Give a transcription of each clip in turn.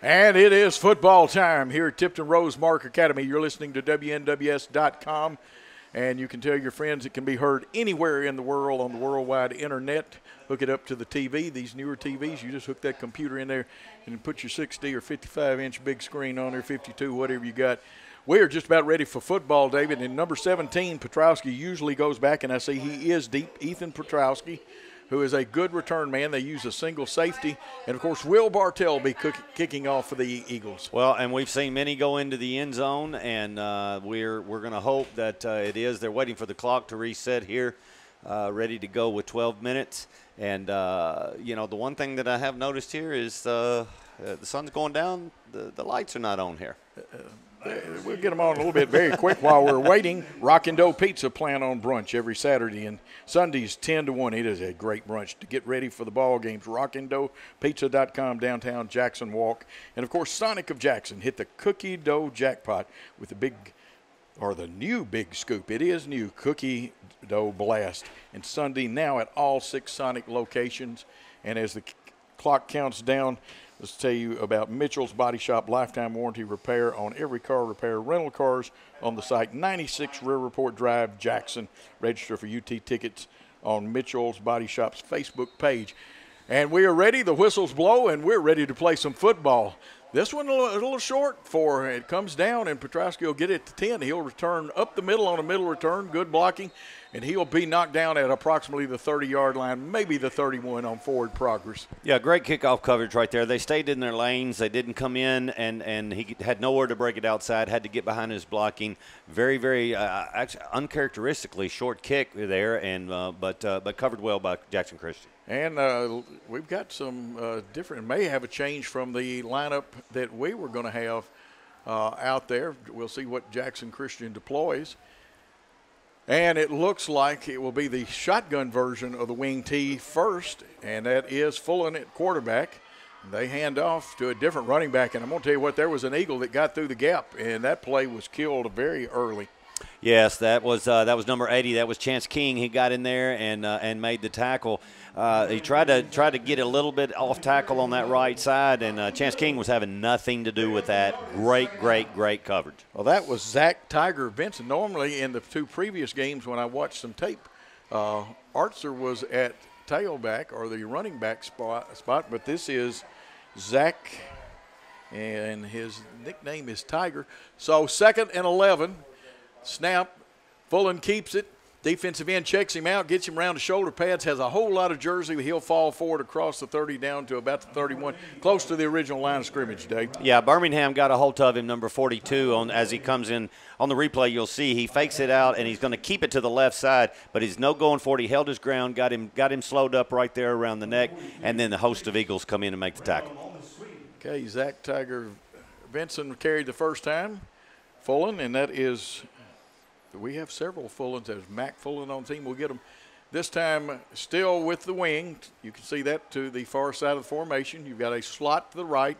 And it is football time here at Tipton Rosemark Academy. You're listening to WNWS.com, and you can tell your friends it can be heard anywhere in the world on the worldwide internet. Hook it up to the TV. These newer TVs, you just hook that computer in there and put your 60 or 55-inch big screen on there, 52, whatever you got. We are just about ready for football, David. And number 17, Petrowski, usually goes back, and I see he is deep. Ethan Petrowski, who is a good return man. They use a single safety. And, of course, Will Bartell will be kicking off for the Eagles. Well, and we've seen many go into the end zone, and we're going to hope that it is. They're waiting for the clock to reset here, ready to go with 12 minutes. And, the one thing that I have noticed here is the sun's going down. The lights are not on here. We'll get them on a little bit very quick while we're waiting. Rockin' Dough Pizza plan on brunch every Saturday and Sundays 10 to 1. It is a great brunch to get ready for the ball games. RockinDoughPizza.com, downtown Jackson Walk. And, of course, Sonic of Jackson hit the cookie dough jackpot with the new big scoop. It is new, cookie dough blast. And Sunday now at all 6 Sonic locations. And as the clock counts down, let's tell you about Mitchell's Body Shop, lifetime warranty repair on every car repair, rental cars on the site, 96 Rear Report Drive, Jackson. Register for UT tickets on Mitchell's Body Shop's Facebook page. And we are ready. The whistles blow, and we're ready to play some football. This one a little short for it comes down, and Petrowski will get it to 10. He'll return up the middle on a middle return, good blocking, and he'll be knocked down at approximately the 30-yard line, maybe the 31 on forward progress. Yeah, great kickoff coverage right there. They stayed in their lanes. They didn't come in, and he had nowhere to break it outside, had to get behind his blocking. Very, very actually uncharacteristically short kick there, and but covered well by Jackson Christian. And we've got some may have a change from the lineup that we were going to have out there. We'll see what Jackson Christian deploys. And it looks like it will be the shotgun version of the wing T first, and that is Fullen at quarterback. They hand off to a different running back, and I'm going to tell you what, there was an Eagle that got through the gap, and that play was killed very early. Yes, that was number 80. That was Chance King. He got in there and made the tackle. He tried to get a little bit off tackle on that right side, and Chance King was having nothing to do with that. Great coverage. Well, that was Zach Tiger Benson. Normally in the 2 previous games when I watched some tape, Artzer was at tailback or the running back spot, but this is Zach, and his nickname is Tiger. So 2nd and 11. Snap, Fullen keeps it. Defensive end checks him out, gets him around the shoulder pads, has a whole lot of jersey. He'll fall forward across the 30 down to about the 31, close to the original line of scrimmage, Dave. Yeah, Birmingham got a hold of him, number 42, as he comes in. On the replay, you'll see he fakes it out, and he's going to keep it to the left side, but he's no going for it. He held his ground, got him slowed up right there around the neck, and then the host of Eagles come in and make the tackle. Okay, Zach Tiger Benson carried the first time. Fullen, and that is – we have several Fullens. There's Mac Fullen on the team. We'll get them this time still with the wing. You can see that to the far side of the formation. You've got a slot to the right.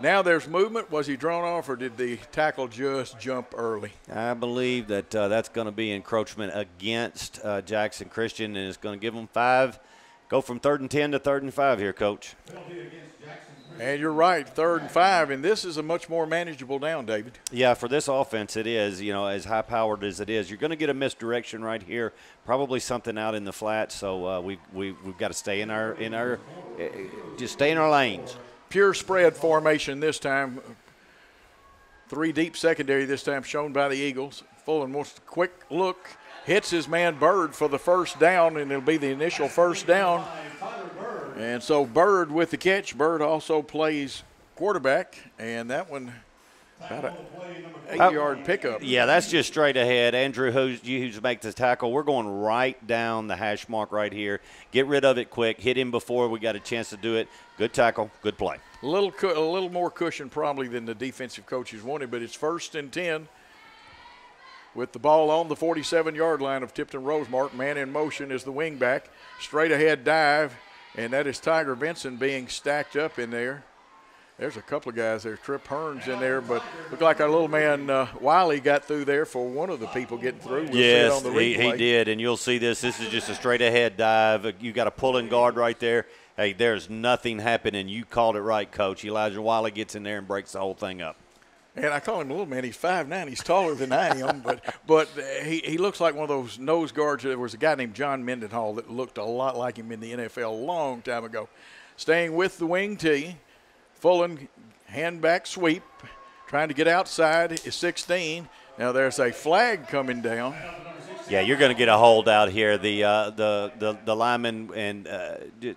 Now there's movement. Was he drawn off, or did the tackle just jump early? I believe that that's going to be encroachment against Jackson Christian, and it's going to give them 5. Go from 3rd and 10 to 3rd and 5 here, Coach. And you're right, 3rd and 5, and this is a much more manageable down, David. Yeah, for this offense it is, as high-powered as it is. You're going to get a misdirection right here, probably something out in the flat, so we've got to stay just stay in our lanes. Pure spread formation this time. 3 deep secondary this time shown by the Eagles. Fullen wants a quick look, hits his man Bird for the first down, and it'll be the initial first down. And so Bird with the catch. Bird also plays quarterback, and that one about an 8-yard pickup. Yeah, that's just straight ahead. Andrew Hughes makes the tackle. We're going right down the hash mark right here. Get rid of it quick. Hit him before we got a chance to do it. Good tackle, good play. A little more cushion probably than the defensive coaches wanted, but it's 1st and 10 with the ball on the 47-yard line of Tipton Rosemark. Man in motion is the wingback. Straight ahead dive. And that is Tiger Benson being stacked up in there. There's a couple of guys there. Trip Hearns in there, but looked like our little man Wiley got through there for one of the people getting through. We'll yes, see it on the replay. He did, and you'll see this. This is just a straight-ahead dive. You got a pulling guard right there. Hey, there's nothing happening. You called it right, Coach. Elijah Wiley gets in there and breaks the whole thing up. And I call him a little man. He's 5'9". He's taller than I am, but he looks like one of those nose guards. There was a guy named John Mendenhall that looked a lot like him in the NFL a long time ago. Staying with the wing tee, Fullen hand back sweep, trying to get outside is 16. Now there's a flag coming down. Yeah, you're going to get a hold out here. The lineman and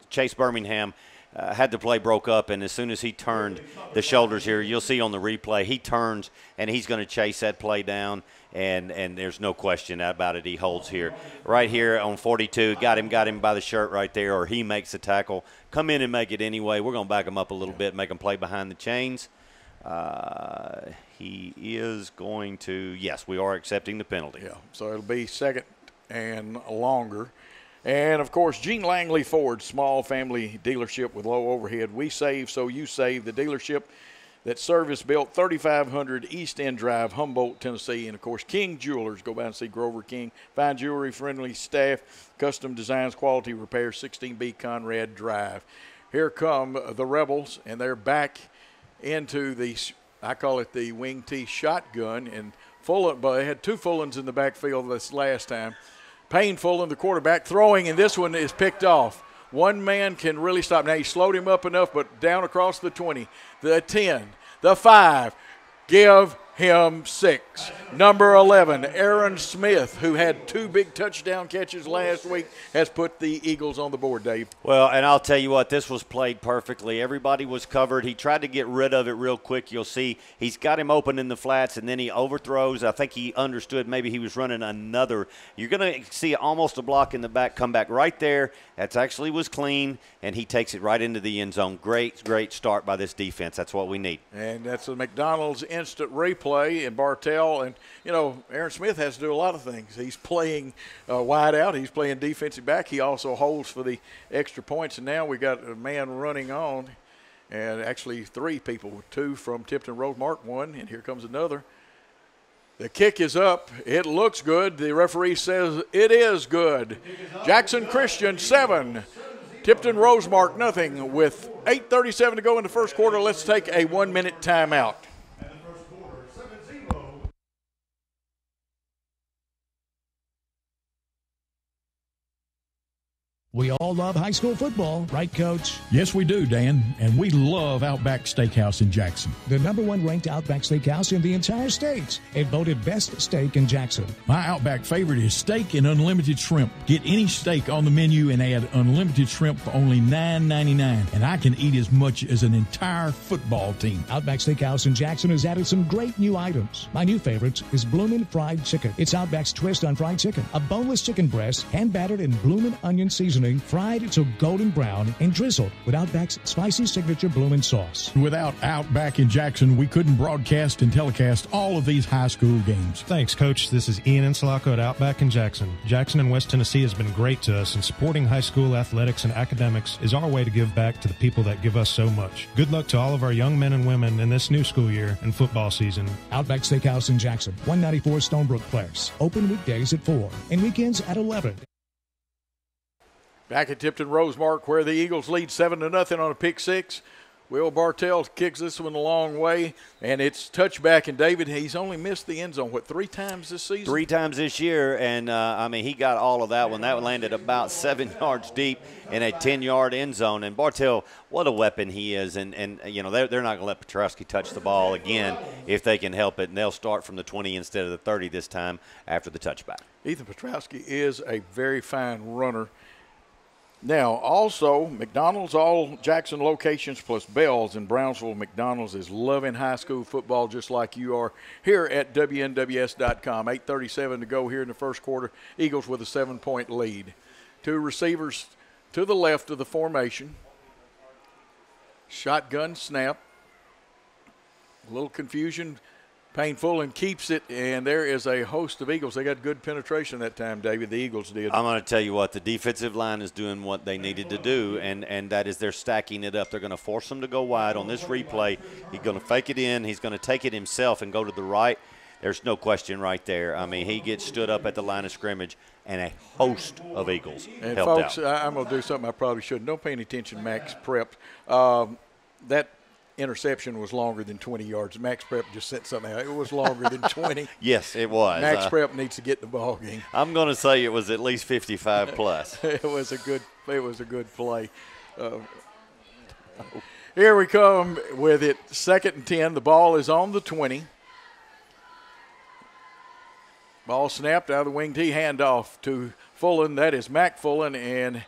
Chase Birmingham had the play broke up, and as soon as he turned the shoulders here, you'll see on the replay, he turns and he's going to chase that play down, and there's no question about it. He holds here. Right here on 42, got him by the shirt right there, or he makes the tackle. Come in and make it anyway. We're going to back him up a little bit, make him play behind the chains. He is going to, yes, we are accepting the penalty. Yeah, so it'll be second and longer. And, of course, Gene Langley Ford, small family dealership with low overhead. We save so you save. The dealership that service-built 3500 East End Drive, Humboldt, Tennessee. And, of course, King Jewelers. Go by and see Grover King. Fine jewelry, friendly staff, custom designs, quality repairs, 16B Conrad Drive. Here come the Rebels, and they're back into the, I call it the wing tee shotgun. And Fullen, but they had two Fullens in the backfield this last time. Payne Fullen, the quarterback, throwing, and this one is picked off. One man can really stop. Now, he slowed him up enough, but down across the 20, the 10, the 5. Give him 6. Number 11, Aaron Smith, who had 2 big touchdown catches last week, has put the Eagles on the board, Dave. Well, and I'll tell you what, this was played perfectly. Everybody was covered. He tried to get rid of it real quick. You'll see he's got him open in the flats, and then he overthrows. I think he understood maybe he was running another. You're going to see almost a block in the back, come back right there. That actually was clean, and he takes it right into the end zone. Great start by this defense. That's what we need. And that's the McDonald's instant replay and Bartell. And, you know, Aaron Smith has to do a lot of things. He's playing wide out. He's playing defensive back. He also holds for the extra points. And now we got a man running on, and actually 3 people, 2 from Tipton Rosemark, 1, and here comes another. The kick is up. It looks good. The referee says it is good. Jackson Christian 7, Tipton Rosemark nothing. With 8:37 to go in the first quarter, let's take a 1-minute timeout. We all love high school football, right, Coach? Yes, we do, Dan, and we love Outback Steakhouse in Jackson. The #1 ranked Outback Steakhouse in the entire state. It voted best steak in Jackson. My Outback favorite is steak and unlimited shrimp. Get any steak on the menu and add unlimited shrimp for only $9.99, and I can eat as much as an entire football team. Outback Steakhouse in Jackson has added some great new items. My new favorite is Bloomin' Fried Chicken. It's Outback's twist on fried chicken. A boneless chicken breast, hand-battered in Bloomin' onion seasoning, fried to golden brown, and drizzled with Outback's spicy signature Bloomin' sauce. Without Outback in Jackson, we couldn't broadcast and telecast all of these high school games. Thanks, Coach. This is Ian Insulaco at Outback in Jackson. Jackson and West Tennessee has been great to us, and supporting high school athletics and academics is our way to give back to the people that give us so much. Good luck to all of our young men and women in this new school year and football season. Outback Steakhouse in Jackson, 194 Stonebrook Place. Open weekdays at 4 and weekends at 11. Back at Tipton Rosemark, where the Eagles lead 7-0 on a pick 6. Will Bartell kicks this one a long way, and it's touchback. And David, he's only missed the end zone, 3 times this season? 3 times this year, and he got all of that one. That one landed about 7 yards deep in a 10-yard end zone. And Bartell, what a weapon he is. And you know, they're not going to let Petrowski touch the ball again if they can help it. And they'll start from the 20 instead of the 30 this time after the touchback. Ethan Petrowski is a very fine runner. Now, also, McDonald's, all Jackson locations plus Bell's in Brownsville. McDonald's is loving high school football just like you are here at WNWS.com. 8:37 to go here in the first quarter. Eagles with a 7-point lead. 2 receivers to the left of the formation. Shotgun snap. A little confusion. Payne Fullen keeps it, and there is a host of Eagles. They got good penetration that time, David. The Eagles did. I'm going to tell you what, the defensive line is doing what they needed to do, and that is they're stacking it up. They're going to force them to go wide on this replay. He's going to fake it in. He's going to take it himself and go to the right. There's no question right there. I mean, he gets stood up at the line of scrimmage. and a host of Eagles And helped folks, out. I'm going to do something I probably shouldn't. Don't pay any attention, Max Prep. That interception was longer than 20 yards. Max Prep just sent something out. It was longer than 20. Yes, it was. Max Prep needs to get in the ball game. I'm going to say it was at least 55 plus. It was a good play. Here we come with it, 2nd and 10. The ball is on the 20. Ball snapped out of the wing tee, handoff to Fullen. That is Mac Fullen, and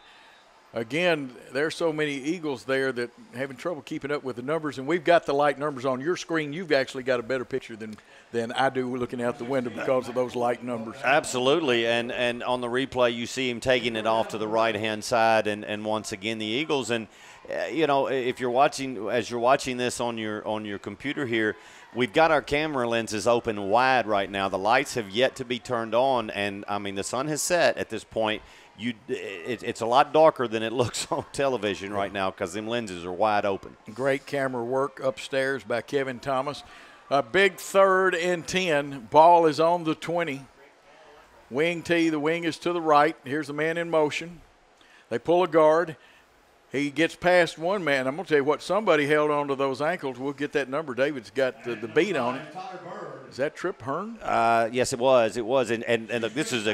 again, there's so many Eagles there that having trouble keeping up with the numbers, and we've got the light numbers on your screen. You've actually got a better picture than I do looking out the window because of those light numbers. Absolutely, and on the replay you see him taking it off to the right-hand side, and once again the Eagles. And if you're watching, as you're watching this on your computer here, we've got our camera lenses open wide right now. The lights have yet to be turned on, and I mean the sun has set at this point. It's a lot darker than it looks on television right now because them lenses are wide open. Great camera work upstairs by Kevin Thomas. A big 3rd and 10. Ball is on the 20. Wing tee, the wing is to the right. Here's the man in motion. They pull a guard. He gets past one man. I'm going to tell you what, somebody held on to those ankles. We'll get that number. David's got the beat on it. Is that Trip Hearn? Yes, it was. It was. And look, this is a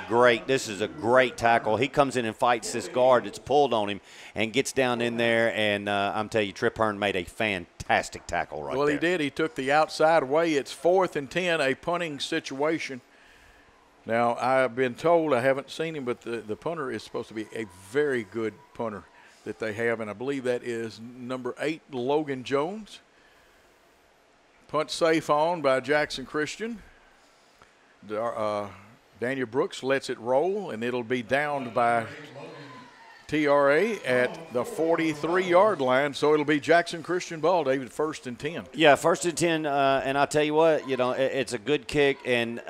great tackle. He comes in and fights this guard that's pulled on him and gets down in there. And I'm telling you, Trip Hearn made a fantastic tackle right there. Well, he did. He took the outside away. It's 4th and 10, a punting situation. Now, I've been told, I haven't seen him, but the punter is supposed to be a very good punter that they have, and I believe that is number 8, Logan Jones. Punt safe on by Jackson Christian. Daniel Brooks lets it roll, and it'll be downed by TRA at the 43-yard line, so it'll be Jackson Christian ball, David, 1st and 10. Yeah, 1st and 10, and I'll tell you what, it's a good kick, and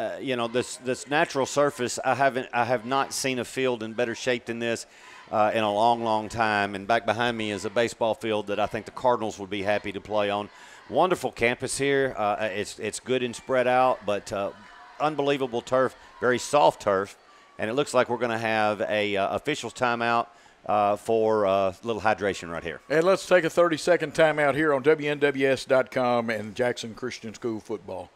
this natural surface, I have not seen a field in better shape than this in a long, long time. And back behind me is a baseball field that I think the Cardinals would be happy to play on. Wonderful campus here. It's good and spread out, but unbelievable turf, very soft turf, and it looks like we're going to have a officials timeout for a little hydration right here. And let's take a 30-second timeout here on WNWS.com and Jackson Christian School football.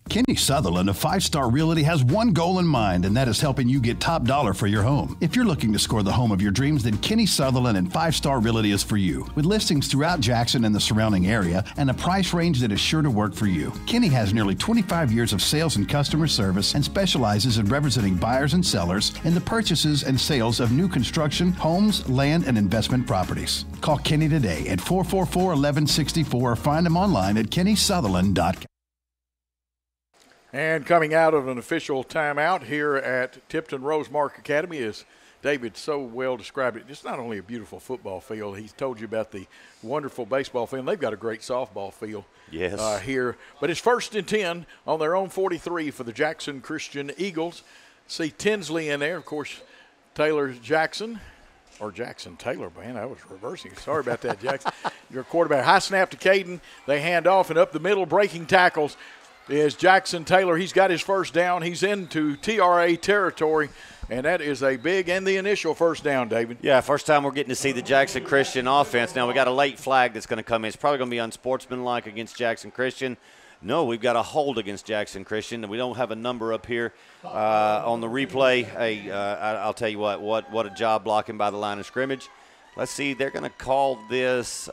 Kenny Sutherland of 5-Star Realty has one goal in mind, and that is helping you get top dollar for your home. If you're looking to score the home of your dreams, then Kenny Sutherland and 5-Star Realty is for you. With listings throughout Jackson and the surrounding area and a price range that is sure to work for you. Kenny has nearly 25 years of sales and customer service and specializes in representing buyers and sellers in the purchases and sales of new construction, homes, land, and investment properties. Call Kenny today at 444-1164 or find him online at kennysutherland.com. And coming out of an official timeout here at Tipton Rosemark Academy is David so well described it. It's not only a beautiful football field. He's told you about the wonderful baseball field. They've got a great softball field here. But it's 1st and 10 on their own 43 for the Jackson Christian Eagles. See Tinsley in there. Of course, Taylor Jackson. Or Jackson Taylor, man, I was reversing. Sorry about that, Jackson. Your quarterback. High snap to Caden. They hand off, and up the middle, breaking tackles is Jackson Taylor. He's got his first down. He's into TRA territory, and that is a big and the initial first down, David. Yeah, first time we're getting to see the Jackson Christian offense. Now, we got a late flag that's going to come in. It's probably going to be unsportsmanlike against Jackson Christian. No, we've got a hold against Jackson Christian. We don't have a number up here on the replay. Hey, I'll tell you what a job blocking by the line of scrimmage. Let's see, they're going to call this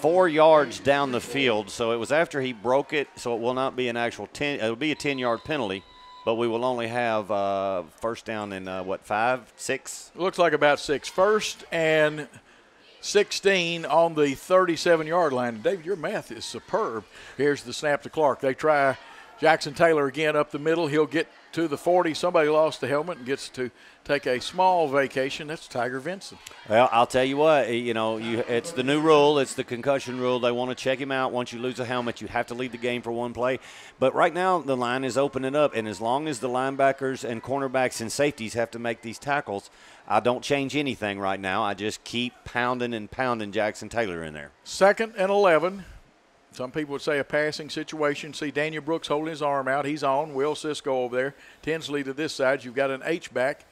4 yards down the field. So it was after he broke it, so it will not be an actual 10. It will be a 10-yard penalty, but we will only have first down in, 5, 6? It looks like about 6. 1st and 16 on the 37-yard line. David, your math is superb. Here's the snap to Clark. They try Jackson Taylor again up the middle. He'll get to the 40. Somebody lost the helmet and gets to take a small vacation. That's Tiger Vincent. Well, I'll tell you what, it's the new rule. It's the concussion rule. They want to check him out. Once you lose a helmet, you have to leave the game for one play. But right now, the line is opening up, and as long as the linebackers and cornerbacks and safeties have to make these tackles, I don't change anything right now. I just keep pounding and pounding Jackson Taylor in there. 2nd and 11. Some people would say a passing situation. See Daniel Brooks holding his arm out. He's on. Will Cisco over there. Tinsley to this side. You've got an H-back.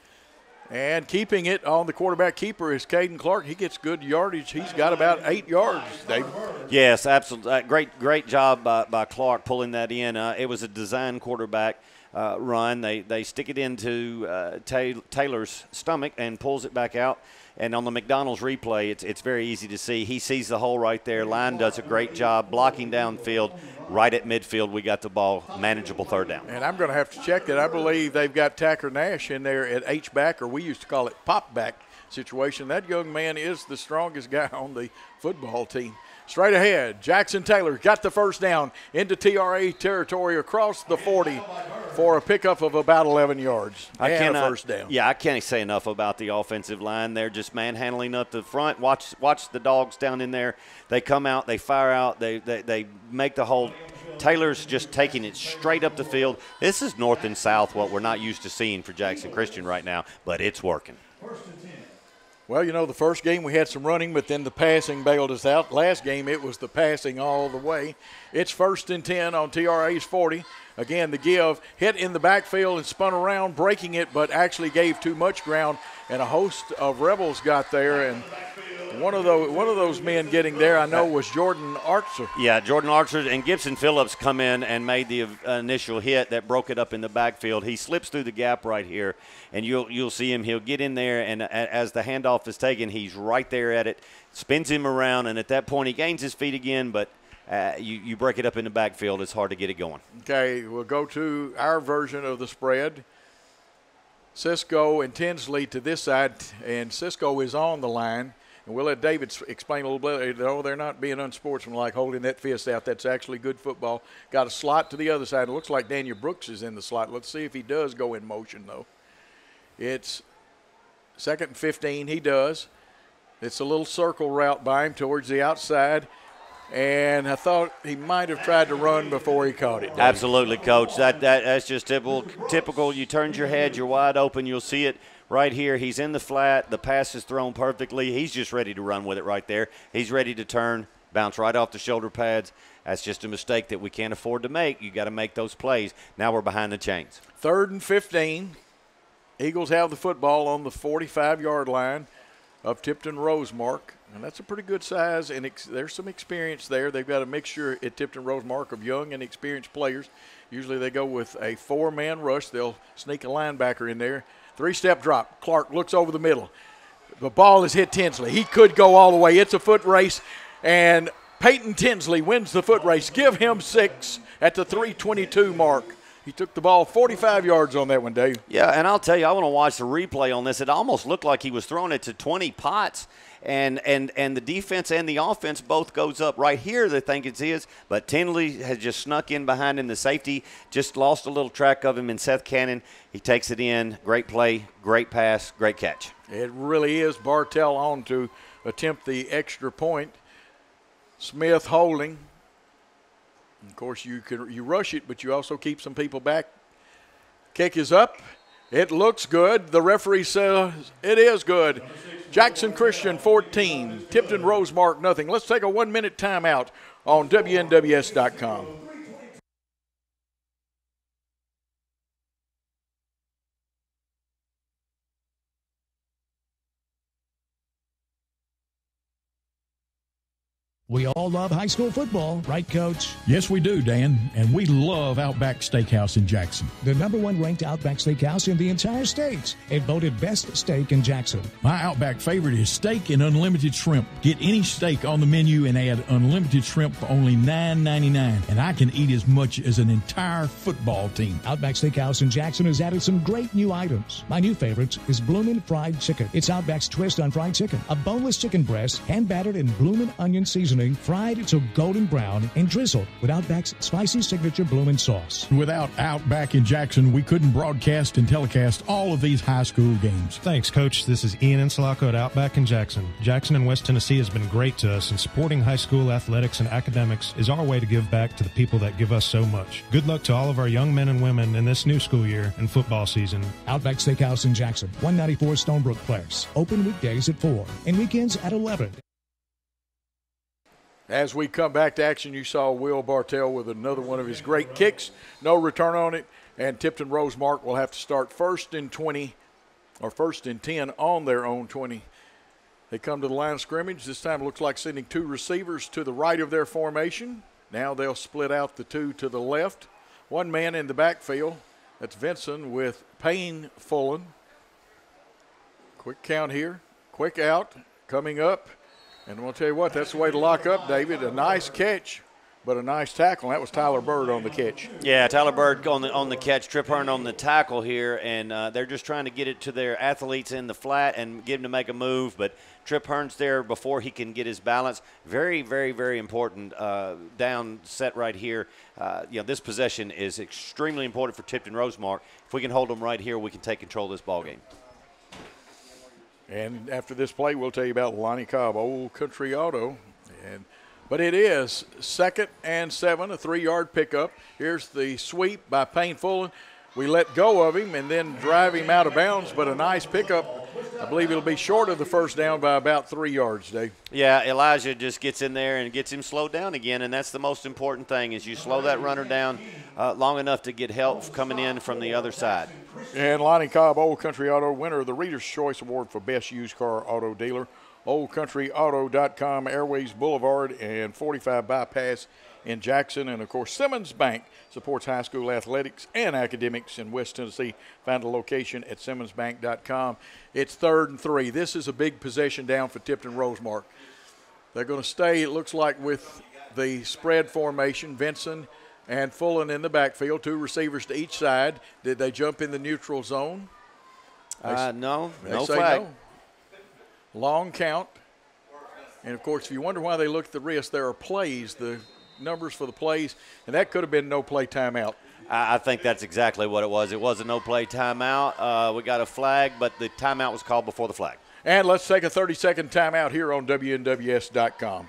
And keeping it on the quarterback keeper is Caden Clark. He gets good yardage. He's got about 8 yards, David. Yes, absolutely. Great job by Clark pulling that in. It was a design quarterback run. They stick it into Taylor's stomach and pulls it back out. And on the McDonald's replay, it's very easy to see. He sees the hole right there. Line does a great job blocking downfield. Right at midfield, we got the ball, manageable third down. And I'm going to have to check that. I believe they've got Tacker Nash in there at H-back, or we used to call it pop-back situation. That young man is the strongest guy on the football team. Straight ahead, Jackson Taylor got the first down into TRA territory across the 40 for a pickup of about 11 yards and a first down. Yeah, I can't say enough about the offensive line. They're just manhandling up the front. Watch the dogs down in there. They come out, they fire out, they make the hold. Taylor's just taking it straight up the field. This is north and south, what we're not used to seeing for Jackson Christian right now, but it's working. Well, you know, the first game we had some running, but then the passing bailed us out. Last game it was the passing all the way. It's 1st and 10 on TRA's 40. Again, the give hit in the backfield and spun around, breaking it, but actually gave too much ground, and a host of Rebels got there. And one of those men getting there, I know, was Jordan Archer. Yeah, Jordan Archer and Gibson Phillips come in and made the initial hit that broke it up in the backfield. He slips through the gap right here, and you'll see him. He'll get in there, and as the handoff is taken, he's right there at it, spins him around, and at that point he gains his feet again, but you break it up in the backfield, it's hard to get it going. Okay, we'll go to our version of the spread. Cisco and Tinsley to this side, and Cisco is on the line. And we'll let David explain a little bit. No, they're not being unsportsmanlike, holding that fist out. That's actually good football. Got a slot to the other side. It looks like Daniel Brooks is in the slot. Let's see if he does go in motion, though. It's 2nd and 15. He does. It's a little circle route by him towards the outside. And I thought he might have tried to run before he caught it. David. Absolutely, Coach. That's just typical. You turn your head, you're wide open, you'll see it. Right here, he's in the flat. The pass is thrown perfectly. He's just ready to run with it right there. He's ready to turn, bounce right off the shoulder pads. That's just a mistake that we can't afford to make. You got to make those plays. Now we're behind the chains. 3rd and 15. Eagles have the football on the 45-yard line of Tipton Rosemark. And that's a pretty good size, and there's some experience there. They've got a mixture at Tipton Rosemark of young and experienced players. Usually they go with a 4-man rush. They'll sneak a linebacker in there. 3-step drop. Clark looks over the middle. The ball is hit Tinsley. He could go all the way. It's a foot race, and Peyton Tinsley wins the foot race. Give him 6 at the 3:22 mark. He took the ball 45 yards on that one, Dave. Yeah, and I'll tell you, I want to watch the replay on this. It almost looked like he was throwing it to 20 Potts, and the defense and the offense both goes up. Right here, they think it's his, but Tinsley has just snuck in behind him. The safety just lost a little track of him in Seth Cannon. He takes it in. Great play, great pass, great catch. It really is. Bartell on to attempt the extra point. Smith holding. Of course, you rush it, but you also keep some people back. Kick is up. It looks good. The referee says it is good. Jackson Christian 14, Tipton Rosemark nothing. Let's take a 1-minute timeout on WNWS.com. We all love high school football, right, Coach? Yes, we do, Dan. And we love Outback Steakhouse in Jackson. The #1 ranked Outback Steakhouse in the entire state. It voted best steak in Jackson. My Outback favorite is steak and unlimited shrimp. Get any steak on the menu and add unlimited shrimp for only $9.99. And I can eat as much as an entire football team. Outback Steakhouse in Jackson has added some great new items. My new favorite is Bloomin' Fried Chicken. It's Outback's twist on fried chicken. A boneless chicken breast, hand-battered in bloomin' onion seasoning, fried to golden brown, and drizzled with Outback's spicy signature bloomin' sauce. Without Outback in Jackson, we couldn't broadcast and telecast all of these high school games. Thanks, Coach. This is Ian Insalacco at Outback in Jackson. Jackson and West Tennessee has been great to us, and supporting high school athletics and academics is our way to give back to the people that give us so much. Good luck to all of our young men and women in this new school year and football season. Outback Steakhouse in Jackson, 194 Stonebrook Place. Open weekdays at 4 and weekends at 11. As we come back to action, you saw Will Bartell with another one of his great kicks. No return on it, and Tipton Rosemark will have to start first and 20, or first and 10 on their own 20. They come to the line of scrimmage. This time it looks like sending 2 receivers to the right of their formation. Now they'll split out the 2 to the left. 1 man in the backfield. That's Vinson with Payne Fullen. Quick count here. Quick out. Coming up. And I'm going to tell you what, that's the way to lock up, David. A nice catch, but a nice tackle. That was Tyler Bird on the catch. Yeah, Tyler Bird on the catch, Trip Hearn on the tackle here, and they're just trying to get it to their athletes in the flat and get them to make a move, but Trip Hearn's there before he can get his balance. Very, very, very important down set right here. This possession is extremely important for Tipton Rosemark. If we can hold them right here, we can take control of this ball game. And after this play, we'll tell you about Lonnie Cobb, Old Country Auto. But it is 2nd and 7, a 3-yard pickup. Here's the sweep by Payne Fullen. We let go of him and then drive him out of bounds, but a nice pickup. I believe it'll be short of the first down by about 3 yards, Dave. Yeah, Elijah just gets in there and gets him slowed down again, and that's the most important thing is you slow that runner down long enough to get help coming in from the other side. And Lonnie Cobb, Old Country Auto, winner of the Reader's Choice Award for Best Used Car Auto Dealer. OldCountryAuto.com, Airways Boulevard and 45 Bypass in Jackson. And, of course, Simmons Bank supports high school athletics and academics in West Tennessee. Find a location at SimmonsBank.com. It's 3rd and 3. This is a big possession down for Tipton Rosemark. They're going to stay, it looks like, with the spread formation. Vinson and Fullen in the backfield, 2 receivers to each side. Did they jump in the neutral zone? No They say flag. no. Long count. And, of course, if you wonder why they look at the wrist, there are plays, the numbers for the plays, and that could have been no play timeout. I think that's exactly what it was. It was a no-play timeout. We got a flag, but the timeout was called before the flag. And let's take a 30-second timeout here on WNWS.com.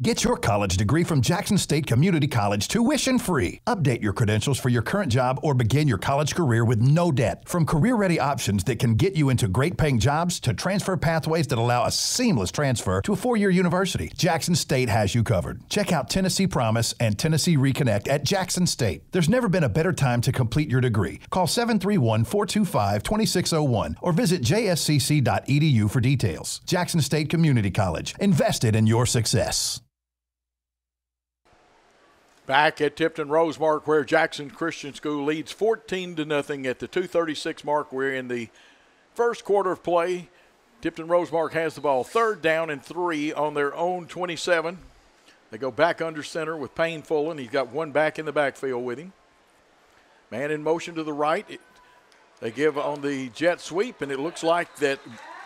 Get your college degree from Jackson State Community College tuition free. Update your credentials for your current job or begin your college career with no debt. From career-ready options that can get you into great-paying jobs to transfer pathways that allow a seamless transfer to a 4-year university, Jackson State has you covered. Check out Tennessee Promise and Tennessee Reconnect at Jackson State. There's never been a better time to complete your degree. Call 731-425-2601 or visit jscc.edu for details. Jackson State Community College. Invested in your success. Back at Tipton Rosemark, where Jackson Christian School leads 14-0 at the 2:36 mark. We're in the first quarter of play. Tipton Rosemark has the ball, 3rd down and 3 on their own 27. They go back under center with Payne Fullen. He's got 1 back in the backfield with him. Man in motion to the right. They give on the jet sweep, and it looks like that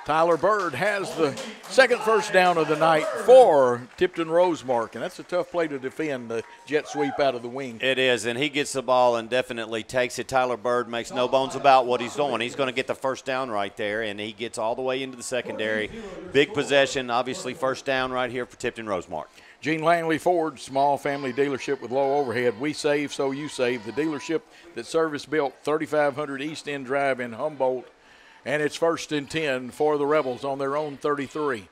Tyler Bird has the 2nd first down of the night for Tipton Rosemark, and that's a tough play to defend, the jet sweep out of the wing. It is, and he gets the ball and definitely takes it. Tyler Bird makes no bones about what he's doing. He's going to get the first down right there, and he gets all the way into the secondary. Big possession, obviously first down right here for Tipton Rosemark. Gene Langley Ford, small family dealership with low overhead. We save so you save. The dealership that service-built 3500 East End Drive in Humboldt. And it's 1st and 10 for the Rebels on their own 33.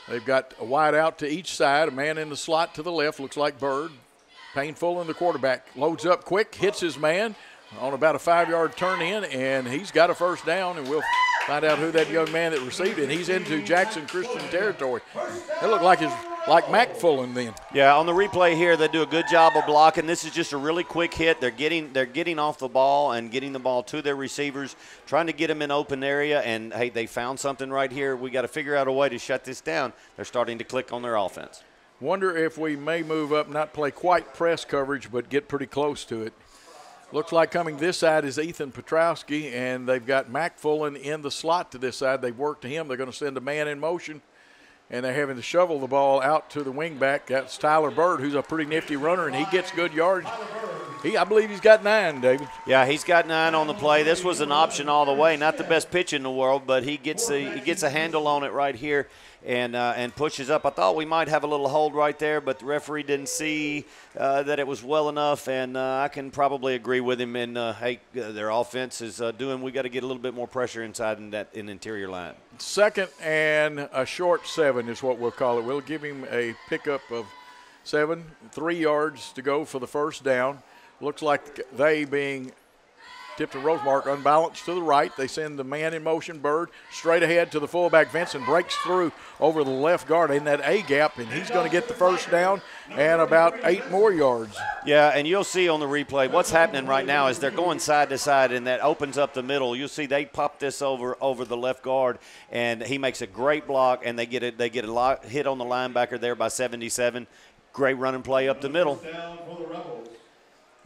They've got a wide out to each side, a man in the slot to the left, looks like Bird. Payne Fullen, the quarterback, loads up quick, hits his man on about a 5-yard turn in, and he's got a first down, and we'll find out who that young man that received it. He's into Jackson Christian territory. It looked like Mac Fullen then. Yeah, on the replay here, they do a good job of blocking. This is just a really quick hit. They're getting off the ball and getting the ball to their receivers, trying to get them in open area. And, hey, they found something right here. We got to figure out a way to shut this down. They're starting to click on their offense. Wonder if we may move up, not play quite press coverage, but get pretty close to it. Looks like coming this side is Ethan Petrowski, and they've got Mac Fullen in the slot to this side. They've worked to him. They're going to send a man in motion. And they're having to shovel the ball out to the wingback. That's Tyler Bird, who's a pretty nifty runner, and he gets good yards. I believe he's got 9, David. Yeah, he's got 9 on the play. This was an option all the way. Not the best pitch in the world, but he gets a handle on it right here. and pushes up. I thought we might have a little hold right there, but the referee didn't see that it was well enough, and I can probably agree with him. And hey, their offense is doing. We got to get a little bit more pressure inside in interior line. Second and a short 7 is what we'll call it. We'll give him a pickup of 7, 3 yards to go for the first down. Looks like they, being Tipton Rosemark, unbalanced to the right. They send the man in motion, Bird, straight ahead to the fullback. Vincent breaks through over the left guard in that A gap, and he's going to get the first down and about 8 more yards. Yeah, and you'll see on the replay what's happening right now is they're going side to side, and that opens up the middle. You'll see they pop this over the left guard, and he makes a great block, and they get a lot hit on the linebacker there by 77. Great running play up the middle.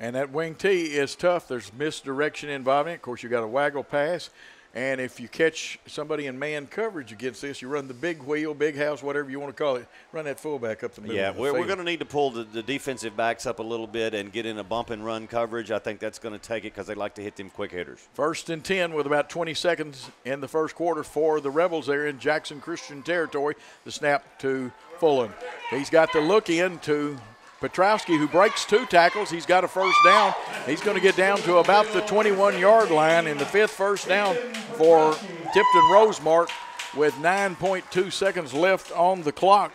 And that wing T is tough. There's misdirection involving it. Of course, you got a waggle pass. And if you catch somebody in man coverage against this, you run the big wheel, big house, whatever you want to call it, run that fullback up the middle of the field. We're going to need to pull the defensive backs up a little bit and get in a bump and run coverage. I think that's going to take it because they like to hit them quick hitters. 1st and 10 with about 20 seconds in the first quarter for the Rebels there in Jackson Christian territory. The snap to Fullen. He's got the look in to Petrowski, who breaks 2 tackles. He's got a first down. He's going to get down to about the 21-yard line in the 5th first down for Tipton Rosemark with 9.2 seconds left on the clock.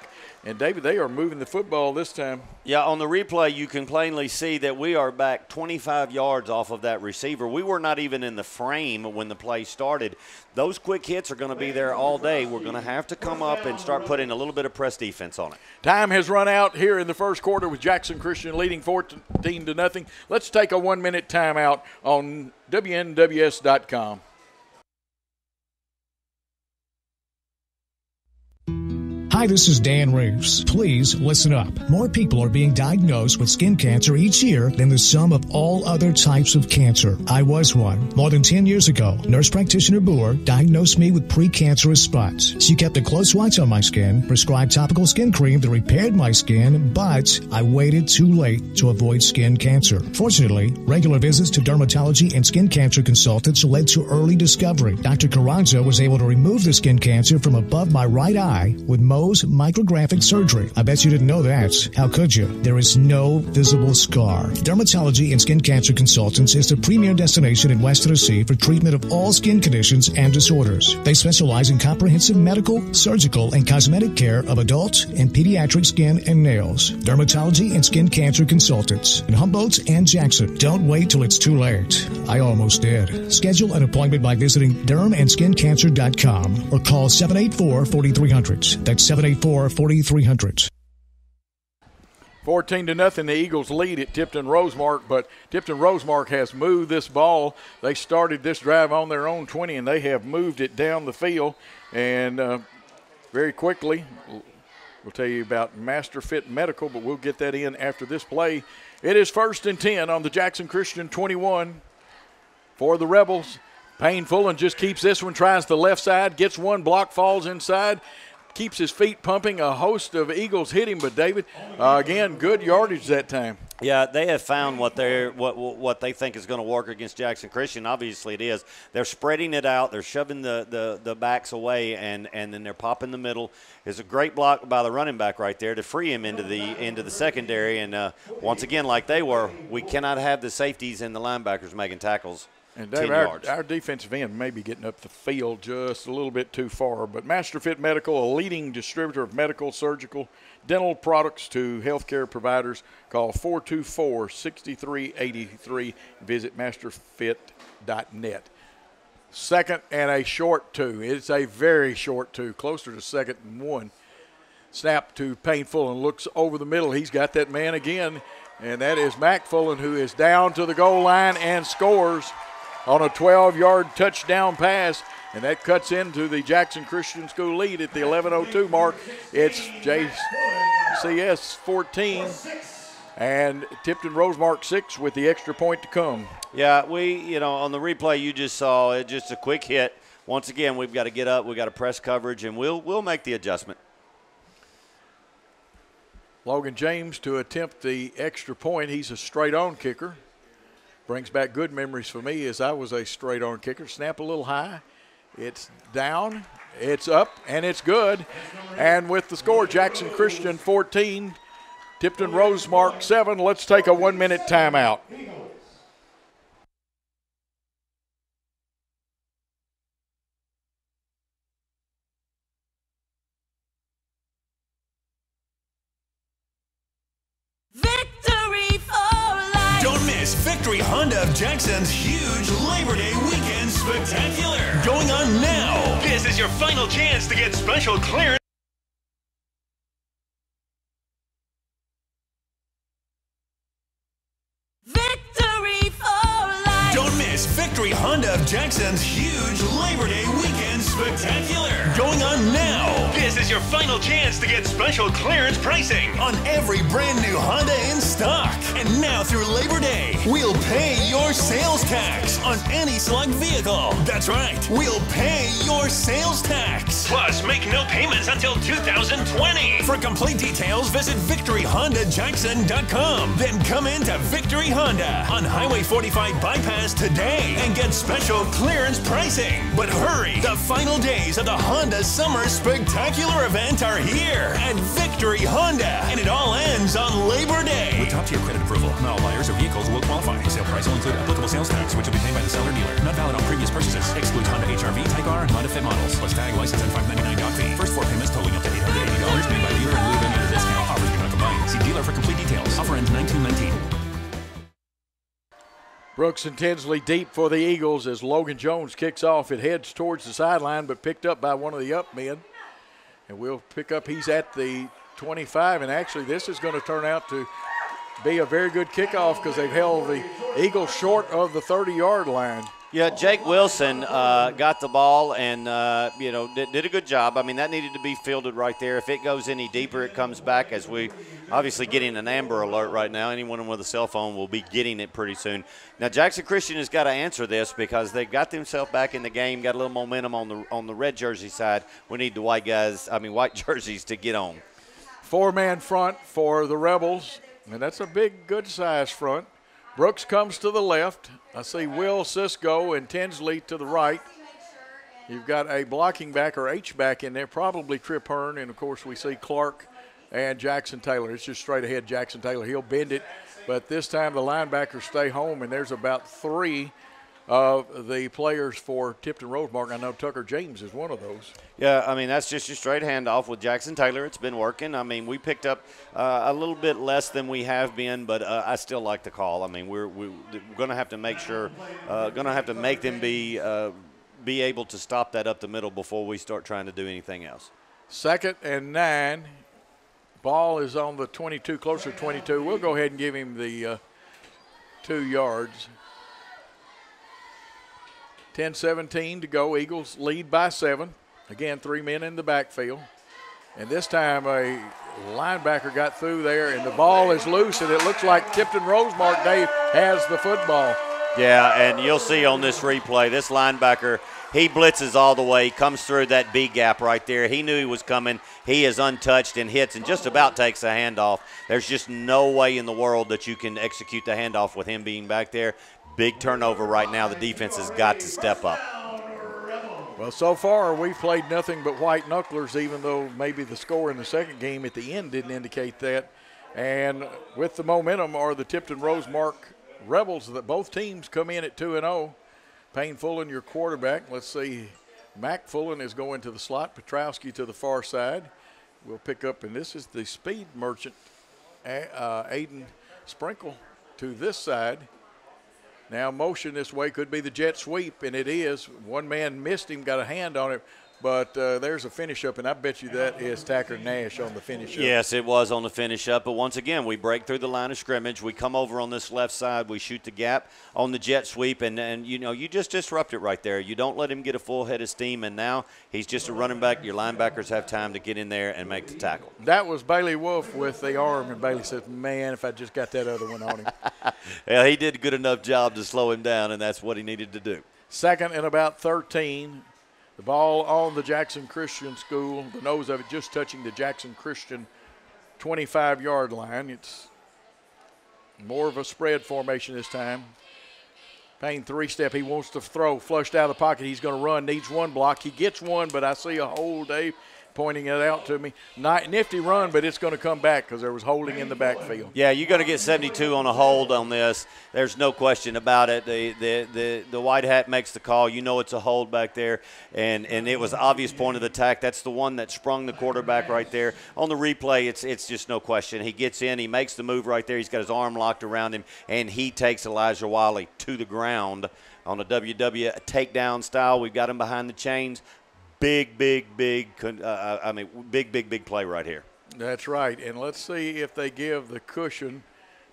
And, David, they are moving the football this time. Yeah, on the replay, you can plainly see that we are back 25 yards off of that receiver. We were not even in the frame when the play started. Those quick hits are going to be there all day. We're going to have to come up and start putting a little bit of press defense on it. Time has run out here in the first quarter with Jackson Christian leading 14-0. Let's take a 1-minute timeout on WNWS.com. Hi, this is Dan Reeves. Please listen up. More people are being diagnosed with skin cancer each year than the sum of all other types of cancer. I was one. More than 10 years ago, nurse practitioner Boer diagnosed me with precancerous spots. She kept a close watch on my skin, prescribed topical skin cream that repaired my skin, but I waited too late to avoid skin cancer. Fortunately, regular visits to dermatology and skin cancer consultants led to early discovery. Dr. Carranza was able to remove the skin cancer from above my right eye with Mohs micrographic surgery. I bet you didn't know that. How could you? There is no visible scar. Dermatology and Skin Cancer Consultants is the premier destination in West Tennessee for treatment of all skin conditions and disorders. They specialize in comprehensive medical, surgical, and cosmetic care of adult and pediatric skin and nails. Dermatology and Skin Cancer Consultants in Humboldt and Jackson. Don't wait till it's too late. I almost did. Schedule an appointment by visiting dermandskincancer.com or call 784-4300. That's 784-4300. 14-0, the Eagles lead at Tipton Rosemark, but Tipton Rosemark has moved this ball. They started this drive on their own 20, and they have moved it down the field. And very quickly, we'll tell you about Master Fit Medical, but we'll get that in after this play. It is 1st and 10 on the Jackson Christian 21 for the Rebels. Payne Fullen just keeps this one, tries the left side, gets one, block, falls inside. Keeps his feet pumping. A host of Eagles hit him, but David, again, good yardage that time. Yeah, they have found what they think is going to work against Jackson Christian. Obviously, it is. They're spreading it out. They're shoving the backs away, and then they're popping the middle. It's a great block by the running back right there to free him into the secondary. And once again, like they were, we cannot have the safeties and the linebackers making tackles. And Dave, our defensive end may be getting up the field just a little bit too far. But Master Fit Medical, a leading distributor of medical, surgical, dental products to healthcare providers, call 424-6383. Visit masterfit.net. 2nd and a short 2. It's a very short 2, closer to 2nd and 1. Snap to Payne Fullen, looks over the middle. He's got that man again, and that is Mac Fullen, who is down to the goal line and scores on a 12-yard touchdown pass, and that cuts into the Jackson Christian School lead at the 11:02 mark. It's JCS 14 and Tipton Rosemark 6 with the extra point to come. Yeah, on the replay you just saw, it just a quick hit. Once again, we've got to get up, we've got to press coverage, and we'll make the adjustment. Logan James to attempt the extra point. He's a straight-on kicker. Brings back good memories for me as I was a straight-on kicker. Snap a little high. It's down, It's up, and it's good. And with the score, Jackson Christian 14, Tipton Rosemark 7. Let's take a 1-minute timeout. Victory for life. Don't miss Victory Honda of Jackson's huge Labor Day weekend spectacular. Going on now. This is your final chance to get special clearance. Victory for life. Don't miss Victory Honda of Jackson's huge Labor Day weekend spectacular. Going on now. This is your final chance to get special clearance pricing on every brand new Honda in stock. And now through Labor Day, we'll pay your sales tax on any select vehicle. That's right, we'll pay your sales tax. Plus, make no payments until 2020. For complete details, visit victoryhondajackson.com. Then come into Victory Honda on Highway 45 Bypass today and get special clearance pricing. But hurry, the final days of the Honda Summer Spectacular event are here at Victory Honda, and it all ends on Labor Day. With top-tier credit approval, not all buyers or vehicles will qualify. Sale price will include applicable sales tax, which will be paid by the seller dealer. Not valid on previous purchases. Excludes Honda HR-V, Type R, and Honda Fit models. Plus tag, license, and $599 doc fee. First 4 payments totaling up to $880 paid by dealer and lieu of any other discount. Offers do not combine. See dealer for complete details. Offer ends 9/2/19. Brooks and Tinsley deep for the Eagles as Logan Jones kicks off. It heads towards the sideline, but picked up by one of the up men. And we'll pick up, he's at the 25, and actually this is going to turn out to be a very good kickoff because they've held the Eagles short of the 30-yard line. Yeah, Jake Wilson got the ball and, did a good job. I mean, that needed to be fielded right there. If it goes any deeper, it comes back as we obviously getting an Amber Alert right now. Anyone with a cell phone will be getting it pretty soon. Now, Jackson Christian has got to answer this because they got themselves back in the game, got a little momentum on the red jersey side. We need the white jerseys to get on. 4-man front for the Rebels, and that's a big, good-sized front. Brooks comes to the left. I see Will Cisco and Tinsley to the right. You've got a blocking back or H-back in there, probably Trip Hearn, and, of course, we see Clark and Jackson Taylor. It's just straight ahead Jackson Taylor. He'll bend it, but this time the linebackers stay home, and there's about 3 of the players for Tipton Rosemark. I know Tucker James is one of those. Yeah, I mean, that's just a straight handoff with Jackson Taylor. It's been working. I mean, we picked up a little bit less than we have been, but I still like the call. I mean, we're going to have to make sure, going to have to make them be able to stop that up the middle before we start trying to do anything else. 2nd and 9. Ball is on the 22, closer to 22. We'll go ahead and give him the 2 yards. 10-17 to go. Eagles lead by 7. Again, 3 men in the backfield. And this time a linebacker got through there, and the ball is loose, and it looks like Tipton Rosemark, Dave, has the football. Yeah, and you'll see on this replay, this linebacker, he blitzes all the way, comes through that B gap right there. He knew he was coming. He is untouched and hits and just about takes a handoff. There's just no way in the world that you can execute the handoff with him being back there. Big turnover right now. The defense has got to step up. Well, so far we've played nothing but white knucklers, even though maybe the score in the second game at the end didn't indicate that. And with the momentum are the Tipton Rosemark Rebels, that both teams come in at 2-0. Payne Fullen, your quarterback. Let's see, Mac Fullen is going to the slot, Petrowski to the far side. We'll pick up, and this is the speed merchant, Aiden Sprinkle to this side. Now motion this way, could be the jet sweep, and it is. One man missed him, got a hand on it, but there's a finish up, and I bet you that is Tacker Nash on the finish up. Yes, it was on the finish up, but once again, we break through the line of scrimmage. We come over on this left side. We shoot the gap on the jet sweep, and you just disrupt it right there. You don't let him get a full head of steam, and now he's just a running back. Your linebackers have time to get in there and make the tackle. That was Bailey Wolf with the arm, and Bailey said, man, if I just got that other one on him. Yeah, he did a good enough job to slow him down, and that's what he needed to do. 2nd and about 13. The ball on the Jackson Christian School, the nose of it just touching the Jackson Christian 25-yard line. It's more of a spread formation this time. Payne three-step. He wants to throw. Flushed out of the pocket. He's going to run. Needs one block. He gets one, but I see a hole, Dave, pointing it out to me. Nifty run, but it's going to come back because there was holding in the backfield. Yeah, you're going to get 72 on a hold on this. There's no question about it. The white hat makes the call. You know it's a hold back there, and it was obvious point of the attack. That's the one that sprung the quarterback right there. On the replay, it's just no question. He gets in. He makes the move right there. He's got his arm locked around him, and he takes Elijah Wiley to the ground on a WW takedown style. We've got him behind the chains. Big play right here. That's right, and let's see if they give the cushion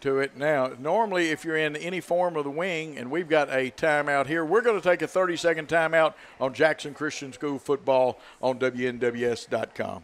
to it now. Normally, if you're in any form of the wing, and we've got a timeout here, we're going to take a 30-second timeout on Jackson Christian School football on WNWS.com.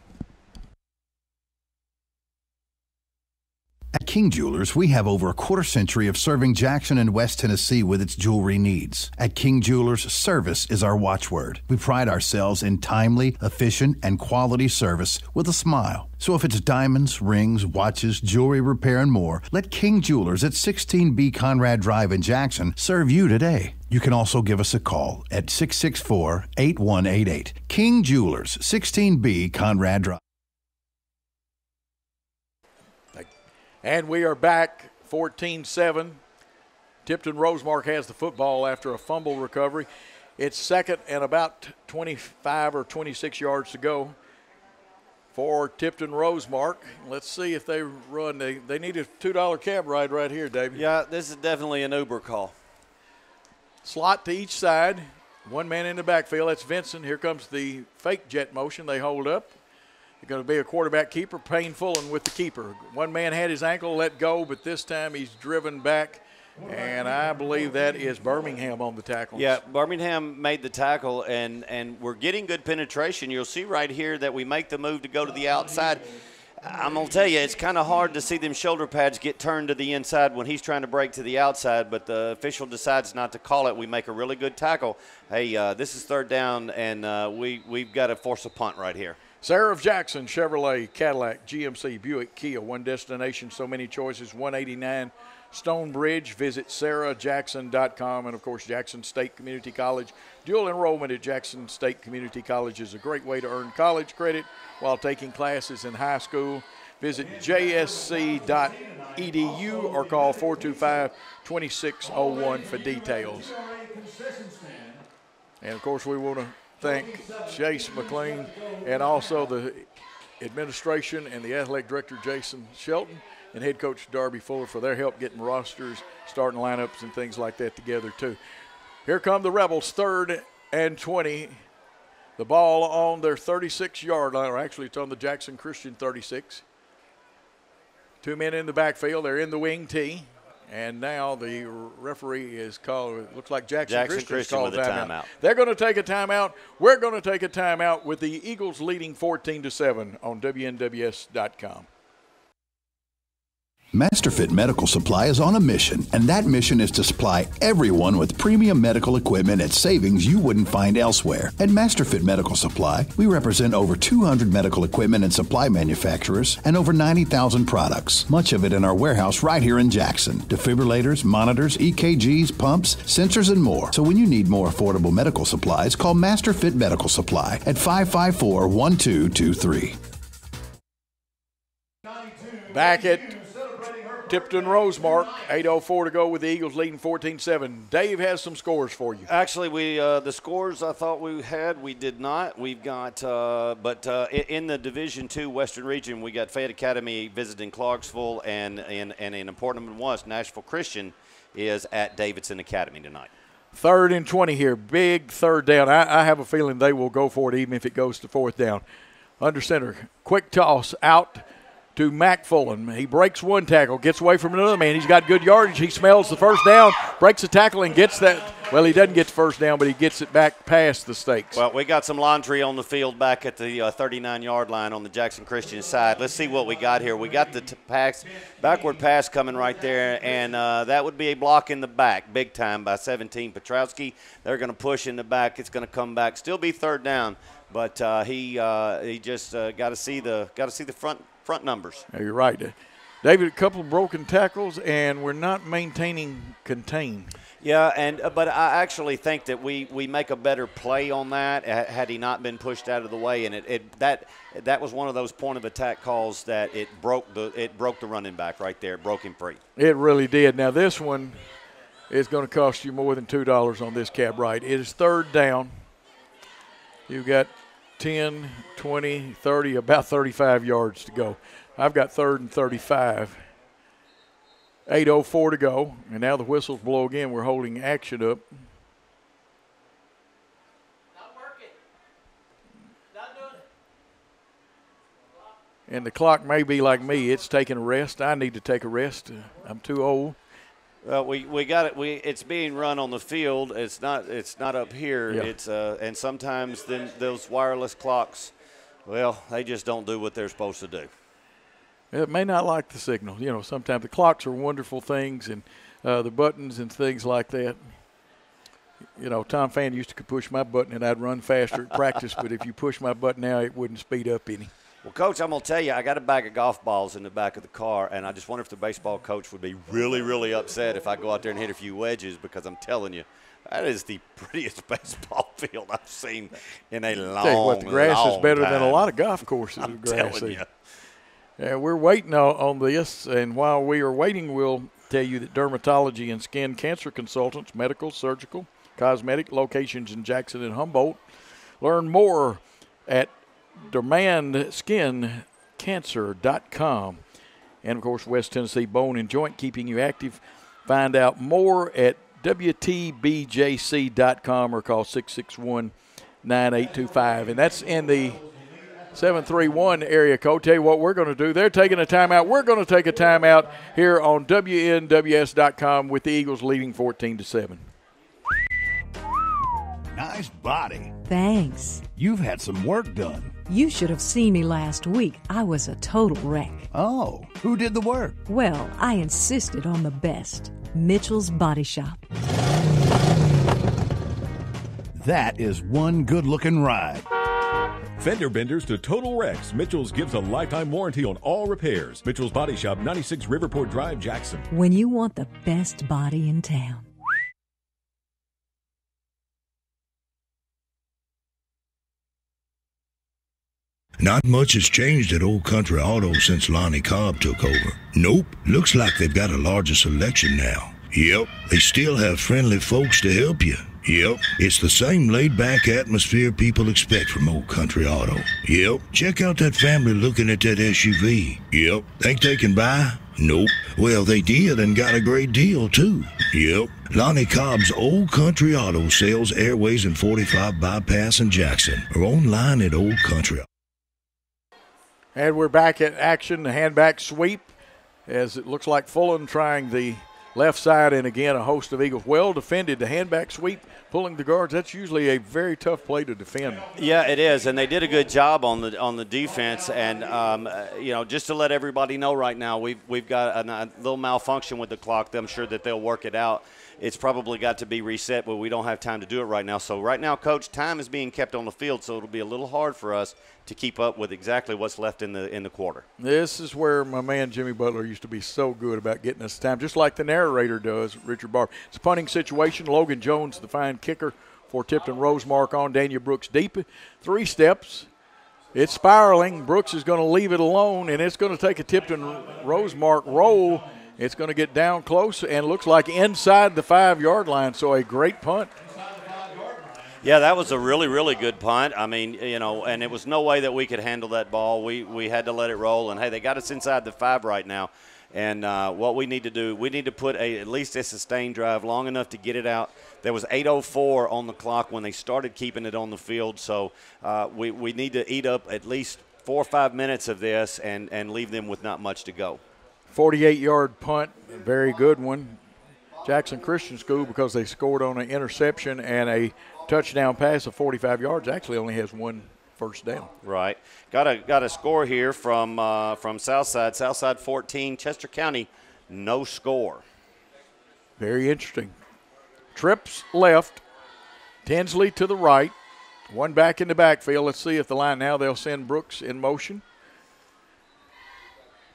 At King Jewelers, we have over a quarter century of serving Jackson and West Tennessee with its jewelry needs. At King Jewelers, service is our watchword. We pride ourselves in timely, efficient, and quality service with a smile. So if it's diamonds, rings, watches, jewelry repair, and more, let King Jewelers at 16B Conrad Drive in Jackson serve you today. You can also give us a call at 664-8188. King Jewelers, 16B Conrad Drive. And we are back, 14-7. Tipton Rosemark has the football after a fumble recovery. It's second and about 25 or 26 yards to go for Tipton Rosemark. Let's see if they run. They need a $2 cab ride right here, David. Yeah, this is definitely an Uber call. Slot to each side. One man in the backfield. That's Vincent. Here comes the fake jet motion. They hold up. It's going to be a quarterback keeper, Payne Fullen with the keeper. One man had his ankle let go, but this time he's driven back, and I believe that is Birmingham on the tackle. Yeah, Birmingham made the tackle, and we're getting good penetration. You'll see right here that we make the move to go to the outside. I'm going to tell you, it's kind of hard to see them shoulder pads get turned to the inside when he's trying to break to the outside, but the official decides not to call it. We make a really good tackle. Hey, this is third down, and we've got to force a punt right here. Sarah of Jackson, Chevrolet, Cadillac, GMC, Buick, Kia, one destination, so many choices, 189 Stonebridge. Visit sarahjackson.com. And, of course, Jackson State Community College. Dual enrollment at Jackson State Community College is a great way to earn college credit while taking classes in high school. Visit jsc.edu or call 425-2601 for details. And, of course, we want to thank Chase McLean and also the administration and the athletic director Jason Shelton and head coach Darby Fuller for their help getting rosters, starting lineups, and things like that together too. Here come the Rebels, 3rd and 20. The ball on their 36-yard line, or actually it's on the Jackson Christian 36. Two men in the backfield. They're in the wing tee. And now the referee is called, it looks like Jackson Christian called with a timeout. They're going to take a timeout. We're going to take a timeout with the Eagles leading 14-7 on WNWS.com. MasterFit Medical Supply is on a mission, and that mission is to supply everyone with premium medical equipment at savings you wouldn't find elsewhere. At MasterFit Medical Supply, we represent over 200 medical equipment and supply manufacturers and over 90,000 products, much of it in our warehouse right here in Jackson. Defibrillators, monitors, EKGs, pumps, sensors, and more. So when you need more affordable medical supplies, call MasterFit Medical Supply at 554-1223. Back at Tipton Rosemark, 8:04 to go with the Eagles leading 14-7. Dave has some scores for you. Actually, the scores I thought we had, we did not. We've got, in the Division II Western Region, we got Fayette Academy visiting Clarksville, and an important one was Nashville Christian is at Davidson Academy tonight. 3rd and 20 here, big third down. I have a feeling they will go for it even if it goes to 4th down. Under center, quick toss out to Mac Fullen. He breaks one tackle, gets away from another man. He's got good yardage. He smells the first down, breaks the tackle, and gets that. Well, he doesn't get the first down, but he gets it back past the stakes. Well, we got some laundry on the field back at the 39-yard line on the Jackson Christian side. Let's see what we got here. We got the backward pass coming right there, and that would be a block in the back, big time by 17. Petrowski, they're going to push in the back. It's going to come back, still be third down, but he just got to see the front numbers. You're right. David, a couple of broken tackles, and we're not maintaining contain. Yeah, but I actually think that we make a better play on that had he not been pushed out of the way, and that was one of those point of attack calls that it broke the running back right there, broke him free. It really did. Now this one is going to cost you more than $2 on this cab ride. It is third down. You've got 10, 20, 30, about 35 yards to go. I've got third and 35. 8:04 to go, and now the whistles blow again. We're holding action up. Not working. Not doing it. And the clock may be like me. It's taking a rest. I need to take a rest. I'm too old. Well, we got it. It's being run on the field. It's not up here. Yeah. It's and sometimes then those wireless clocks, well, they just don't do what they're supposed to do. It may not like the signal. You know, sometimes the clocks are wonderful things, and the buttons and things like that. You know, Tom Fan used to push my button and I'd run faster at practice, but if you push my button now, it wouldn't speed up any. Well, Coach, I'm going to tell you, I got a bag of golf balls in the back of the car, and I just wonder if the baseball coach would be really, really upset if I go out there and hit a few wedges, because I'm telling you, that is the prettiest baseball field I've seen in a long, Tell you what, the grass is better time. than a lot of golf courses. I'm grass telling you. Yeah, we're waiting on this, and while we are waiting, we'll tell you that dermatology and skin cancer consultants, medical, surgical, cosmetic locations in Jackson and Humboldt. Learn more at DermanSkinCancer.com. And, of course, West Tennessee Bone and Joint, keeping you active. Find out more at WTBJC.com or call 661-9825. And that's in the 731 area code. Tell you what we're going to do. They're taking a timeout. We're going to take a timeout here on WNWS.com with the Eagles leading 14-7. Nice body. Thanks. You've had some work done. You should have seen me last week. I was a total wreck. Oh, who did the work? Well, I insisted on the best. Mitchell's Body Shop. That is one good-looking ride. Fender benders to total wrecks. Mitchell's gives a lifetime warranty on all repairs. Mitchell's Body Shop, 96 Riverport Drive, Jackson. When you want the best body in town. Not much has changed at Old Country Auto since Lonnie Cobb took over. Nope, looks like they've got a larger selection now. Yep, they still have friendly folks to help you. Yep, it's the same laid-back atmosphere people expect from Old Country Auto. Yep, check out that family looking at that SUV. Yep, think they can buy? Nope. Well, they did and got a great deal, too. Yep, Lonnie Cobb's Old Country Auto sells Airways and 45 Bypass in Jackson or online at Old Country. And we're back at action, the handback sweep, as it looks like Fulham trying the left side, and again a host of Eagles well defended. The handback sweep, pulling the guards, that's usually a very tough play to defend. Yeah, it is, and they did a good job on the defense. And you know, just to let everybody know right now, we've got a little malfunction with the clock. I'm sure that they'll work it out. It's probably got to be reset, but we don't have time to do it right now. So right now, Coach, time is being kept on the field, so it'll be a little hard for us to keep up with exactly what's left in the quarter. This is where my man Jimmy Butler used to be so good about getting us time, just like the narrator does, Richard Barber. It's a punting situation. Logan Jones, the fine kicker for Tipton Rosemark, on Daniel Brooks deep. 3 steps. It's spiraling. Brooks is going to leave it alone, and it's going to take a Tipton Rosemark roll. It's going to get down close and looks like inside the 5-yard line, so a great punt. Yeah, that was a really, really good punt. I mean, you know, and it was no way that we could handle that ball. We had to let it roll, and, hey, they got us inside the 5 right now. And what we need to do, we need to put at least a sustained drive long enough to get it out. There was 8:04 on the clock when they started keeping it on the field, so we need to eat up at least 4 or 5 minutes of this and leave them with not much to go. 48-yard punt, a very good one. Jackson Christian School, because they scored on an interception and a touchdown pass of 45 yards, actually only has 1 first down. Right. Got a score here from Southside. Southside 14, Chester County, no score. Very interesting. Trips left, Tinsley to the right, 1 back in the backfield. Let's see if the line now, they'll send Brooks in motion.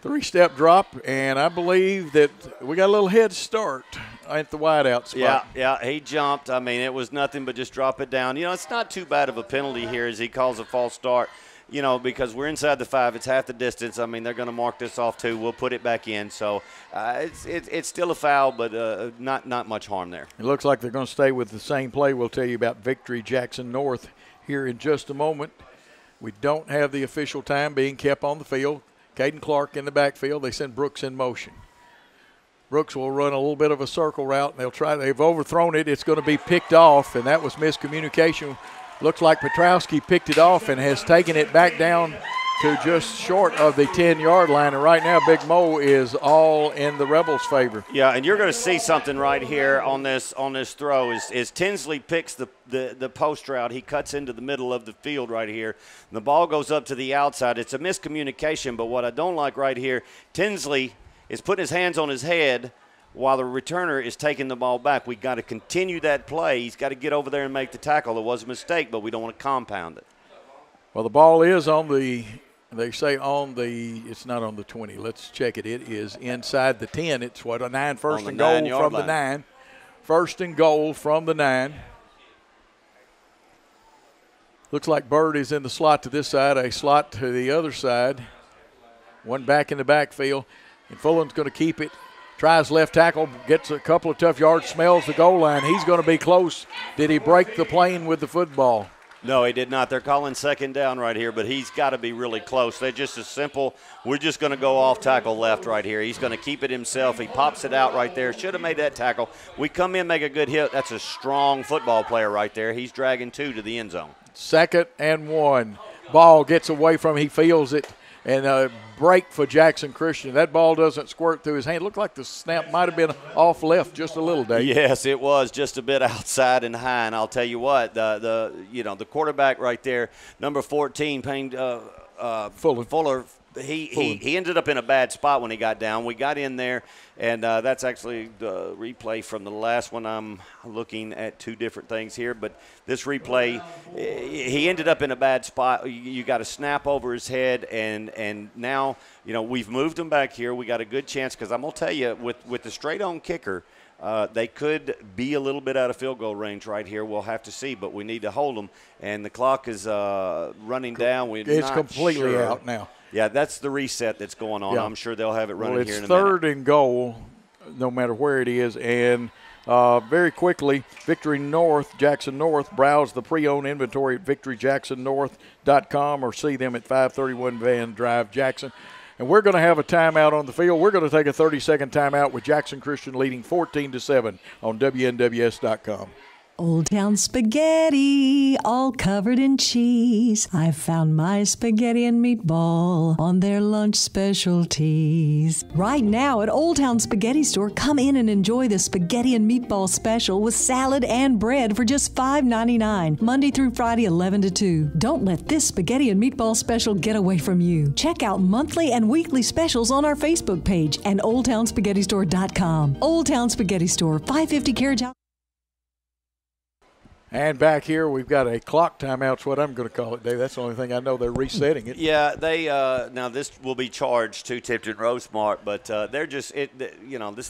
Three-step drop, and I believe that we got a little head start at the wideout spot. Yeah, he jumped. I mean, it was nothing but just drop it down. You know, it's not too bad of a penalty here as he calls a false start, you know, because we're inside the 5. It's half the distance. I mean, they're going to mark this off too. We'll put it back in. So it's still a foul, but not much harm there. It looks like they're going to stay with the same play. We'll tell you about Victory Jackson North here in just a moment. We don't have the official time being kept on the field. Caden Clark in the backfield. They send Brooks in motion. Brooks will run a little bit of a circle route, and they've overthrown it. It's going to be picked off, and that was miscommunication. Looks like Petrowski picked it off and has taken it back down to just short of the 10-yard line. And right now, Big Mo is all in the Rebels' favor. Yeah, and you're going to see something right here on this throw is Tinsley picks the post route. He cuts into the middle of the field right here. The ball goes up to the outside. It's a miscommunication, but what I don't like right here, Tinsley is putting his hands on his head while the returner is taking the ball back. We got to continue that play. He's got to get over there and make the tackle. It was a mistake, but we don't want to compound it. Well, the ball is on the, they say on the, it's not on the 20. Let's check it. It is inside the 10. It's what, a 9, first and goal from the 9. First and goal from the 9. Looks like Bird is in the slot to this side, a slot to the other side. One back in the backfield. And Fulham's going to keep it. Tries left tackle, gets a couple of tough yards, smells the goal line. He's going to be close. Did he break the plane with the football? No, he did not. They're calling second down right here, but he's got to be really close. They're just as simple. We're just going to go off tackle left right here. He's going to keep it himself. He pops it out right there. Should have made that tackle. We come in, make a good hit. That's a strong football player right there. He's dragging 2 to the end zone. 2nd and 1. Ball gets away from him. He feels it. And a break for Jackson Christian. That ball doesn't squirt through his hand. It looked like the snap might have been off left just a little, Dave. Yes, it was just a bit outside and high. And I'll tell you what, the quarterback right there, number 14, Fuller. He ended up in a bad spot when he got down. We got in there, and that's actually the replay from the last one. I'm looking at 2 different things here, but this replay, he ended up in a bad spot. You got a snap over his head, and now, we've moved him back here. We got a good chance because I'm going to tell you, with the straight-on kicker, they could be a little bit out of field goal range right here. We'll have to see, but we need to hold them. And the clock is running down. It's completely out now. Yeah, that's the reset that's going on. Yeah. I'm sure they'll have it running here in a minute. It's 3rd and goal, no matter where it is. And very quickly, Victory North, Jackson North, browse the pre-owned inventory at victoryjacksonnorth.com or see them at 531 Van Drive, Jackson. And we're going to have a timeout on the field. We're going to take a 30-second timeout with Jackson Christian leading 14-7 on WNWS.com. Old Town Spaghetti, all covered in cheese. I found my spaghetti and meatball on their lunch specialties. Right now at Old Town Spaghetti Store, come in and enjoy the spaghetti and meatball special with salad and bread for just $5.99, Monday through Friday, 11 to 2. Don't let this spaghetti and meatball special get away from you. Check out monthly and weekly specials on our Facebook page and OldTownSpaghettiStore.com. Old Town Spaghetti Store, 550 Carriage House. And back here, we've got a clock timeout. That's what I'm going to call it, Dave. That's the only thing I know. They're resetting it. Yeah, they now this will be charged to Tipton Rosemark, but they're just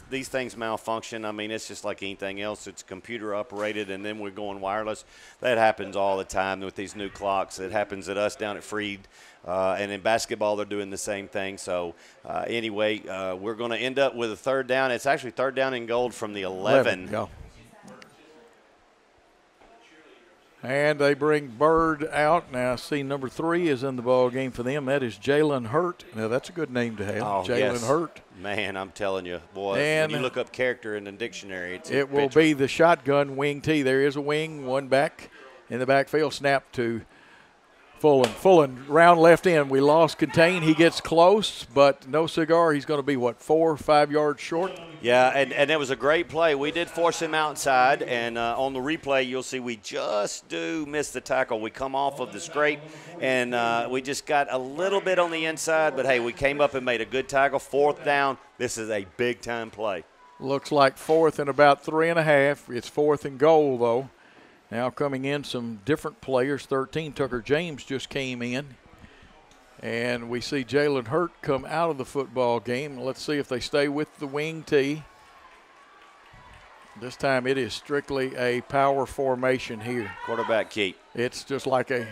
these things malfunction. I mean, it's just like anything else. It's computer operated, and then we're going wireless. That happens all the time with these new clocks. It happens at us down at Freed. And in basketball, they're doing the same thing. So, anyway, we're going to end up with a 3rd down. It's actually 3rd down and goal from the 11. Yeah. And they bring Bird out. Now, I see number 3 is in the ball game for them. That is Jalen Hurt. Now, that's a good name to have, Jalen Hurt. Man, I'm telling you, boy, and when you look up character in the dictionary, it will be the shotgun wing T. There is a wing, one back in the backfield, snap to Fullen round left end. We lost contain. He gets close, but no cigar. He's going to be, 4 or 5 yards short? Yeah, and it was a great play. We did force him outside, and on the replay you'll see we just do miss the tackle. We come off of the scrape, and we just got a little bit on the inside, but, hey, we came up and made a good tackle. 4th down. This is a big-time play. Looks like 4th and about 3.5. It's 4th and goal, though. Now coming in some different players. 13, Tucker James just came in. And we see Jalen Hurt come out of the football game. Let's see if they stay with the wing tee. This time it is strictly a power formation here. Quarterback keep. It's just like a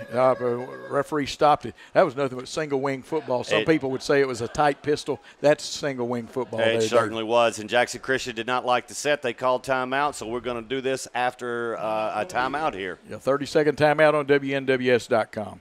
referee stopped it. That was nothing but single wing football. Some people would say it was a tight pistol. That's single wing football. It certainly was. And Jackson Christian did not like the set. They called timeout, so we're going to do this after a timeout here. A 30-second timeout on WNWS.com.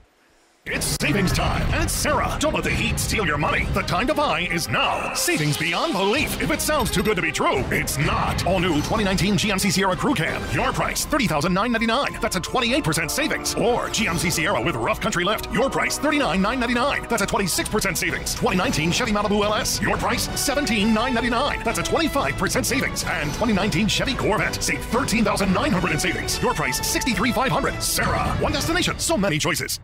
It's savings time, and it's Sarah. Don't let the heat steal your money. The time to buy is now. Savings beyond belief. If it sounds too good to be true, it's not. All new 2019 GMC Sierra Crew Cab. Your price, $30,999. That's a 28% savings. Or GMC Sierra with rough country lift. Your price, $39,999. That's a 26% savings. 2019 Chevy Malibu LS. Your price, $17,999. That's a 25% savings. And 2019 Chevy Corvette. Save $13,900 in savings. Your price, $63,500. Sarah. One destination. So many choices.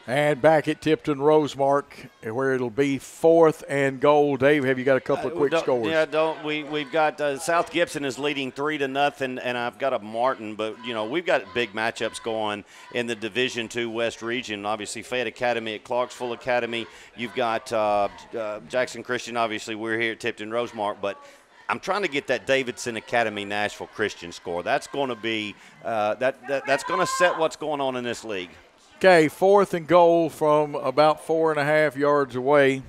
And back at Tipton Rosemark, where it'll be 4th and goal. Dave, have you got a couple of quick scores? Yeah, we've got South Gibson is leading 3-0, and I've got a Martin, but we've got big matchups going in the Division II West region. Obviously, Fayette Academy at Clarksville Academy. You've got Jackson Christian. Obviously, we're here at Tipton Rosemark, but I'm trying to get that Davidson Academy Nashville Christian score. That's going to be that's going to set what's going on in this league. Okay, 4th and goal from about 4.5 yards away.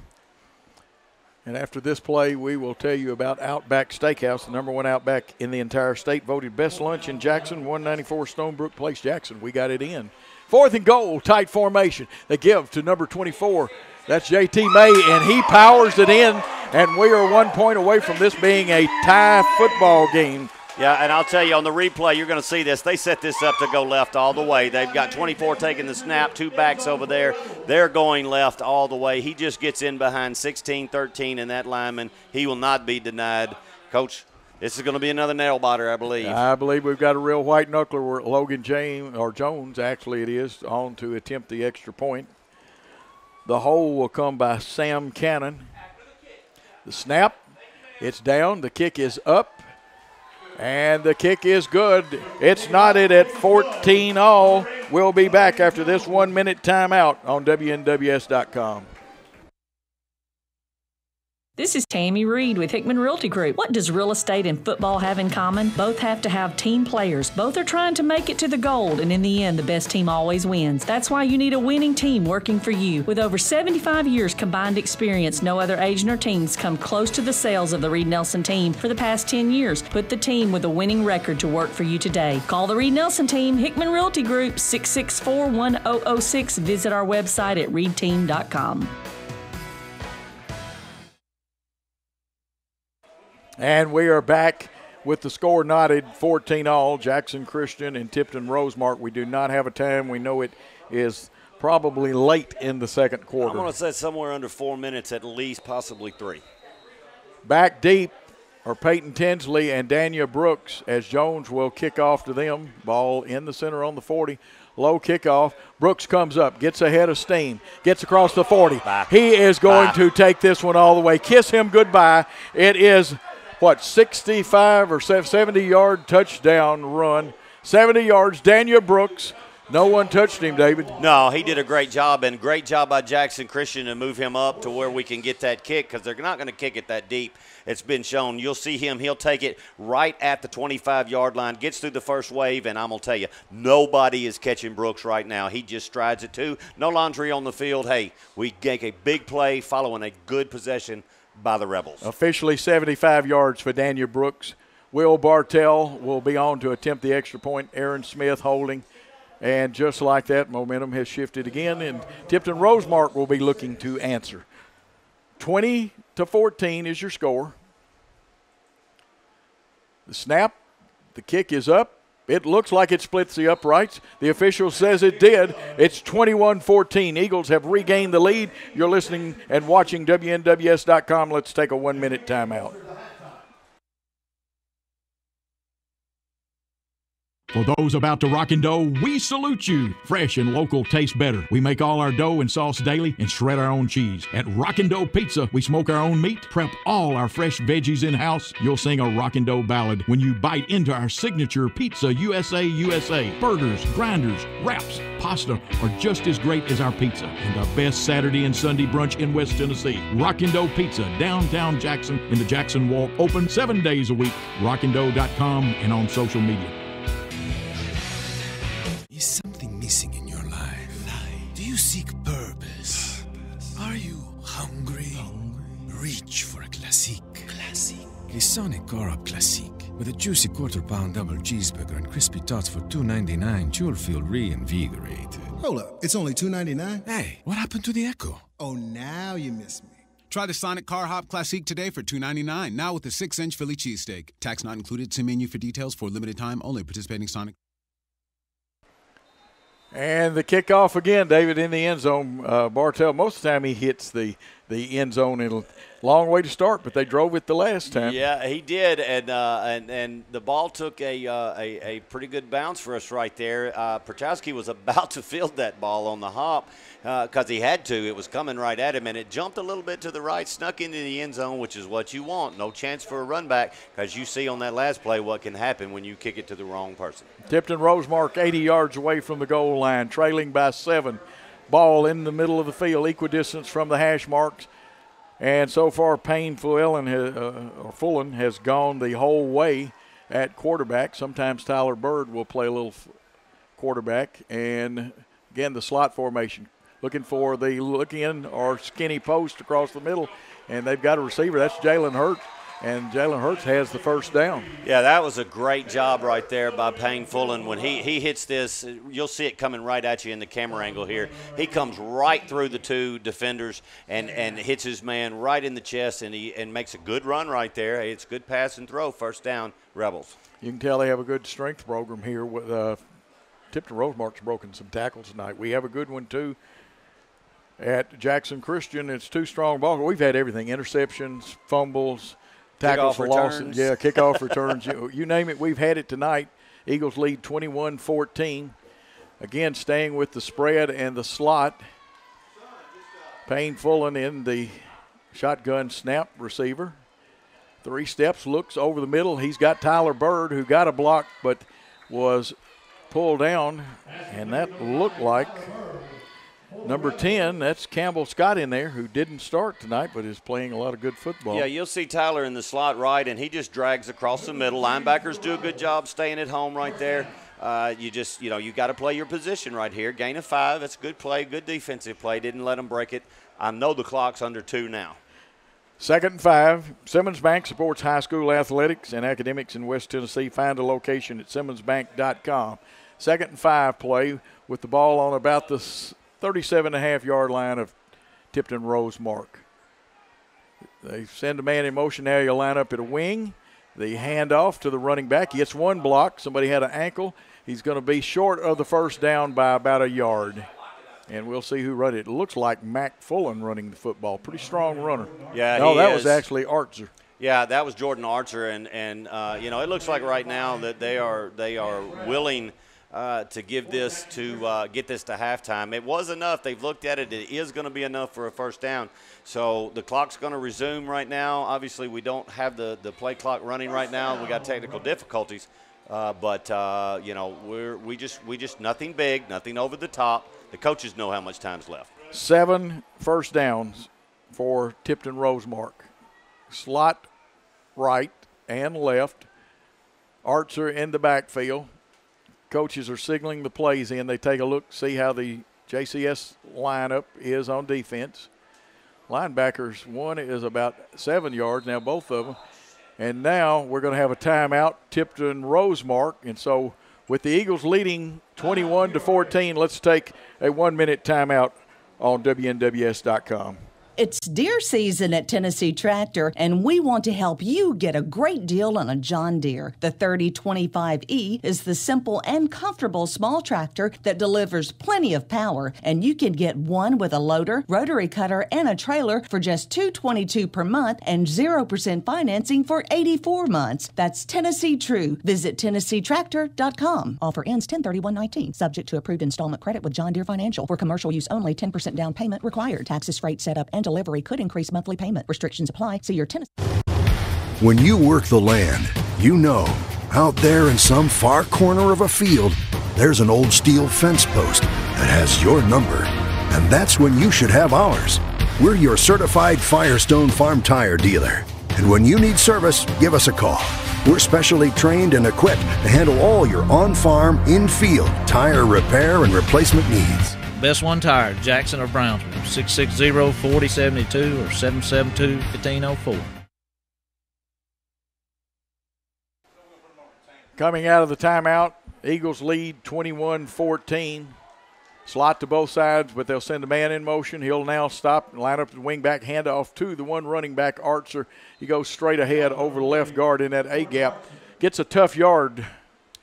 And after this play, we will tell you about Outback Steakhouse, the #1 Outback in the entire state, voted best lunch in Jackson, 194 Stonebrook Place, Jackson. We got it in. 4th and goal, tight formation. They give to number 24. That's J.T. May, and he powers it in, and we are 1 point away from this being a tie football game. Yeah, and I'll tell you, on the replay, you're going to see this. They set this up to go left all the way. They've got 24 taking the snap, 2 backs over there. They're going left all the way. He just gets in behind 16-13 in that lineman. He will not be denied. Coach, this is going to be another nail biter, I believe. I believe we've got a real white knuckler where Logan Jones, actually it is, on to attempt the extra point. The hole will come by Sam Cannon. The snap, it's down. The kick is up. And the kick is good. It's knotted at 14-all. We'll be back after this 1-minute timeout on WNWS.com. This is Tammy Reed with Hickman Realty Group. What does real estate and football have in common? Both have to have team players. Both are trying to make it to the gold, and in the end, the best team always wins. That's why you need a winning team working for you. With over 75 years combined experience, no other agent or teams come close to the sales of the Reed Nelson team for the past 10 years. Put the team with a winning record to work for you today. Call the Reed Nelson team, Hickman Realty Group, 664-1006. Visit our website at reedteam.com. And we are back with the score knotted 14-all. Jackson Christian and Tipton Rosemark. We do not have a time. We know it is probably late in the second quarter. I'm going to say somewhere under 4 minutes at least, possibly 3. Back deep are Peyton Tinsley and Dania Brooks as Jones will kick off to them. Ball in the center on the 40. Low kickoff. Brooks comes up, gets ahead of Steen, gets across the 40. Bye. He is going to take this one all the way. Kiss him goodbye. It is 65 or 70-yard touchdown run. 70 yards, Daniel Brooks. No one touched him, David. No, he did a great job, and great job by Jackson Christian to move him up to where we can get that kick because they're not going to kick it that deep. It's been shown. You'll see him. He'll take it right at the 25-yard line, gets through the first wave, and I'm going to tell you, nobody is catching Brooks right now. He just strides it too. No laundry on the field. Hey, we make a big play following a good possession by the Rebels. Officially 75 yards for Daniel Brooks. Will Bartell will be on to attempt the extra point. Aaron Smith holding. And just like that, momentum has shifted again, and Tipton Rosemark will be looking to answer. 20-14 is your score. The snap, the kick is up. It looks like it splits the uprights. The official says it did. It's 21-14. Eagles have regained the lead. You're listening and watching WNWS.com. Let's take a 1-minute timeout. For those about to rockin' dough, we salute you. Fresh and local tastes better. We make all our dough and sauce daily and shred our own cheese. At Rockin' Dough Pizza, we smoke our own meat, prep all our fresh veggies in-house. You'll sing a Rockin' Dough ballad when you bite into our signature Pizza USA. Burgers, grinders, wraps, pasta are just as great as our pizza. And the best Saturday and Sunday brunch in West Tennessee. Rockin' Dough Pizza, downtown Jackson in the Jackson Walk. Open 7 days a week. rockindough.com and on social media. Is something missing in your life? Do you seek purpose? Are you hungry? Reach for a classique. A Sonic Garab Classique with a juicy quarter-pound double cheeseburger and crispy tots for $2.99. You'll feel reinvigorated. Hold up, it's only $2.99? Hey, what happened to the Echo? Oh, now you miss me. Try the Sonic Car Hop Classique today for $2.99. Now with a 6-inch Philly cheesesteak. Tax not included. See menu for details. For limited time only. Participating Sonic. And the kickoff again, David, in the end zone. Bartell, most of the time he hits the end zone in a long way to start, but they drove it the last time. Yeah, he did, and the ball took a pretty good bounce for us right there. Perchowski was about to field that ball on the hop because he had to. It was coming right at him, and it jumped a little bit to the right, snuck into the end zone, which is what you want. No chance for a run back because you see on that last play what can happen when you kick it to the wrong person. Tipton Rosemark 80 yards away from the goal line, trailing by 7. Ball in the middle of the field, equidistance from the hash marks. And so far, Payne Fullen has gone the whole way at quarterback. Sometimes Tyler Bird will play a little quarterback. And, again, the slot formation, looking for the look-in or skinny post across the middle. And they've got a receiver. That's Jalen Hurts. And Jalen Hurts has the first down. Yeah, that was a great job right there by Payne Fullen. When he hits this, you'll see it coming right at you in the camera angle here. He comes right through the 2 defenders and hits his man right in the chest and makes a good run right there. It's good pass and throw, first down, Rebels. You can tell they have a good strength program here. With Tipton Rosemark's broken some tackles tonight. We have a good one, too. At Jackson Christian, it's 2 strong balls. We've had everything, interceptions, fumbles, tackles for losses. Yeah, kickoff returns. You name it, we've had it tonight. Eagles lead 21-14. Again, staying with the spread and the slot. Payne Fullen in the shotgun snap receiver. 3 steps, looks over the middle. He's got Tyler Bird, who got a block but was pulled down. And that looked like number 10, that's Campbell Scott in there, who didn't start tonight but is playing a lot of good football. Yeah, you'll see Tyler in the slot right, and he just drags across the middle. Linebackers do a good job staying at home right there. You got to play your position right here. Gain of 5, that's a good play, good defensive play. Didn't let them break it. I know the clock's under 2 now. 2nd and 5. Simmons Bank supports high school athletics and academics in West Tennessee. Find a location at simmonsbank.com. 2nd and 5 play with the ball on about the 37.5-yard line of Tipton Rosemark. They send a man in motion. Now you line up at a wing. The handoff to the running back. He gets 1 block. Somebody had an ankle. He's going to be short of the first down by about a yard. And we'll see who run it. It looks like Mac Fullen running the football. Pretty strong runner. Yeah, no, that was actually Archer. Yeah, that was Jordan Archer, and it looks like right now that they are willing to give this to get this to halftime. It was enough. They've looked at it. It is going to be enough for a first down. So the clock's going to resume right now. Obviously, we don't have the play clock running right now. We got technical difficulties, but we just nothing big, nothing over the top. The coaches know how much time's left. 7 first downs for Tipton Rosemark. Slot right and left. Archer in the backfield. Coaches are signaling the plays in. They take a look, see how the JCS lineup is on defense. Linebackers, one is about 7 yards, now both of them. And now we're going to have a timeout, Tipton Rosemark. And so with the Eagles leading 21-14, let's take a 1-minute timeout on WNWS.com. It's deer season at Tennessee Tractor, and we want to help you get a great deal on a John Deere. The 3025E is the simple and comfortable small tractor that delivers plenty of power, and you can get one with a loader, rotary cutter, and a trailer for just $222 per month and 0% financing for 84 months. That's Tennessee True. Visit TennesseeTractor.com. Offer ends 10/31/19. Subject to approved installment credit with John Deere Financial. For commercial use only, 10% down payment required. Taxes, freight, setup, and delivery could increase monthly payment. Restrictions apply. See your Tennessee. When you work the land, you know, out there in some far corner of a field, there's an old steel fence post that has your number. And that's when you should have ours. We're your certified Firestone Farm Tire dealer. And when you need service, give us a call. We're specially trained and equipped to handle all your on-farm, in-field tire repair and replacement needs. Best One Tire, Jackson or Brownsville, 660-4072 or 772-1504. Coming out of the timeout, Eagles lead 21-14. Slot to both sides, but they'll send a man in motion. He'll now stop and line up the wing back, handoff to the one running back, Archer. He goes straight ahead over the left guard in that A-gap. Gets a tough yard,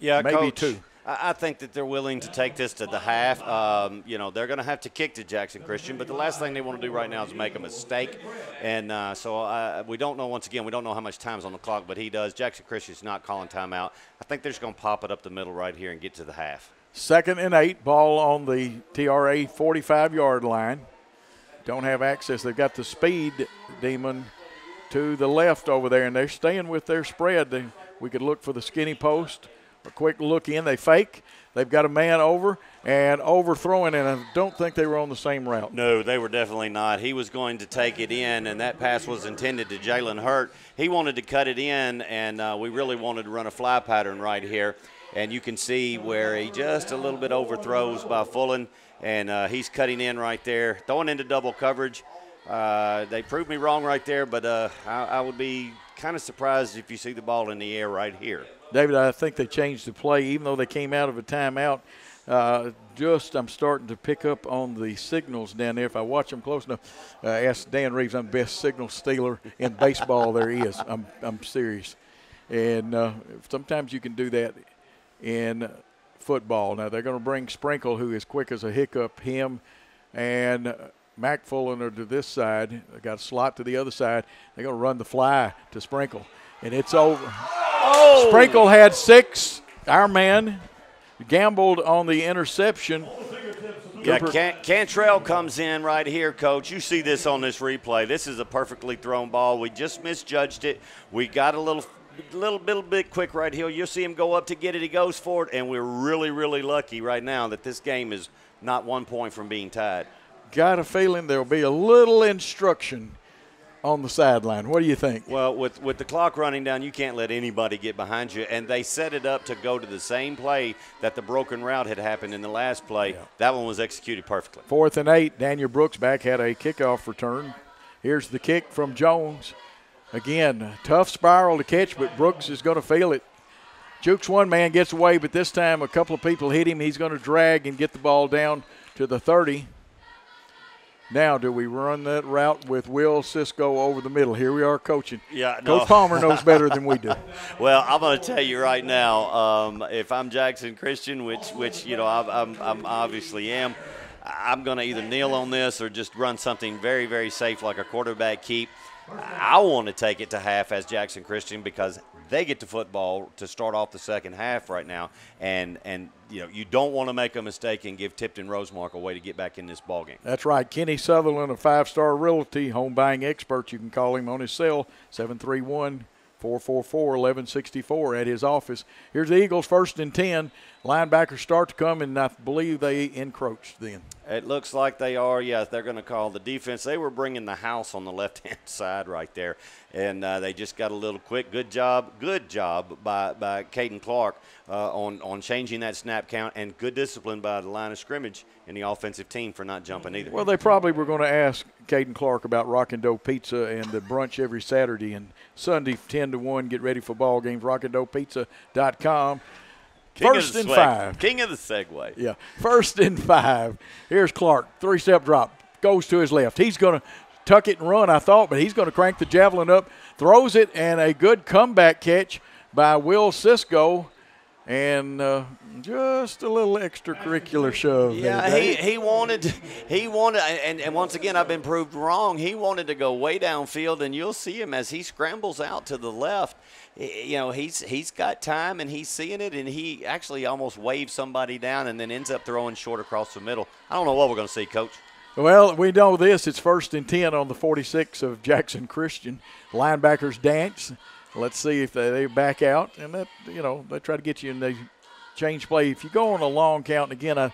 maybe Coach, two. I think that they're willing to take this to the half. They're going to have to kick to Jackson Christian, but the last thing they want to do right now is make a mistake. And we don't know, once again, we don't know how much time's on the clock, but he does. Jackson Christian's not calling timeout. I think they're just going to pop it up the middle right here and get to the half. 2nd and 8, ball on the TRA 45-yard line. Don't have access. They've got the speed demon to the left over there, and they're staying with their spread. We could look for the skinny post. A quick look in. They fake. They've got a man over and overthrowing, and I don't think they were on the same route. No, they were definitely not. He was going to take it in, and that pass was intended to Jalen Hurt. He wanted to cut it in, and we really wanted to run a fly pattern right here. And you can see where he just a little bit overthrows by Fullen, and he's cutting in right there, throwing into double coverage. They proved me wrong right there, but I would be kind of surprised if you see the ball in the air right here. David, I think they changed the play, even though they came out of a timeout. I'm starting to pick up on the signals down there. If I watch them close enough, ask Dan Reeves, I'm the best signal stealer in baseball there is. I'm serious. And sometimes you can do that in football. Now, they're going to bring Sprinkle, who is quick as a hiccup, him and Mac Fullen are to this side. They got a slot to the other side. They're going to run the fly to Sprinkle, and it's over. Oh! Sprinkle had 6. Our man gambled on the interception. Yeah, Cantrell comes in right here, Coach. You see this on this replay. This is a perfectly thrown ball. We just misjudged it. We got a little bit quick right here. You'll see him go up to get it. He goes for it, and we're really, really lucky right now that this game is not 1 point from being tied. Got a feeling there'll be a little instruction on the sideline. What do you think? Well, with the clock running down, you can't let anybody get behind you, and they set it up to go to the same play that the broken route had happened in the last play. Yeah. That one was executed perfectly. 4th and 8, Daniel Brooks back had a kickoff return. Here's the kick from Jones. Again, tough spiral to catch, but Brooks is going to feel it. Jukes one man, gets away, but this time a couple of people hit him. He's going to drag and get the ball down to the 30. Now, do we run that route with Will Cisco over the middle? Here we are coaching. Yeah, no. Coach Palmer knows better than we do. Well, I'm going to tell you right now, if I'm Jackson Christian, which I'm obviously am, I'm going to either kneel on this or just run something very, very safe like a quarterback keep. I want to take it to half as Jackson Christian because they get to football to start off the second half right now, and you don't want to make a mistake and give Tipton Rosemark a way to get back in this ballgame. That's right. Kenny Sutherland of 5-Star Realty, home buying expert. You can call him on his cell, 731-444-1164 at his office. Here's the Eagles, 1st and 10. Linebackers start to come, and I believe they encroached then. It looks like they are, yes. They're going to call the defense. They were bringing the house on the left-hand side right there, and they just got a little quick. Good job by Caden Clark on changing that snap count, and good discipline by the line of scrimmage in the offensive team for not jumping either. Well, they probably were going to ask Caden Clark about Rockin' Dough Pizza and the brunch every Saturday and Sunday 10 to 1. Get ready for ball games, rockandoughpizza.com. First and 5. King of the segue. Yeah. 1st and 5. Here's Clark. 3-step drop. Goes to his left. He's going to tuck it and run, I thought, but he's going to crank the javelin up, throws it, and a good comeback catch by Will Cisco. And just a little extracurricular shove. Yeah, there, he wanted, and once again, I've been proved wrong. He wanted to go way downfield, and you'll see him as he scrambles out to the left. You know, he's got time, and he's seeing it, and he actually almost waves somebody down and then ends up throwing short across the middle. I don't know what we're going to see, Coach. Well, we know this. It's 1st and 10 on the 46 of Jackson Christian. Linebackers dance. Let's see if they back out, and that, you know, they try to get you in the change play. If you go on a long count, and again,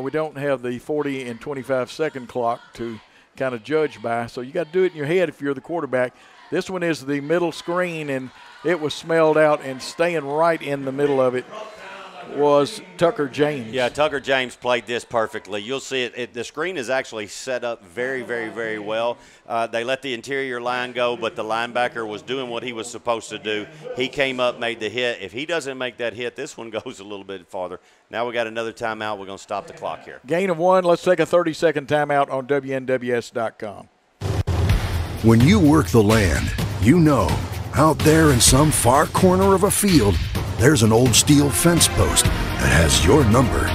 we don't have the 40 and 25-second clock to kind of judge by, so you got to do it in your head if you're the quarterback. This one is the middle screen, and it was smelled out, and staying right in the middle of it was Tucker James. Yeah, Tucker James played this perfectly. You'll see it. The screen is actually set up very, very, very well. They let the interior line go, but the linebacker was doing what he was supposed to do. He came up, made the hit. If he doesn't make that hit, this one goes a little bit farther. Now we got another timeout. We're going to stop the clock here. Gain of 1. Let's take a 30-second timeout on WNWS.com. When you work the land, you know, out there in some far corner of a field, there's an old steel fence post that has your number,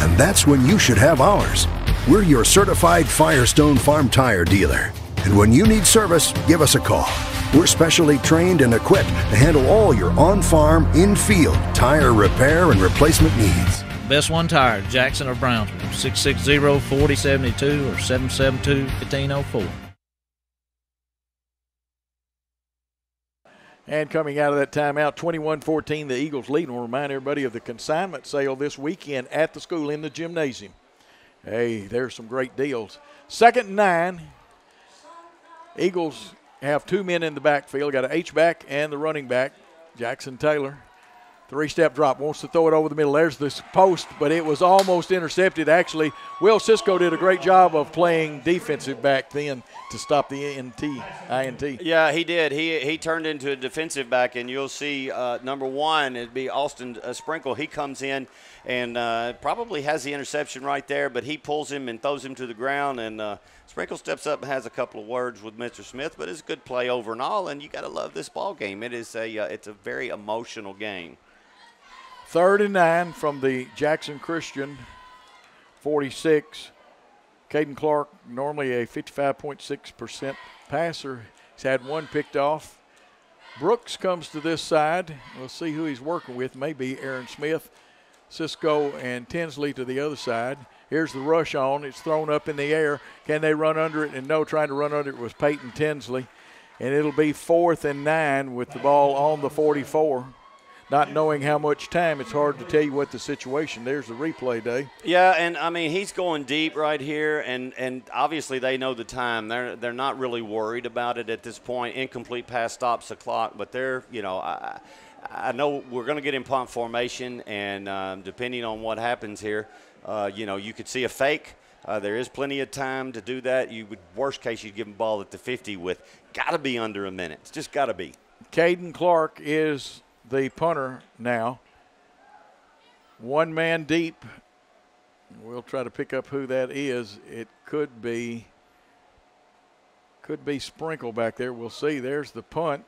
and that's when you should have ours. We're your certified Firestone Farm Tire dealer, and when you need service, give us a call. We're specially trained and equipped to handle all your on-farm, in-field tire repair and replacement needs. Best One Tire, Jackson or Brownsville, 660-4072 or 772-1504. And coming out of that timeout, 21-14, the Eagles lead. And we'll remind everybody of the consignment sale this weekend at the school in the gymnasium. Hey, there's some great deals. 2nd and 9. Eagles have 2 men in the backfield. Got an H-back and the running back, Jackson Taylor. 3-step drop, wants to throw it over the middle. There's this post, but it was almost intercepted. Actually, Will Cisco did a great job of playing defensive back then to stop the INT. Yeah, he did. He turned into a defensive back, and you'll see number 1, it'd be Austin Sprinkle. He comes in and probably has the interception right there, but he pulls him and throws him to the ground, and Sprinkle steps up and has a couple of words with Mr. Smith, but it's a good play over and all, and you got to love this ball game. It's a very emotional game. 3rd and 9 from the Jackson Christian 46. Caden Clark, normally a 55.6% passer. He's had 1 picked off. Brooks comes to this side. We'll see who he's working with. Maybe Aaron Smith, Cisco, and Tinsley to the other side. Here's the rush on. It's thrown up in the air. Can they run under it? And no, trying to run under it was Peyton Tinsley. And it'll be 4th and 9 with the ball on the 44. Not knowing how much time, it's hard to tell you what the situation. There's the replay, Dave. Yeah, and I mean he's going deep right here, and obviously they know the time. They're not really worried about it at this point. Incomplete pass stops the clock, but they're I know we're going to get in punt formation, and depending on what happens here, you could see a fake. There is plenty of time to do that. Worst case, you'd give them the ball at the 50 with got to be under a minute. It's just got to be. Caden Clark is the punter now. 1 man deep. We'll try to pick up who that is. It could be Sprinkle back there. We'll see. There's the punt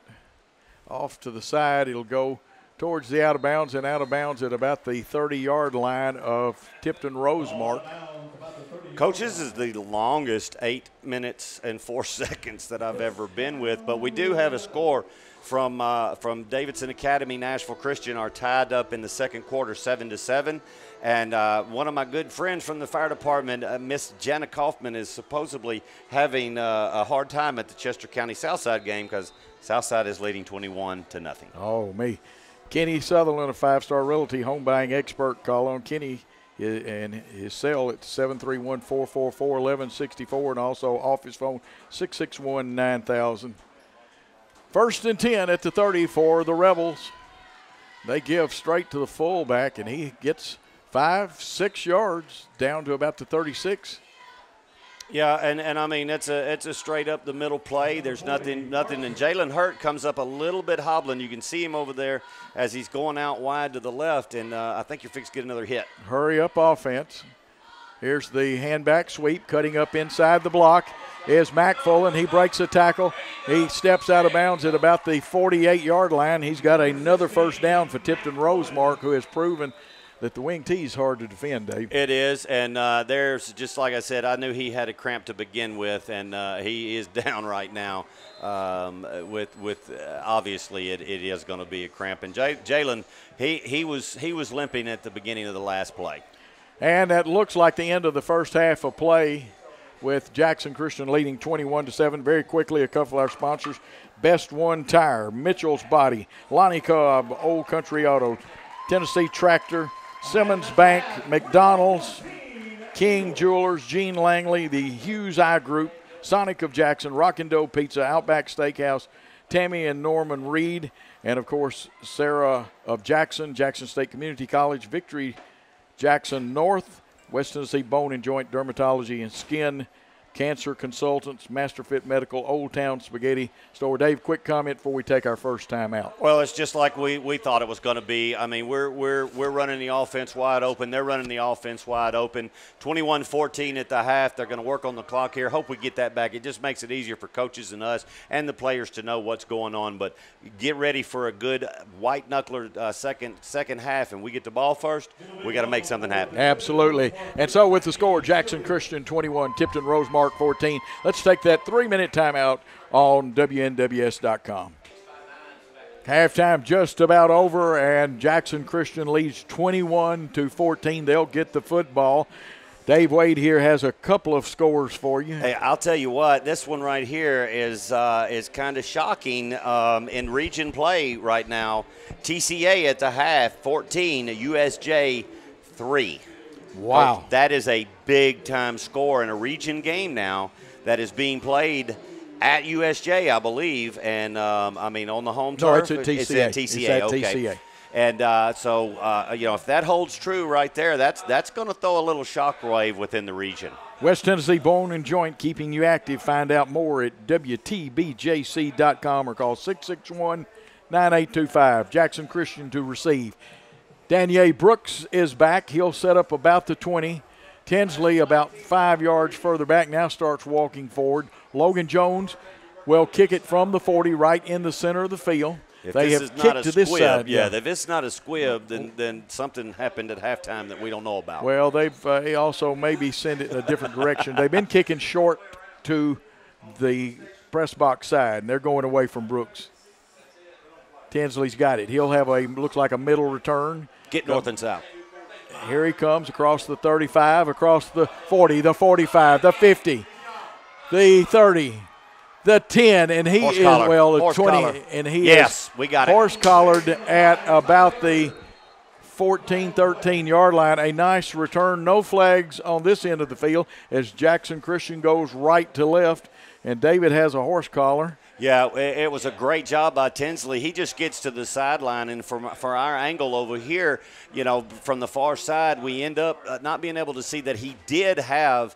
off to the side. It'll go towards the out of bounds and out of bounds at about the 30-yard line of Tipton Rosemark. Coach, this is the longest 8 minutes and 4 seconds that I've ever been with, but we do have a score from Davidson Academy. Nashville Christian are tied up in the second quarter 7-7. And one of my good friends from the fire department, Miss Jana Kaufman, is supposedly having a hard time at the Chester County Southside game because Southside is leading 21-0. Oh, me. Kenny Sutherland, a 5-star realty home buying expert. Call on Kenny and his cell at 731-444-1164 and also office phone 661-9000. 1st and 10 at the 30 for the Rebels. They give straight to the fullback, and he gets 5-6 yards down to about the 36. Yeah, and I mean it's a straight up the middle play. There's nothing. And Jalen Hurt comes up a little bit hobbling. You can see him over there as he's going out wide to the left, and I think you're fixed to get another hit. Hurry up offense. Here's the hand back sweep, cutting up inside the block. is Mac Fullen. He breaks a tackle. He steps out of bounds at about the 48-yard line. He's got another first down for Tipton Rosemark, who has proven that the wing T is hard to defend, Dave. It is, and there's, just like I said, I knew he had a cramp to begin with, and he is down right now. With obviously it is going to be a cramp. And Jalen, he was limping at the beginning of the last play. And that looks like the end of the first half of play, with Jackson Christian leading 21-7. Very quickly, a couple of our sponsors: Best One Tire, Mitchell's Body, Lonnie Cobb, Old Country Auto, Tennessee Tractor, Simmons Bank, McDonald's, King Jewelers, Gene Langley, the Hughes Eye Group, Sonic of Jackson, Rockin' Dough Pizza, Outback Steakhouse, Tammy and Norman Reed, and, of course, Sarah of Jackson, Jackson State Community College, Victory Jackson North, West Tennessee Bone and Joint Dermatology and Skin Cancer Consultants, Masterfit Medical, Old Town Spaghetti Store. Dave, quick comment before we take our first time out. Well, it's just like we thought it was going to be. I mean, we're running the offense wide open. They're running the offense wide open. 21-14 at the half. They're going to work on the clock here. Hope we get that back. It just makes it easier for coaches and us and the players to know what's going on. But get ready for a good white knuckler second half, and we get the ball first. We got to make something happen. Absolutely. And so with the score, Jackson Christian 21, Tipton Rosemark 14. Let's take that 3-minute timeout on WNWS.com. Halftime just about over, and Jackson Christian leads 21-14. They'll get the football. Dave Wade here has a couple of scores for you. Hey, I'll tell you what, this one right here is kind of shocking in region play right now. TCA at the half, 14, USJ 3. Wow. Oh, that is a big-time score in a region game now that is being played at USJ, I believe. And, I mean, on the home turf. No, it's at TCA. It's at TCA, It's at okay. TCA. And so, you know, if that holds true right there, that's going to throw a little shockwave within the region. West Tennessee Bone and Joint, keeping you active. Find out more at WTBJC.com or call 661-9825. Jackson Christian to receive. Danier Brooks is back. He'll set up about the 20. Tinsley about 5 yards further back, now starts walking forward. Logan Jones will kick it from the 40 right in the center of the field. If they this have is kicked not a to this squib, side. yeah, if it's not a squib, then something happened at halftime that we don't know about. Well, they've also maybe sent it in a different direction. They've been kicking short to the press box side, and they're going away from Brooks. Tinsley's got it. He'll have looks like a middle return. Get north and south. Here he comes across the 35, across the 40, the 45, the 50, the 30, the 10, and he horse is, collar. well, the horse 20, collar. and he yes, is we got it. horse-collared at about the 14, 13-yard line. A nice return. No flags on this end of the field as Jackson Christian goes right to left, and David has a horse collar. Yeah, it was a great job by Tinsley. He just gets to the sideline, and for our angle over here, you know, from the far side, we end up not being able to see that he did have,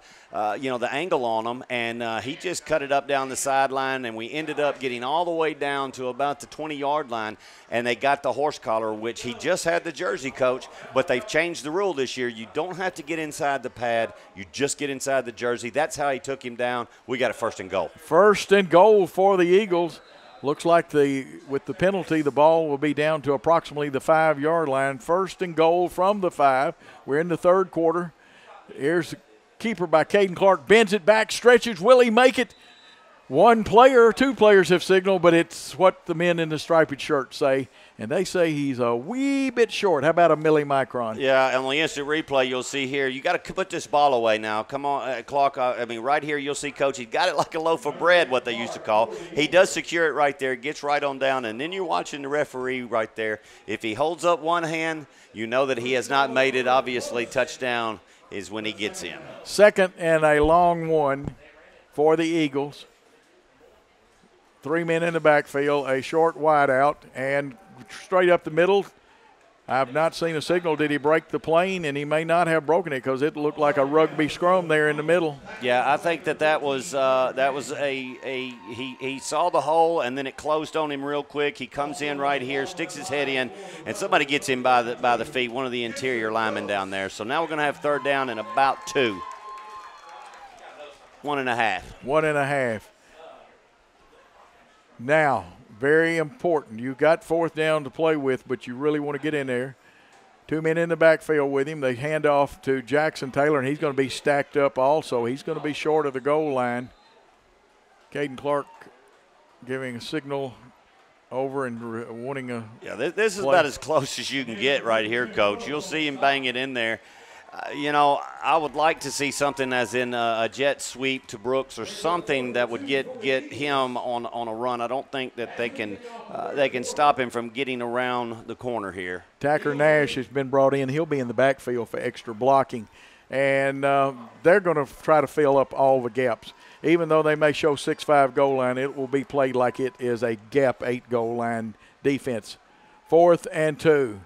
you know, the angle on him, and he just cut it up down the sideline, and we ended up getting all the way down to about the 20-yard line, and they got the horse collar, which he just had the jersey, coach, but they've changed the rule this year. You don't have to get inside the pad. You just get inside the jersey. That's how he took him down. We got it first and goal. First and goal for the Eagles. Looks like with the penalty, the ball will be down to approximately the 5-yard line. First and goal from the 5. We're in the third quarter. Here's the keeper by Caden Clark. Bends it back, stretches. Will he make it? One player, two players have signaled, but it's what the men in the striped shirt say. And they say he's a wee bit short. How about a millimicron? Yeah, and on the instant replay, you'll see here, you got to put this ball away now. Come on, Clark. I mean, right here, you'll see Coach. He got it like a loaf of bread, what they used to call. He does secure it right there, gets right on down, and then you're watching the referee right there. If he holds up one hand, you know that he has not made it. Obviously, touchdown is when he gets in. Second and a long one for the Eagles. 3 men in the backfield, a short wide out, and straight up the middle. I've not seen a signal. Did he break the plane? And he may not have broken it because it looked like a rugby scrum there in the middle. Yeah, I think that was he saw the hole and then it closed on him real quick. He comes in right here, sticks his head in, and somebody gets him by the feet. One of the interior linemen down there. So now we're going to have third down and about 2. 1.5. 1.5. Now, very important. You got fourth down to play with, but you really want to get in there. 2 men in the backfield with him. They hand off to Jackson Taylor, and he's going to be stacked up also. He's going to be short of the goal line. Caden Clark giving a signal over and wanting a Yeah, this is play. about as close as you can get right here, Coach. You'll see him bang it in there. I would like to see something as in a jet sweep to Brooks or something that would get him on a run. I don't think that they can stop him from getting around the corner here. Tacker Nash has been brought in. He'll be in the backfield for extra blocking. And they're going to try to fill up all the gaps. Even though they may show 6-5 goal line, it will be played like it is a gap 8 goal line defense. 4th and 2.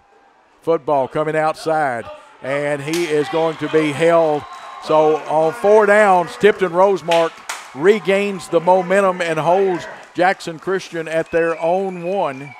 Football coming outside, and he is going to be held. So on 4 downs, Tipton Rosemark regains the momentum and holds Jackson Christian at their own 1.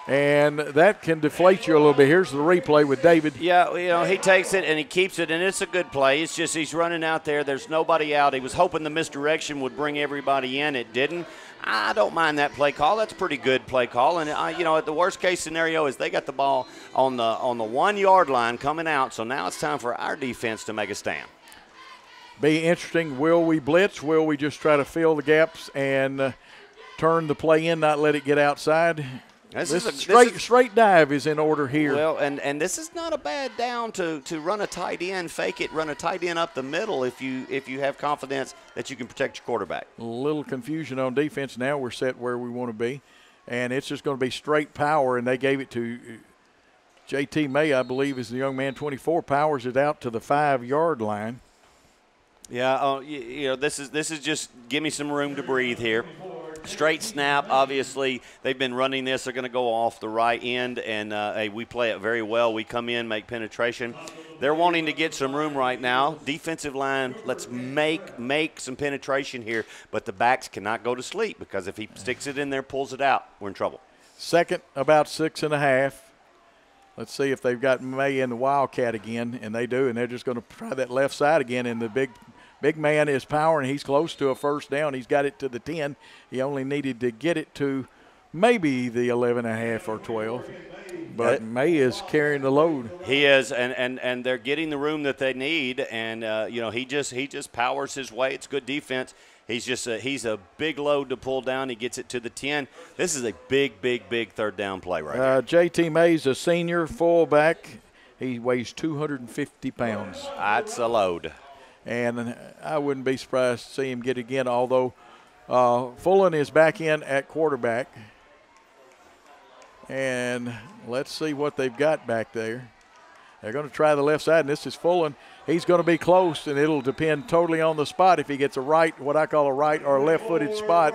And that can deflate you a little bit. Here's the replay with David. Yeah, he takes it and he keeps it, and it's a good play. It's just he's running out there. There's nobody out. He was hoping the misdirection would bring everybody in. It didn't. I don't mind that play call. That's a pretty good play call. And, the worst-case scenario is they got the ball on the 1-yard line coming out, so now it's time for our defense to make a stand. Be interesting. Will we blitz? Will we just try to fill the gaps and turn the play in, not let it get outside? Straight dive is in order here. Well, and this is not a bad down to run a tight end, fake it, run a tight end up the middle if you have confidence that you can protect your quarterback. A little confusion on defense. Now we're set where we want to be, and it's just going to be straight power, and they gave it to J.T. May, I believe, is the young man. 24 powers it out to the 5-yard line. Yeah, this is just give me some room to breathe here. Straight snap, obviously, they've been running this. They're going to go off the right end, and we play it very well. We come in, make penetration. They're wanting to get some room right now. Defensive line, let's make some penetration here, but the backs cannot go to sleep because if he sticks it in there, pulls it out, we're in trouble. Second, about 6.5. Let's see if they've got May in the Wildcat again, and they do, and they're just going to try that left side again, and the big man is powering. He's close to a first down. He's got it to the 10. He only needed to get it to maybe the 11.5 or 12. But May is carrying the load. He is, and they're getting the room that they need. And he just powers his way. It's good defense. He's a big load to pull down. He gets it to the 10. This is a big third down play right here. J.T. May's a senior fullback. He weighs 250 pounds. That's a load. And I wouldn't be surprised to see him get again, although Fullen is back in at quarterback. And let's see what they've got back there. They're going to try the left side, and this is Fullen. He's going to be close, and it'll depend totally on the spot if he gets what I call a right or left-footed spot.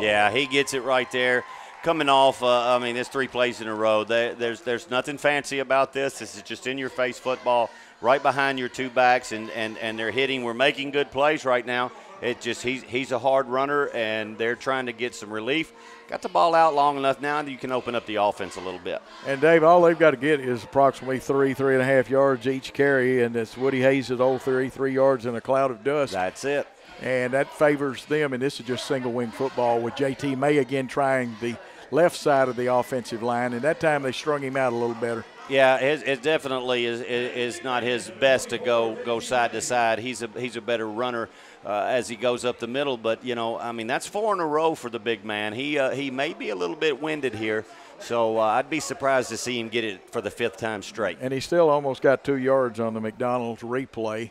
Yeah, he gets it right there. Coming off, there's 3 plays in a row. There's nothing fancy about this. This is just in-your-face football. Right behind your 2 backs, and they're hitting. We're making good plays right now. He's a hard runner, and they're trying to get some relief. Got the ball out long enough now that you can open up the offense a little bit. And, Dave, all they've got to get is approximately 3.5 yards each carry, and it's Woody Hayes' old 3 yards in a cloud of dust. That's it. And that favors them, and this is just single-wing football with J.T. May again trying the left side of the offensive line, and that time they strung him out a little better. Yeah, it definitely is not his best to go side to side. He's a better runner as he goes up the middle. But that's 4 in a row for the big man. He may be a little bit winded here, so I'd be surprised to see him get it for the 5th time straight. And he still almost got 2 yards on the McDonald's replay.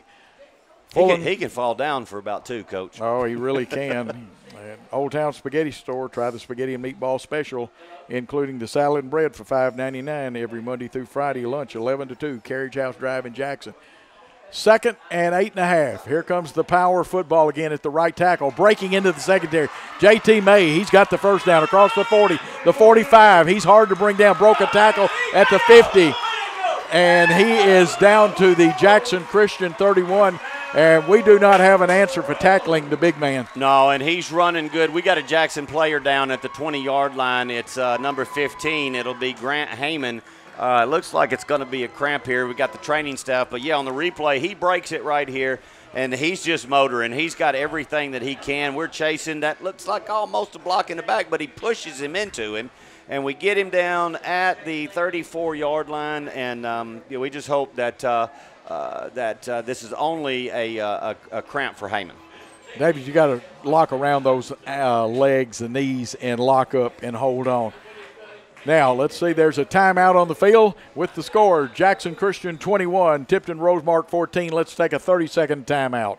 He can fall down for about 2, Coach. Oh, he really can. Old Town Spaghetti Store, try the spaghetti and meatball special, including the salad and bread for $5.99 every Monday through Friday, lunch 11 to 2, Carriage House Drive in Jackson. 2nd and 8.5. Here comes the power football again at the right tackle, breaking into the secondary. J.T. May, he's got the first down across the 40, the 45. He's hard to bring down, broke a tackle at the 50. And he is down to the Jackson Christian 31. And we do not have an answer for tackling the big man. No, and he's running good. We got a Jackson player down at the 20-yard line. It's number 15. It'll be Grant Heyman. It looks like it's going to be a cramp here. We got the training staff. But, yeah, on the replay, he breaks it right here. and he's just motoring. He's got everything that he can. We're chasing. That looks like almost a block in the back, but he pushes him into him. And we get him down at the 34-yard line, and we just hope that this is only a cramp for Heyman. David, you got to lock around those legs and knees and lock up and hold on. Now, let's see, there's a timeout on the field with the score. Jackson Christian 21, Tipton Rosemark 14. Let's take a 30-second timeout.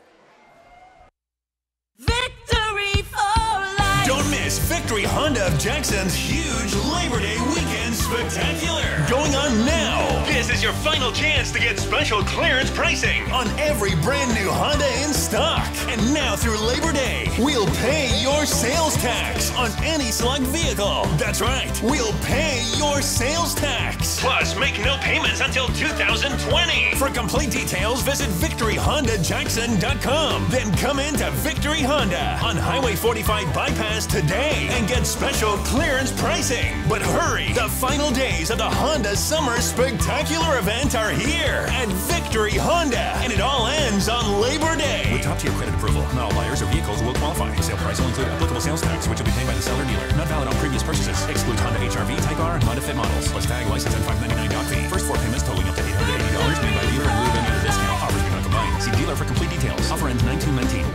Victory for life. Don't miss Victory Honda of Jackson's huge Labor Day weekend spectacular. Going on now. This is your final chance to get special clearance pricing on every brand new Honda in stock. And now through Labor Day, we'll pay your sales tax on any select vehicle. That's right, we'll pay your sales tax. Plus, make no payments until 2020. For complete details, visit victoryhondajackson.com. Then come into Victory Honda on Highway 45 Bypass today and get special clearance pricing. But hurry, the final days of the Honda Summer Spectacular event are here at Victory Honda, and it all ends on Labor Day. With top-tier credit approval, not all buyers or vehicles will qualify. The sale price will include applicable sales tax, which will be paid by the seller dealer. Not valid on previous purchases. Excludes Honda HR-V, Type R, and Honda Fit models. Plus tag, license, and $599 doc fee. First 4 payments totaling up to $880 made by dealer in lieu of any other discount. Offers do not combine. See dealer for complete details. Offer ends 9/2/19.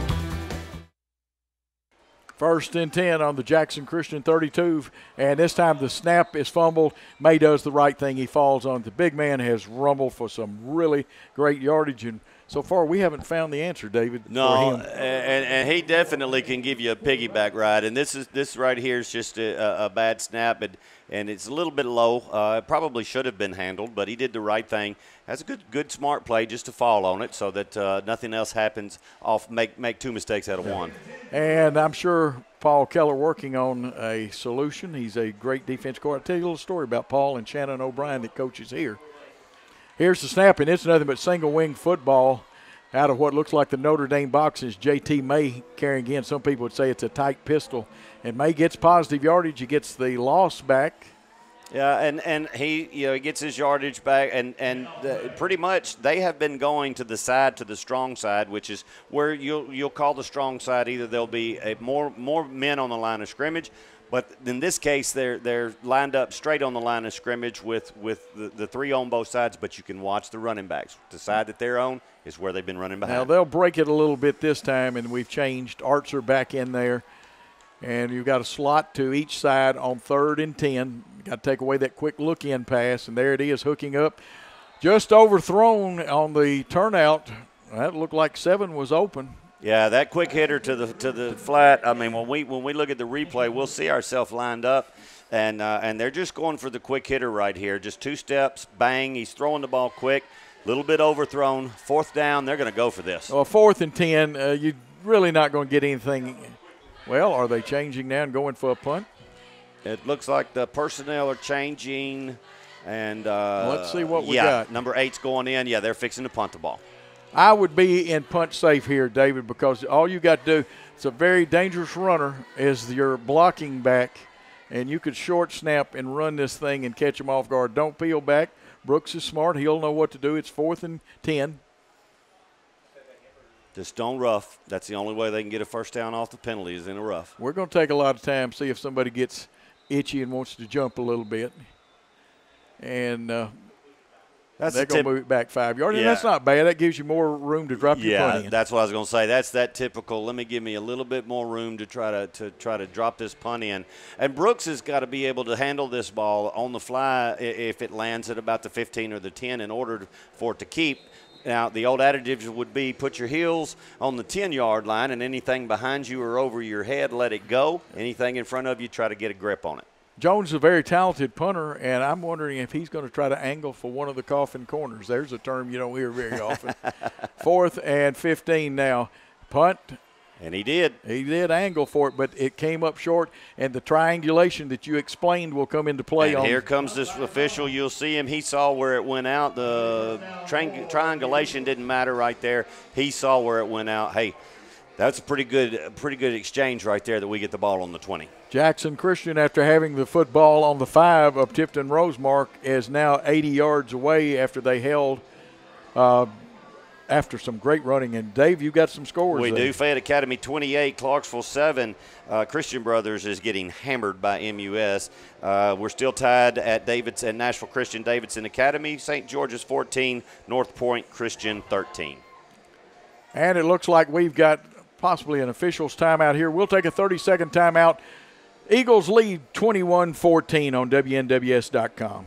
First and 10 on the Jackson Christian 32, and this time the snap is fumbled. May does the right thing. He falls on it. The big man has rumbled for some really great yardage, and so far we haven't found the answer, David. No, for him. and he definitely can give you a piggyback ride, and this right here is just a bad snap, and it's a little bit low. It probably should have been handled, but he did the right thing. That's a good smart play just to fall on it so that nothing else happens. Make 2 mistakes out of 1. And I'm sure Paul Keller working on a solution. He's a great defense coordinator. I'll tell you a little story about Paul and Shannon O'Brien that coaches here. Here's the snap, and it's nothing but single wing football out of what looks like the Notre Dame boxes. J.T. May carrying in. Some people would say it's a tight pistol. And May gets positive yardage. He gets the loss back. Yeah, and he gets his yardage back, and pretty much they have been going to the strong side, which is where you'll call the strong side. Either there'll be more men on the line of scrimmage, but in this case they're lined up straight on the line of scrimmage with the 3 on both sides. But you can watch the running backs. The side that they're on is where they've been running behind. Now they'll break it a little bit this time, and we've changed. Arts are back in there. And you've got a slot to each side on 3rd and 10. Got to take away that quick look-in pass, and there it is, hooking up. Just overthrown on the turnout. That looked like 7 was open. Yeah, that quick hitter to the flat. I mean, when we look at the replay, we'll see ourselves lined up, and they're just going for the quick hitter right here. Just 2 steps, bang. He's throwing the ball quick, a little bit overthrown. 4th down, they're going to go for this. Well, 4th and 10, you're really not going to get anything. Well, are they changing now and going for a punt? It looks like the personnel are changing, and let's see what we got. Number 8's going in. Yeah, they're fixing to punt the ball. I would be in punt safe here, David, because all you got to do, it's a very dangerous runner, is your blocking back, and you could short snap and run this thing and catch him off guard. Don't peel back. Brooks is smart. He'll know what to do. It's 4th and 10. Just don't rough. That's the only way they can get a first down off the penalty is in a rough. We're going to take a lot of time, see if somebody gets itchy and wants to jump a little bit. And they're going to move it back 5 yards. And that's not bad. That gives you more room to drop your punt in. Yeah, that's what I was going to say. That's that typical, let me give me a little bit more room to try to drop this punt in. And Brooks has got to be able to handle this ball on the fly if it lands at about the 15 or the 10 in order for it to keep. Now, the old adage would be put your heels on the 10-yard line, and anything behind you or over your head, let it go. Anything in front of you, try to get a grip on it. Jones is a very talented punter, and I'm wondering if he's going to try to angle for one of the coffin corners. There's a term you don't hear very often. 4th and 15 now. Punt. And he did. He did angle for it, but it came up short, and the triangulation that you explained will come into play. And here comes this official. You'll see him. He saw where it went out. The triangulation didn't matter right there. He saw where it went out. Hey, that's a pretty good exchange right there that we get the ball on the 20. Jackson Christian, after having the football on the 5 of Tipton Rosemark, is now 80 yards away after they held after some great running. And, Dave, you got some scores. We do. Fayette Academy 28, Clarksville 7. Christian Brothers is getting hammered by MUS. We're still tied at Nashville Christian Davidson Academy. St. George's 14, North Point Christian 13. And it looks like we've got possibly an official's timeout here. We'll take a 30-second timeout. Eagles lead 21-14 on WNWS.com.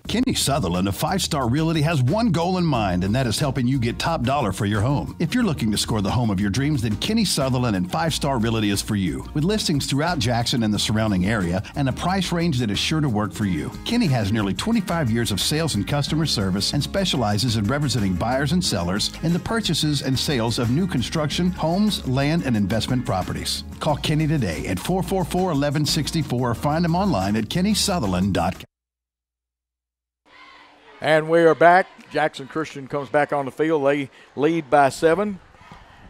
Kenny Sutherland of 5-Star Realty has one goal in mind, and that is helping you get top dollar for your home. If you're looking to score the home of your dreams, then Kenny Sutherland and 5-Star Realty is for you. With listings throughout Jackson and the surrounding area and a price range that is sure to work for you. Kenny has nearly 25 years of sales and customer service and specializes in representing buyers and sellers in the purchases and sales of new construction, homes, land, and investment properties. Call Kenny today at 444-1164 or find him online at kennysutherland.com. And we are back. Jackson Christian comes back on the field. They lead by 7.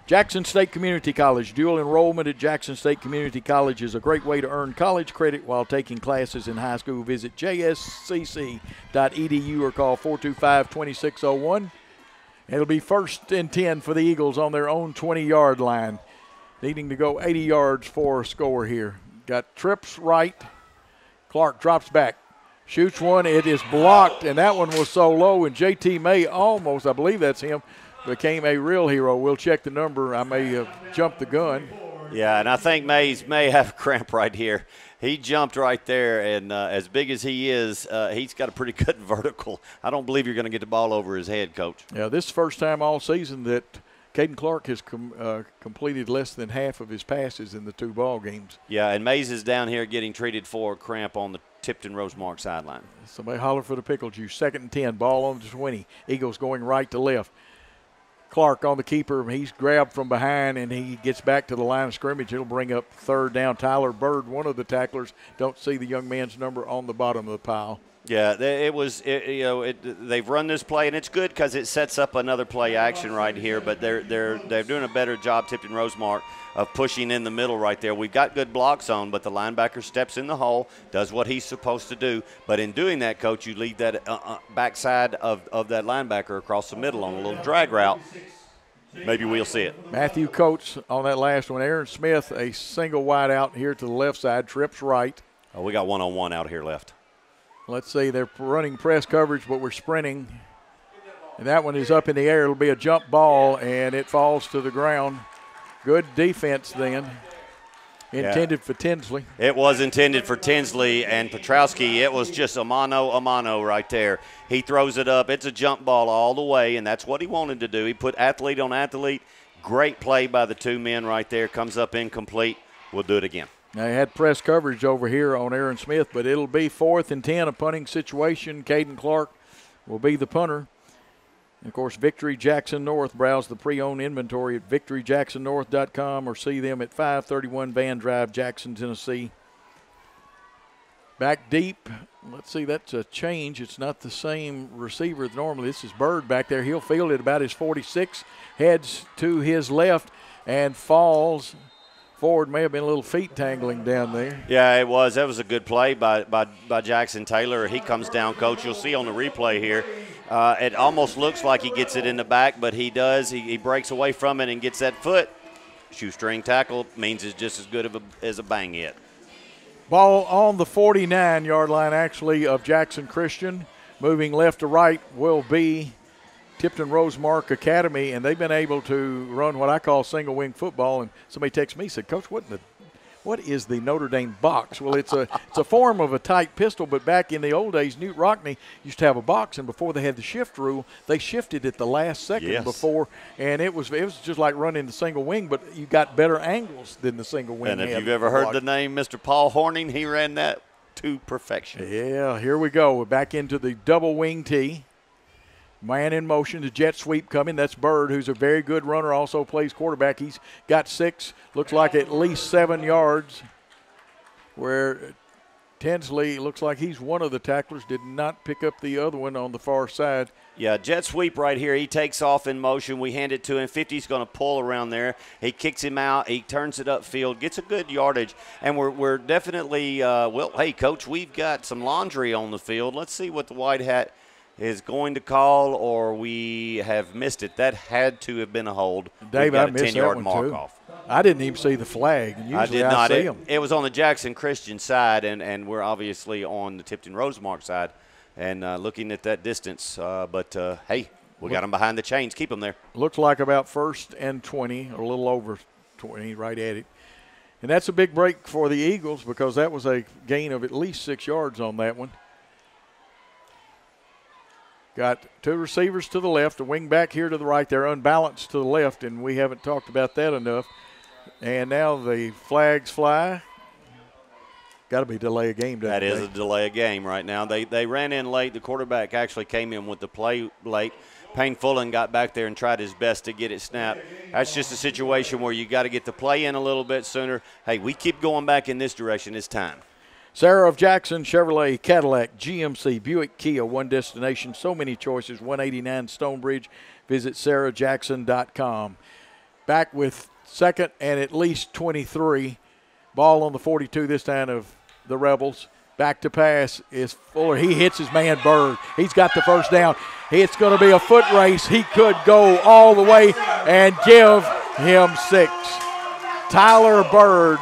Jackson State Community College. Dual enrollment at Jackson State Community College is a great way to earn college credit while taking classes in high school. Visit jscc.edu or call 425-2601. It'll be 1st and 10 for the Eagles on their own 20-yard line. Needing to go 80 yards for a score here. Got trips right. Clark drops back. Shoots one, it is blocked, and that one was so low, and J.T. May almost, I believe that's him, became a real hero. We'll check the number. I may have jumped the gun. Yeah, and I think may have a cramp right here. He jumped right there, and as big as he is, he's got a pretty good vertical. I don't believe you're going to get the ball over his head, Coach. Yeah, this is the first time all season that Caden Clark has completed less than half of his passes in the 2 ball games. Yeah, and Mays is down here getting treated for a cramp on the Tipton Rosemark sideline. Somebody holler for the pickle juice. 2nd and 10, ball on the 20. Eagles going right to left. Clark on the keeper. He's grabbed from behind, and he gets back to the line of scrimmage. It'll bring up 3rd down. Tyler Bird, one of the tacklers. Don't see the young man's number on the bottom of the pile. Yeah, they've run this play, and it's good because it sets up another play action right here. But they're doing a better job, Tipton Rosemark, of pushing in the middle right there. We've got good block zone, but the linebacker steps in the hole, does what he's supposed to do. But in doing that, Coach, you leave that backside of that linebacker across the middle on a little drag route. Maybe we'll see it. Matthew Coates on that last one. Aaron Smith, a single wide out here to the left side, trips right. Oh, we got one-on-one out here left. Let's see, they're running press coverage, but we're sprinting. And that one is up in the air. It'll be a jump ball, and it falls to the ground. Good defense then. Intended for Tinsley. It was intended for Tinsley and Petrowski. It was just a mano right there. He throws it up. It's a jump ball all the way, and that's what he wanted to do. He put athlete on athlete. Great play by the 2 men right there. Comes up incomplete. We'll do it again. Now, they had press coverage over here on Aaron Smith, but it'll be 4th and 10, a punting situation. Caden Clark will be the punter. And, of course, Victory Jackson North. Browse the pre-owned inventory at victoryjacksonnorth.com or see them at 531 Van Drive, Jackson, Tennessee. Back deep. Let's see, that's a change. It's not the same receiver normally. This is Bird back there. He'll field it about his 46, heads to his left and falls forward. May have been a little feet tangling down there. Yeah, it was. That was a good play by Jackson Taylor. He comes down, Coach. You'll see on the replay here. It almost looks like he gets it in the back, but he does. He breaks away from it and gets that foot. Shoestring tackle means it's just as good as a bang hit. Ball on the 49-yard line, actually, of Jackson Christian. Moving left to right will be Tipton Rosemark Academy, and they've been able to run what I call single-wing football. And somebody texted me, said, Coach, what is the Notre Dame box? Well, it's a form of a tight pistol, but back in the old days, Newt Rockney used to have a box, and before they had the shift rule, they shifted at the last second before, and it was just like running the single wing, but you got better angles than the single wing. And if you've ever heard the name Mr. Paul Horning, he ran that to perfection. Yeah, here we go. We're back into the double wing tee. Man in motion, the jet sweep coming. That's Bird, who's a very good runner, also plays quarterback. He's got 6, looks like at least 7 yards, where Tinsley looks like he's one of the tacklers, did not pick up the other one on the far side. Yeah, jet sweep right here. He takes off in motion. We hand it to him. 50's going to pull around there. He kicks him out. He turns it upfield, gets a good yardage. And we're definitely, well, hey, Coach, we've got some laundry on the field. Let's see what the white hat is going to call, or we have missed it. That had to have been a hold. Dave, I missed 10-yard that one mark too. off. I didn't even see the flag. Usually I did not. see them. It was on the Jackson Christian side, and we're obviously on the Tipton Rosemark side, and looking at that distance. But hey, we got them behind the chains. Keep them there. Looks like about 1st and 20, or a little over 20, right at it. And that's a big break for the Eagles because that was a gain of at least 6 yards on that one. Got 2 receivers to the left, a wing back here to the right. They're unbalanced to the left, and we haven't talked about that enough. And now the flags fly. Got to be delay of game. That is a delay of game right now. They ran in late. The quarterback actually came in with the play late. Payne Fullen got back there and tried his best to get it snapped. That's just a situation where you got to get the play in a little bit sooner. Hey, we keep going back in this direction. It's time. Sarah of Jackson, Chevrolet, Cadillac, GMC, Buick, Kia, one destination, so many choices, 189 Stonebridge. Visit sarahjackson.com. Back with 2nd and at least 23. Ball on the 42 this time of the Rebels. Back to pass is Fuller. He hits his man Bird. He's got the first down. It's going to be a foot race. He could go all the way and give him 6. Tyler Bird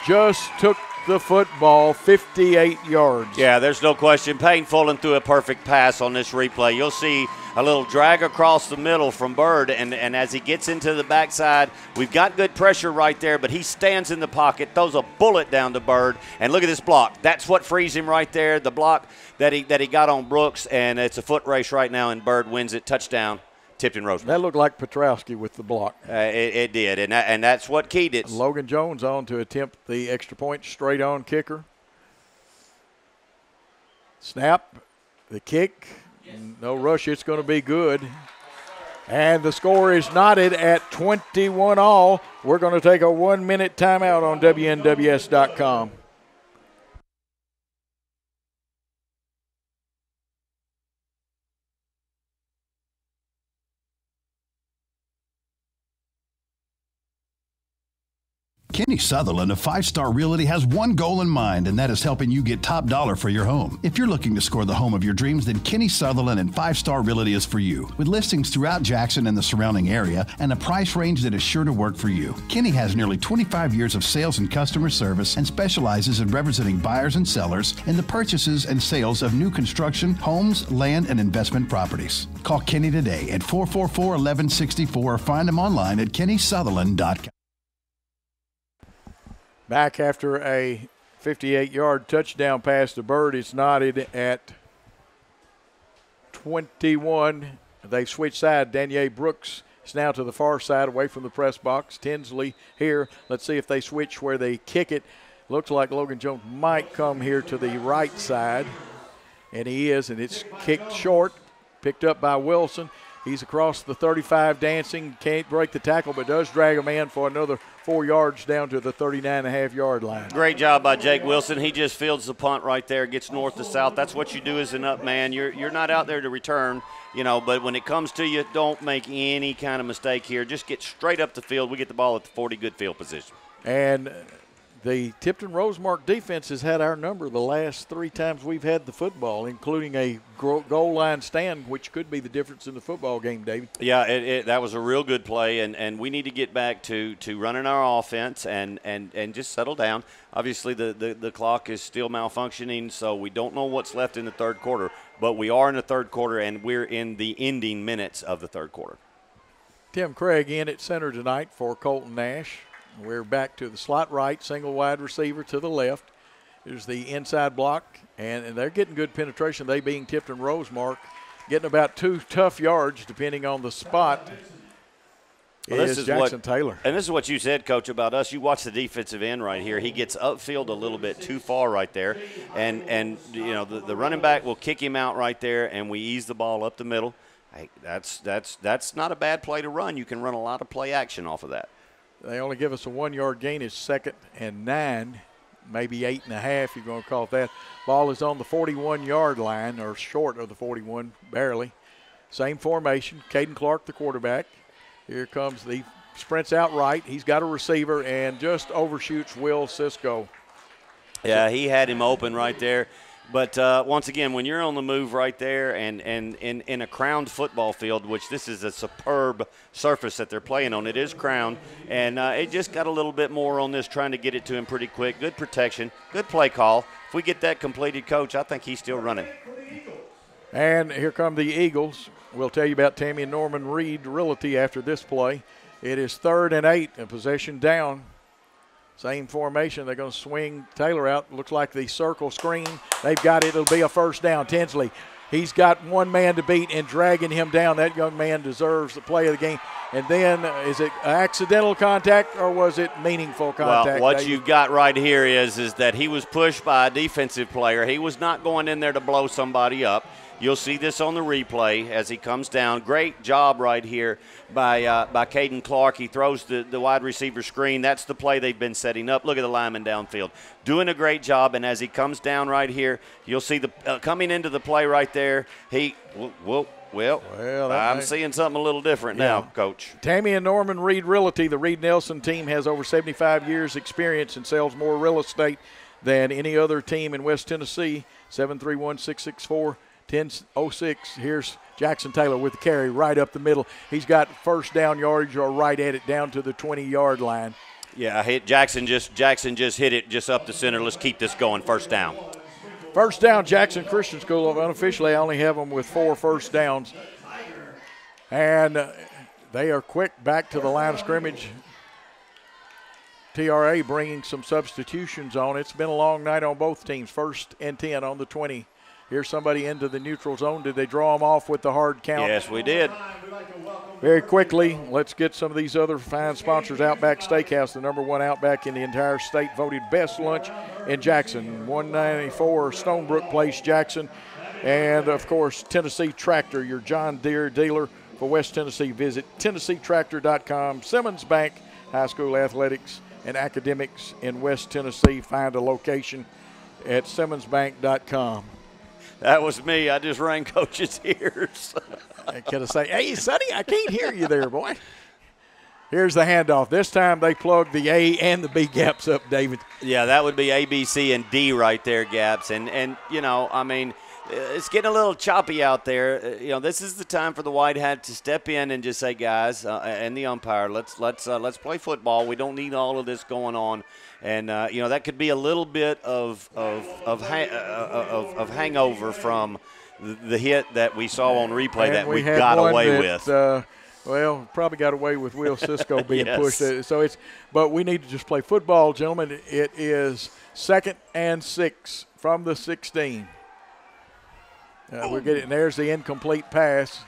just took the football 58 yards. Yeah, there's no question. Payne Fullen threw a perfect pass on this replay. You'll see a little drag across the middle from Bird, and as he gets into the backside, we've got good pressure right there, but he stands in the pocket, throws a bullet down to Bird, and look at this block. That's what frees him right there, the block that he got on Brooks, and it's a foot race right now, and Bird wins it. Touchdown, Tipton Rosemark. That looked like Petrowski with the block. It did, and that's what keyed it. Logan Jones on to attempt the extra point, straight on kicker. Snap, the kick. No rush, it's going to be good. And the score is knotted at 21 all. We're going to take a 1-minute timeout on WNWS.com. Kenny Sutherland of 5-Star Realty has one goal in mind, and that is helping you get top dollar for your home. If you're looking to score the home of your dreams, then Kenny Sutherland and 5-Star Realty is for you. With listings throughout Jackson and the surrounding area and a price range that is sure to work for you. Kenny has nearly 25 years of sales and customer service and specializes in representing buyers and sellers in the purchases and sales of new construction, homes, land, and investment properties. Call Kenny today at 444-1164 or find him online at kennysutherland.com. Back after a 58-yard touchdown pass to Bird, it's knotted at 21. They switch side. Danielle Brooks is now to the far side, away from the press box. Tinsley here. Let's see if they switch where they kick it. Looks like Logan Jones might come here to the right side, and he is, and it's kicked short, picked up by Wilson. He's across the 35 dancing, can't break the tackle, but does drag a man for another 4 yards down to the 39.5-yard line. Great job by Jake Wilson. He just fields the punt right there, gets north to south. That's what you do as an up man. You're not out there to return, but when it comes to you, don't make any kind of mistake here. Just get straight up the field. We get the ball at the 40, good field position. And the Tipton Rosemark defense has had our number the last 3 times we've had the football, including a goal line stand, which could be the difference in the football game, David. Yeah, that was a real good play, and we need to get back to running our offense and just settle down. Obviously, the clock is still malfunctioning, so we don't know what's left in the third quarter, but we are in the third quarter, and we're in the ending minutes of the third quarter. Tim Craig in at center tonight for Colton Nash. We're back to the slot right, single wide receiver to the left. There's the inside block, and they're getting good penetration, they being Tipton Rosemark, getting about 2 tough yards depending on the spot. Well, this is Jackson Taylor. And this is what you said, Coach, about us. You watch the defensive end right here. He gets upfield a little bit too far right there, and the running back will kick him out right there, and we ease the ball up the middle. Hey, that's not a bad play to run. You can run a lot of play action off of that. They only give us a 1-yard gain. It's 2nd and 9, maybe 8.5, you're going to call it that. Ball is on the 41-yard line, or short of the 41, barely. Same formation. Caden Clark, the quarterback. Here comes the sprints out right. He's got a receiver and just overshoots Will Cisco. Yeah, he had him open right there. But once again, when you're on the move right there and in a crowned football field, which this is a superb surface that they're playing on, it is crowned, and it just got a little bit more on this, trying to get it to him pretty quick. Good protection, good play call. If we get that completed, Coach, I think he's still running. And here come the Eagles. We'll tell you about Tammy and Norman Reed Realty after this play. It is 3rd and 8, and possession down. Same formation. They're going to swing Taylor out. Looks like the circle screen. They've got it. It'll be a first down. Tinsley, he's got one man to beat and dragging him down. That young man deserves the play of the game. And then is it accidental contact or was it meaningful contact? Well, what you've got right here is that he was pushed by a defensive player. He was not going in there to blow somebody up. You'll see this on the replay as he comes down. Great job right here by Caden Clark. He throws the wide receiver screen. That's the play they've been setting up. Look at the lineman downfield. Doing a great job, and as he comes down right here, you'll see the coming into the play right there. I'm seeing something a little different now, Coach. Tammy and Norman Reed Realty. The Reed Nelson team has over 75 years experience and sells more real estate than any other team in West Tennessee. 731-664-1006. Here's Jackson Taylor with the carry right up the middle. He's got first down yardage or right at it down to the 20-yard line. Yeah, Jackson just hit it just up the center. Let's keep this going. First down. First down, Jackson Christian School. Unofficially, I only have them with 4 first downs. And they are quick back to the line of scrimmage. TRA bringing some substitutions on. It's been a long night on both teams. 1st and 10 on the 20. Here's somebody into the neutral zone. Did they draw them off with the hard count? Yes, we did. Very quickly, let's get some of these other fine sponsors. Outback Steakhouse, the #1 Outback in the entire state, voted best lunch in Jackson. 194 Stonebrook Place, Jackson. And, of course, Tennessee Tractor, your John Deere dealer for West Tennessee. Visit TennesseeTractor.com. Simmons Bank, high school athletics and academics in West Tennessee. Find a location at SimmonsBank.com. That was me. I just rang Coach's ears. I could have said, hey, Sonny, I can't hear you there, boy. Here's the handoff. This time they plugged the A and the B gaps up, David. Yeah, that would be A, B, C, and D right there, gaps. And you know, I mean, it's getting a little choppy out there. You know, this is the time for the white hat to step in and just say, guys, and the umpire, let's play football. We don't need all of this going on. And you know, that could be a little bit of hangover from the hit that we saw on replay and that we got away with. Well, probably got away with Will Cisco being Yes. pushed. So but we need to just play football, gentlemen. It is 2nd and 6 from the 16. We're getting there's the incomplete pass.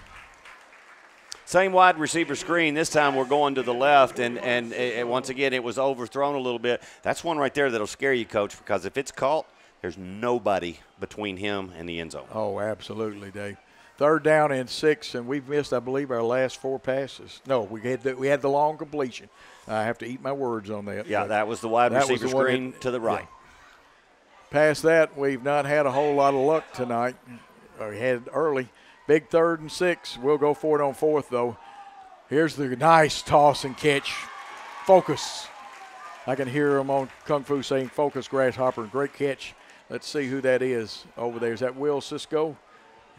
Same wide receiver screen. This time we're going to the left, and once again it was overthrown a little bit. That's one right there that'll scare you, Coach, because if it's caught, there's nobody between him and the end zone. Oh, absolutely, Dave. 3rd down and 6, and we've missed, I believe, our last 4 passes. No, we had the long completion. I have to eat my words on that. Yeah, that was the wide receiver screen to the right. Yeah. Past that, we've not had a whole lot of luck tonight. We had early. Big 3rd and 6. We'll go for it on 4th, though. Here's the nice toss and catch. Focus. I can hear them on Kung Fu saying, focus, Grasshopper. Great catch. Let's see who that is over there. Is that Will Cisco?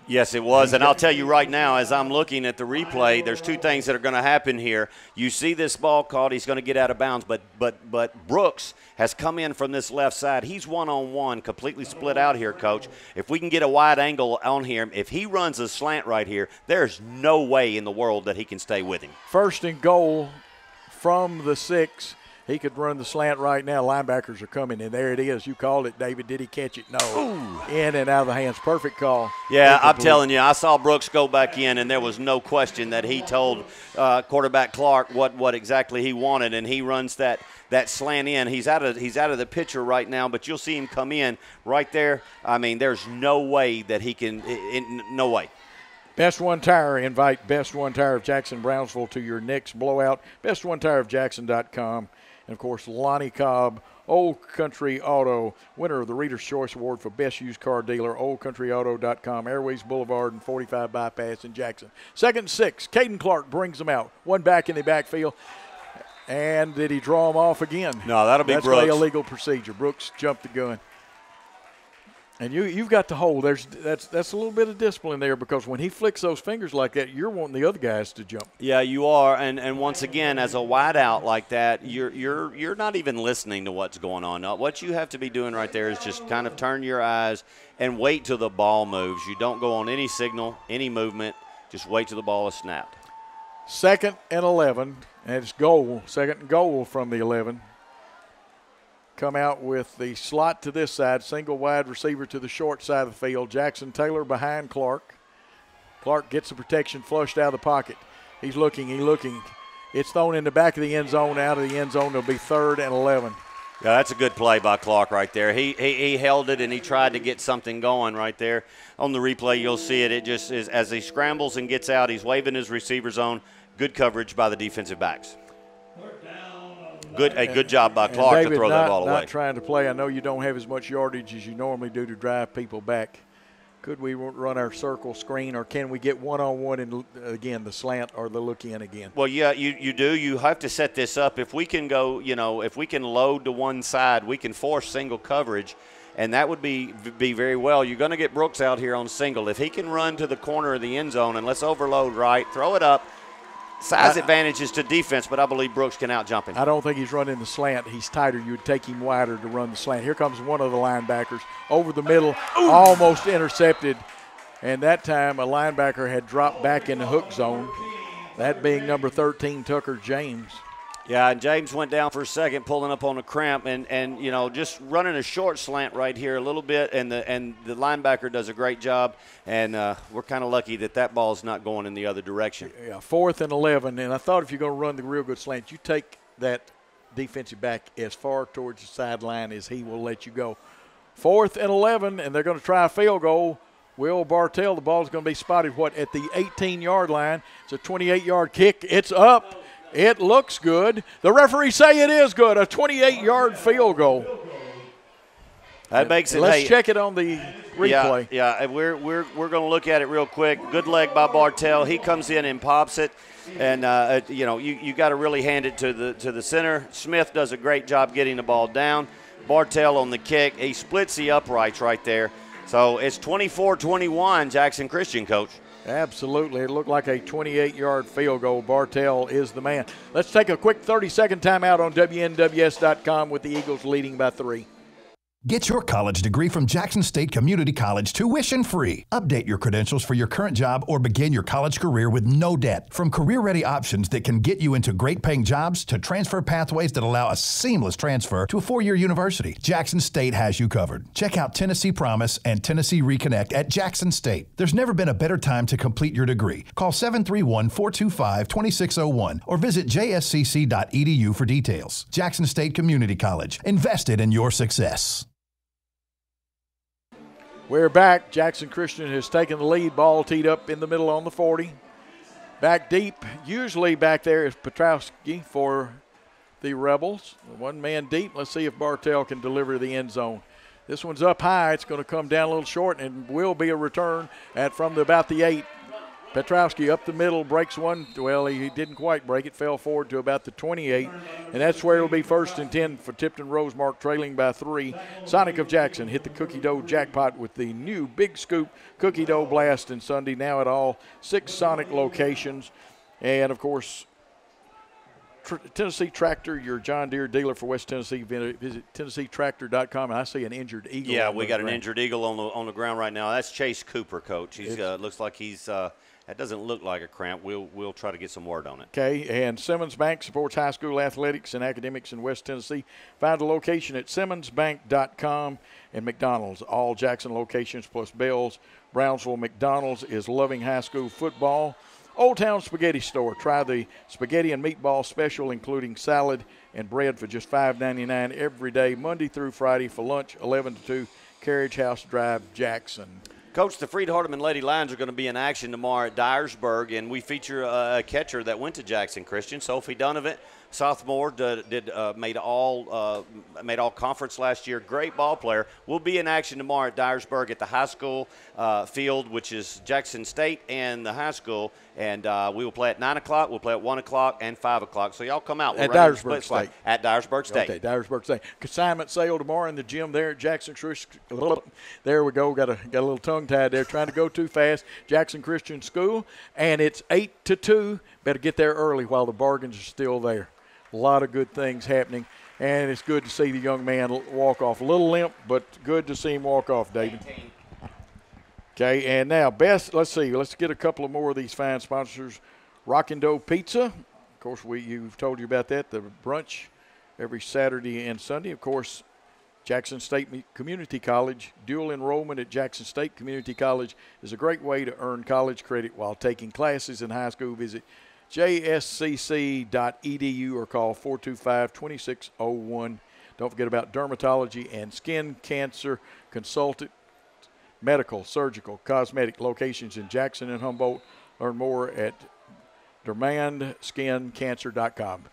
Yes, it was. And I'll tell you right now, as I'm looking at the replay, there's 2 things that are going to happen here. You see this ball caught, he's going to get out of bounds, but Brooks has come in from this left side. He's one-on-one, completely split out here, Coach. If we can get a wide angle on him, if he runs a slant right here, there's no way in the world that he can stay with him. 1st and goal from the 6. He could run the slant right now. Linebackers are coming, and there it is. You called it, David. Did he catch it? No. Ooh. In and out of the hands. Perfect call. Yeah, I'm telling you, I saw Brooks go back in, and there was no question that he told quarterback Clark what exactly he wanted, and he runs that slant in. He's out of the picture right now, but you'll see him come in right there. I mean, there's no way that he can no way. Best One Tire. Invite Best One Tire of Jackson Brownsville to your next blowout. BestOneTireOfJackson.com. And, of course, Lonnie Cobb, Old Country Auto, winner of the Reader's Choice Award for Best Used Car Dealer, OldCountryAuto.com, Airways Boulevard and 45 Bypass in Jackson. 2nd and 6. Caden Clark brings them out. One back in the backfield. And did he draw them off again? No, that'll be That's Brooks. That's illegal procedure. Brooks jumped the gun. And you've got to hold. That's a little bit of discipline there, because when he flicks those fingers like that, you're wanting the other guys to jump. Yeah, you are. And once again, as a wideout like that, you're not even listening to what's going on. Now, what you have to be doing right there is just kind of turn your eyes and wait till the ball moves. You don't go on any signal, any movement. Just wait till the ball is snapped. 2nd and 11, and it's goal. 2nd and goal from the 11. Come out with the slot to this side, single wide receiver to the short side of the field. Jackson Taylor behind Clark. Clark gets the protection flushed out of the pocket. He's looking. It's thrown in the back of the end zone, out of the end zone. It'll be 3rd and 11. Yeah, that's a good play by Clark right there. He held it and he tried to get something going right there. On the replay, you'll see it. It just is as he scrambles and gets out, he's waving his receiver zone. Good coverage by the defensive backs. Good job by Clark to throw that ball away. Not trying to play. I know you don't have as much yardage as you normally do to drive people back. Could we run our circle screen, or can we get one-on-one and, again, the slant or the look-in again? Well, yeah, you do. You have to set this up. If we can go, if we can load to one side, we can force single coverage, and that would be very well. You're going to get Brooks out here on single. If he can run to the corner of the end zone, and let's overload right, throw it up. Size advantages to defense, but I believe Brooks can out-jump him. I don't think he's running the slant. He's tighter. You would take him wider to run the slant. Here comes one of the linebackers over the middle, almost intercepted. And that time a linebacker had dropped back in the hook zone, that being number 13, Tucker James. Yeah, and James went down for a second, pulling up on a cramp, and just running a short slant right here a little bit, and the linebacker does a great job, and we're kind of lucky that ball's not going in the other direction. Yeah, 4th and 11, and I thought if you're going to run the real good slant, you take that defensive back as far towards the sideline as he will let you go. 4th and 11, and they're going to try a field goal. Will Bartell, the ball's going to be spotted, at the 18-yard line. It's a 28-yard kick. It's up. It looks good. The referees say it is good, a 28-yard field goal. That makes it. Let's check it on the replay. Yeah, we're going to look at it real quick. Good leg by Bartell. He comes in and pops it, and you got to really hand it to the center. Smith does a great job getting the ball down. Bartell on the kick. He splits the uprights right there. So it's 24-21, Jackson Christian, Coach. Absolutely. It looked like a 28-yard field goal. Bartell is the man. Let's take a quick 30-second timeout on WNWS.com with the Eagles leading by 3. Get your college degree from Jackson State Community College tuition-free. Update your credentials for your current job or begin your college career with no debt. From career-ready options that can get you into great-paying jobs to transfer pathways that allow a seamless transfer to a 4-year university, Jackson State has you covered. Check out Tennessee Promise and Tennessee Reconnect at Jackson State. There's never been a better time to complete your degree. Call 731-425-2601 or visit jscc.edu for details. Jackson State Community College. Invested in your success. We're back. Jackson Christian has taken the lead. Ball teed up in the middle on the 40. Back deep. Usually back there is Petrowski for the Rebels. One man deep. Let's see if Bartell can deliver the end zone. This one's up high. It's going to come down a little short and will be a return from about the 8. Petrowski up the middle, breaks one. Well, he didn't quite break it, fell forward to about the 28. And that's where it'll be 1st and 10 for Tipton Rosemark, trailing by 3. Sonic of Jackson hit the cookie dough jackpot with the new Big Scoop Cookie Dough Blast on Sunday, now at all 6 Sonic locations. And, of course, Tennessee Tractor, your John Deere dealer for West Tennessee. Visit TennesseeTractor.com. And I see an injured eagle. Yeah, we got an injured eagle on the ground right now. That's Chase Cooper, Coach. He's looks like he's that doesn't look like a cramp. We'll try to get some word on it. Okay, and Simmons Bank supports high school athletics and academics in West Tennessee. Find a location at SimmonsBank.com and McDonald's. All Jackson locations plus Bell's. Brownsville McDonald's is loving high school football. Old Town Spaghetti Store. Try the spaghetti and meatball special, including salad and bread for just $5.99 every day, Monday through Friday for lunch, 11 to 2, Carriage House Drive, Jackson. Coach, the Freed-Hardeman Lady Lions are going to be in action tomorrow at Dyersburg, and we feature a catcher that went to Jackson Christian, Sophie Donovan. sophomore, made all conference last year. Great ball player. We'll be in action tomorrow at Dyersburg at the high school field, which is Jackson State and the high school. And we will play at 9 o'clock. We'll play at 1 o'clock and 5 o'clock. So y'all come out. At Dyersburg State. At Dyersburg State. Okay, Dyersburg State. Consignment sale tomorrow in the gym there at Jackson Christian. There we go. Got a little tongue tied there, trying to go too fast. Jackson Christian School, and it's 8 to 2. Better get there early while the bargains are still there. A lot of good things happening, and it's good to see the young man walk off. A little limp, but good to see him walk off, David. Okay, and now let's see. Let's get a couple of more of these fine sponsors. Rockin' Dough Pizza. Of course, you've told you about that. The brunch every Saturday and Sunday. Of course, Jackson State Community College. Dual enrollment at Jackson State Community College is a great way to earn college credit while taking classes in high school. Visit jscc.edu or call 425-2601. Don't forget about dermatology and skin cancer consultant, medical, surgical, cosmetic locations in Jackson and Humboldt. Learn more at dermandskincancer.com.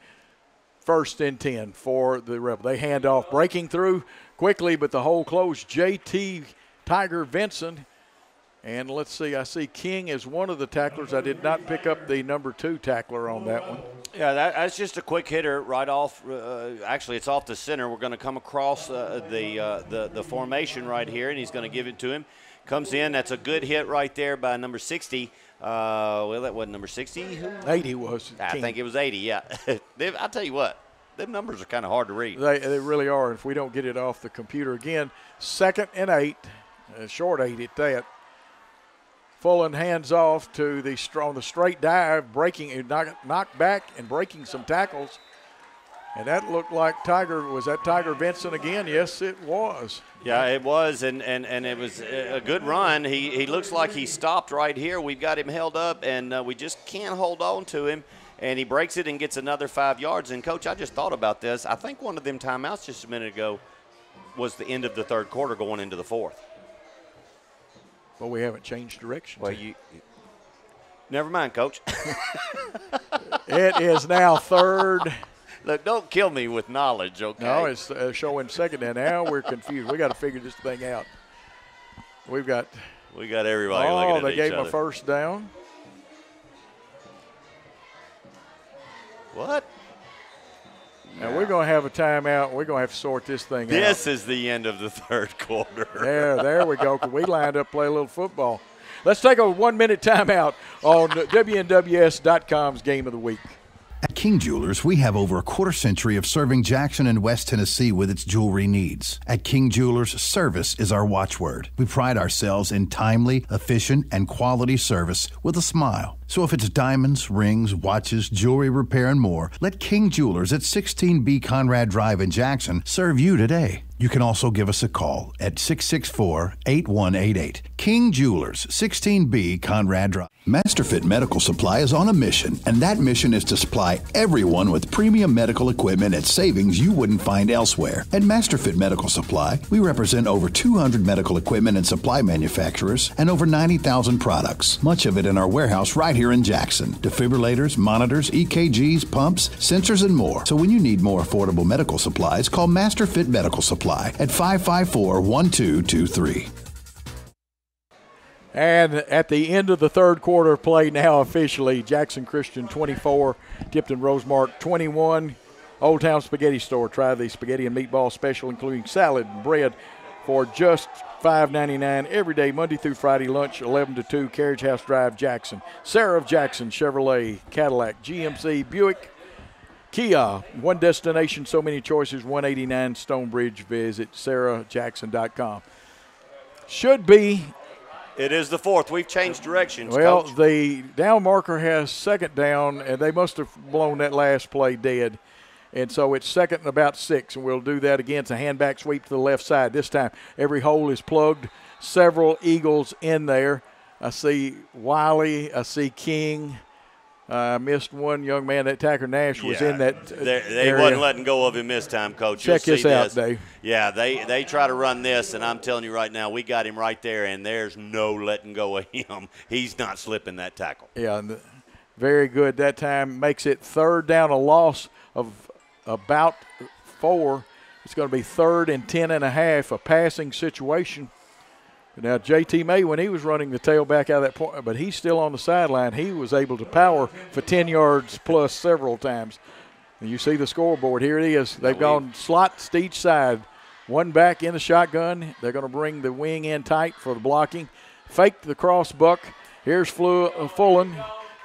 1st and 10 for the Rebel. They hand off, breaking through quickly, but the hole closed. J.T. Tiger Vinson. And let's see, I see King as one of the tacklers. I did not pick up the number 2 tackler on that one. Yeah, that's just a quick hitter right off. Actually, it's off the center. We're going to come across the formation right here, and he's going to give it to him. Comes in. That's a good hit right there by number 60. Well, that wasn't number 60. 80 was. I think it was 80, yeah. I'll tell you what, them numbers are kind of hard to read. They really are if we don't get it off the computer. Again, 2nd and 8, short 8 at that. Fullen hands off to the straight dive, breaking, knocked back and breaking some tackles. And that looked like Tiger. Was that Tiger Vinson again? Yes, it was. Yeah, it was, and it was a good run. He looks like he stopped right here. We've got him held up, and we just can't hold on to him. And he breaks it and gets another 5 yards. And, Coach, I just thought about this. I think one of them timeouts just a minute ago was the end of the 3rd quarter going into the 4th. Well, we haven't changed directions. Well, never mind, Coach. It is now 3rd. Look, don't kill me with knowledge, okay? No, it's showing 2nd, and now we're confused. We got to figure this thing out. We got everybody looking at they each gave him other. a 1st down. What? Now we're going to have a timeout. We're going to have to sort this thing out. This is the end of the 3rd quarter. There we go. We lined up to play a little football. Let's take a 1-minute timeout on WNWS.com's Game of the Week. At King Jewelers, we have over a quarter century of serving Jackson and West Tennessee with its jewelry needs. At King Jewelers, service is our watchword. We pride ourselves in timely, efficient, and quality service with a smile. So if it's diamonds, rings, watches, jewelry repair, and more, let King Jewelers at 16B Conrad Drive in Jackson serve you today. You can also give us a call at 664-8188. King Jewelers, 16B Conrad Drive. MasterFit Medical Supply is on a mission, and that mission is to supply everyone with premium medical equipment at savings you wouldn't find elsewhere. At MasterFit Medical Supply, we represent over 200 medical equipment and supply manufacturers and over 90,000 products, much of it in our warehouse right here in Jackson. Defibrillators, monitors, EKGs, pumps, sensors, and more. So when you need more affordable medical supplies, call MasterFit Medical Supply at 554-1223. And at the end of the 3rd quarter of play now officially, Jackson Christian 24, Tipton Rosemark 21. Old Town Spaghetti Store. Try the spaghetti and meatball special, including salad and bread, for just $5.99 every day, Monday through Friday, lunch 11 to 2, Carriage House Drive, Jackson. Sarah of Jackson, Chevrolet, Cadillac, GMC, Buick, Kia. One destination, so many choices, 189 Stonebridge. Visit sarahjackson.com. Should be. It is the 4th. We've changed directions, Well, Coach. the down marker has 2nd down, and they must have blown that last play dead. And so it's 2nd and about 6, and we'll do that again. It's a handback sweep to the left side. This time every hole is plugged. Several Eagles in there. I see Wiley. I see King. I missed one young man. That Tacker Nash was in that They wasn't letting go of him this time, Coach. Check this out, Dave. Yeah, they try to run this, and I'm telling you right now, we got him right there, and there's no letting go of him. He's not slipping that tackle. Yeah, very good that time. Makes it 3rd down, a loss of about 4. It's going to be 3rd and 10.5, a passing situation. Now, J.T. May, when he was running the tailback out of that point, but he's still on the sideline, he was able to power for 10 yards plus several times. And you see the scoreboard. Here it is. They've gone slots to each side. One back in the shotgun. They're going to bring the wing in tight for the blocking. Fake the cross buck. Here's Fullen.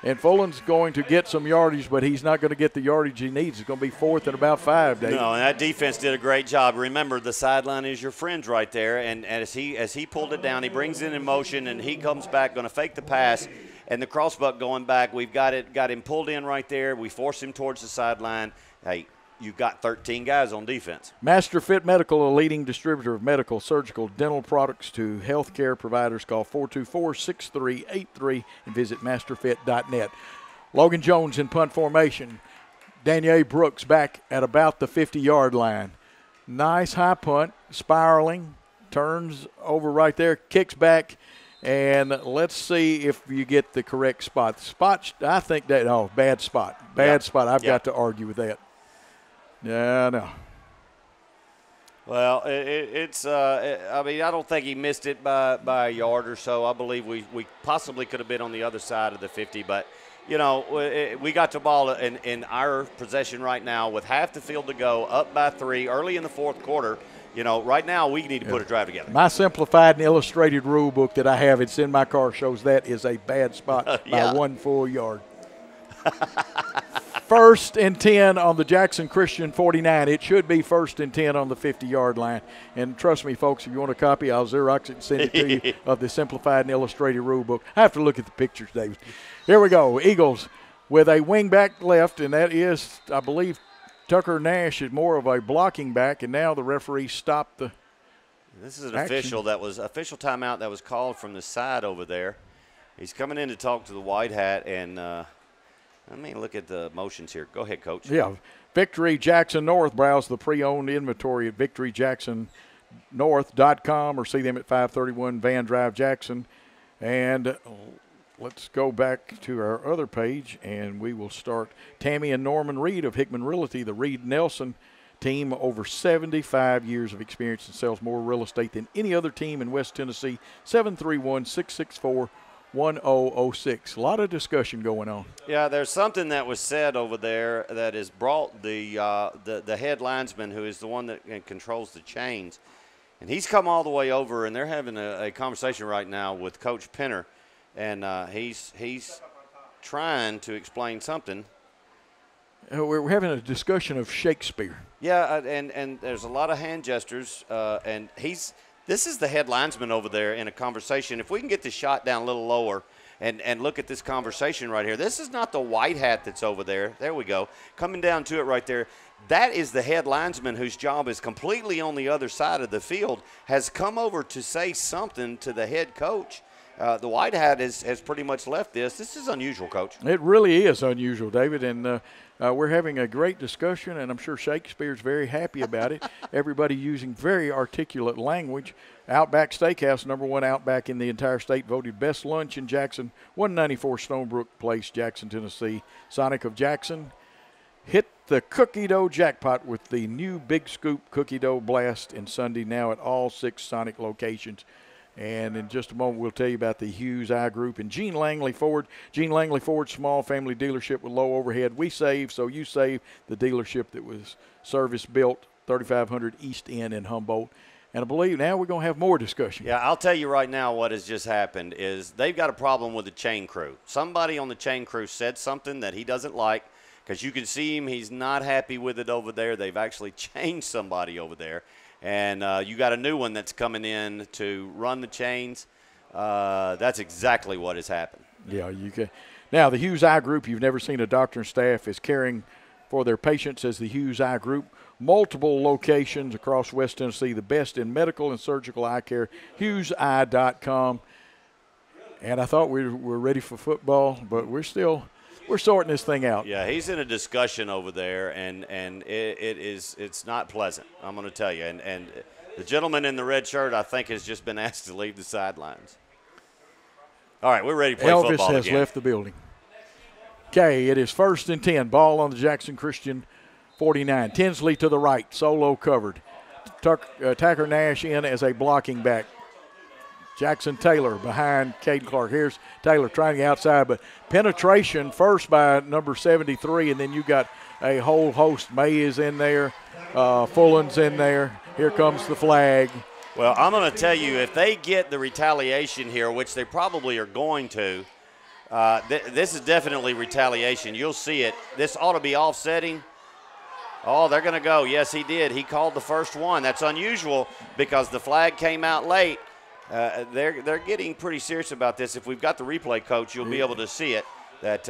And Fullen's going to get some yardage, but he's not going to get the yardage he needs. It's going to be 4th and about 5, Dave. No, and that defense did a great job. Remember, the sideline is your friend right there, and as he pulled it down, he brings it in motion, and he comes back, going to fake the pass, and the crossbuck going back. We've got him pulled in right there. We forced him towards the sideline. Hey, you've got 13 guys on defense. Master Fit Medical, a leading distributor of medical, surgical, dental products to healthcare providers. Call 424-6383 and visit masterfit.net. Logan Jones in punt formation. Danielle Brooks back at about the 50-yard line. Nice high punt, spiraling, turns over right there, kicks back, and let's see if you get the correct spot. I think that, bad spot. Bad spot. I've got to argue with that. Yeah, no. Well, I mean, I don't think he missed it by a yard or so. I believe we possibly could have been on the other side of the 50, but, you know, we got the ball in our possession right now with half the field to go, up by 3, early in the 4th quarter. You know, right now we need to put a drive together. My simplified and illustrated rule book that I have, it's in my car, shows that is a bad spot by 1 full yard. 1st and 10 on the Jackson Christian 49. It should be 1st and 10 on the 50-yard line. And trust me, folks, if you want a copy, I'll Xerox it and send it to you of the simplified and illustrated rule book. I have to look at the pictures, David. Here we go. Eagles with a wing back left, and that is, I believe, Tucker Nash is more of a blocking back, and now the referee stopped the This is an action. official timeout that was called from the side over there. He's coming in to talk to the white hat, and let me look at the motions here. Go ahead, Coach. Yeah. Victory Jackson North. Browse the pre-owned inventory at victoryjacksonnorth.com or see them at 531 Van Drive, Jackson. And let's go back to our other page, and we will start Tammy and Norman Reed of Hickman Realty, the Reed Nelson team, over 75 years of experience and sells more real estate than any other team in West Tennessee. 731-664-1006. A lot of discussion going on. Yeah, there's something that was said over there that has brought the head linesman, who is the one that controls the chains, and he's come all the way over, and they're having a conversation right now with Coach Penner, and he's trying to explain something. We're having a discussion of Shakespeare. Yeah, and there's a lot of hand gestures, and this is the head linesman over there in a conversation. If we can get the shot down a little lower and look at this conversation right here. This is not the white hat that's over there. There we go. Coming down to it right there. That is the head linesman whose job is completely on the other side of the field, has come over to say something to the head coach. The white hat has pretty much left this. This is unusual, Coach. It really is unusual, David, and we're having a great discussion, and I'm sure Shakespeare's very happy about it. Everybody using very articulate language. Outback Steakhouse, #1 Outback in the entire state, voted best lunch in Jackson, 194 Stonebrook Place, Jackson, Tennessee. Sonic of Jackson hit the cookie dough jackpot with the new Big Scoop Cookie Dough Blast in Sunday, now at all 6 Sonic locations. And in just a moment, we'll tell you about the Hughes Eye Group and Gene Langley Ford. Gene Langley Ford, small family dealership with low overhead. We save, so you save. The dealership that was service-built, 3500 East End in Humboldt. And I believe now we're going to have more discussion. Yeah, I'll tell you right now what has just happened is they've got a problem with the chain crew. Somebody on the chain crew said something that he doesn't like, because you can see him. He's not happy with it over there. They've actually changed somebody over there. And you got a new one that's coming in to run the chains. That's exactly what has happened. Yeah, you can. Now, the Hughes Eye Group, you've never seen a doctor and staff is caring for their patients as the Hughes Eye Group. Multiple locations across West Tennessee, the best in medical and surgical eye care, HughesEye.com. And I thought we were ready for football, but we're sorting this thing out. Yeah, he's in a discussion over there, and it's not pleasant, I'm going to tell you. And the gentleman in the red shirt, I think, has just been asked to leave the sidelines. All right, we're ready to play Elvis football has again. left the building. Okay, it is 1st and 10. Ball on the Jackson Christian 49. Tinsley to the right, solo covered. Tacker Nash in as a blocking back. Jackson Taylor behind Cade Clark. Here's Taylor trying to get outside, but penetration first by number 73, and then you got a whole host. May is in there. Fullen's in there. Here comes the flag. Well, I'm going to tell you, if they get the retaliation here, which they probably are going to, this is definitely retaliation. You'll see it. This ought to be offsetting. Oh, they're going to go. Yes, he did. He called the first one. That's unusual because the flag came out late. They're getting pretty serious about this. If we've got the replay, Coach, you'll be able to see it. That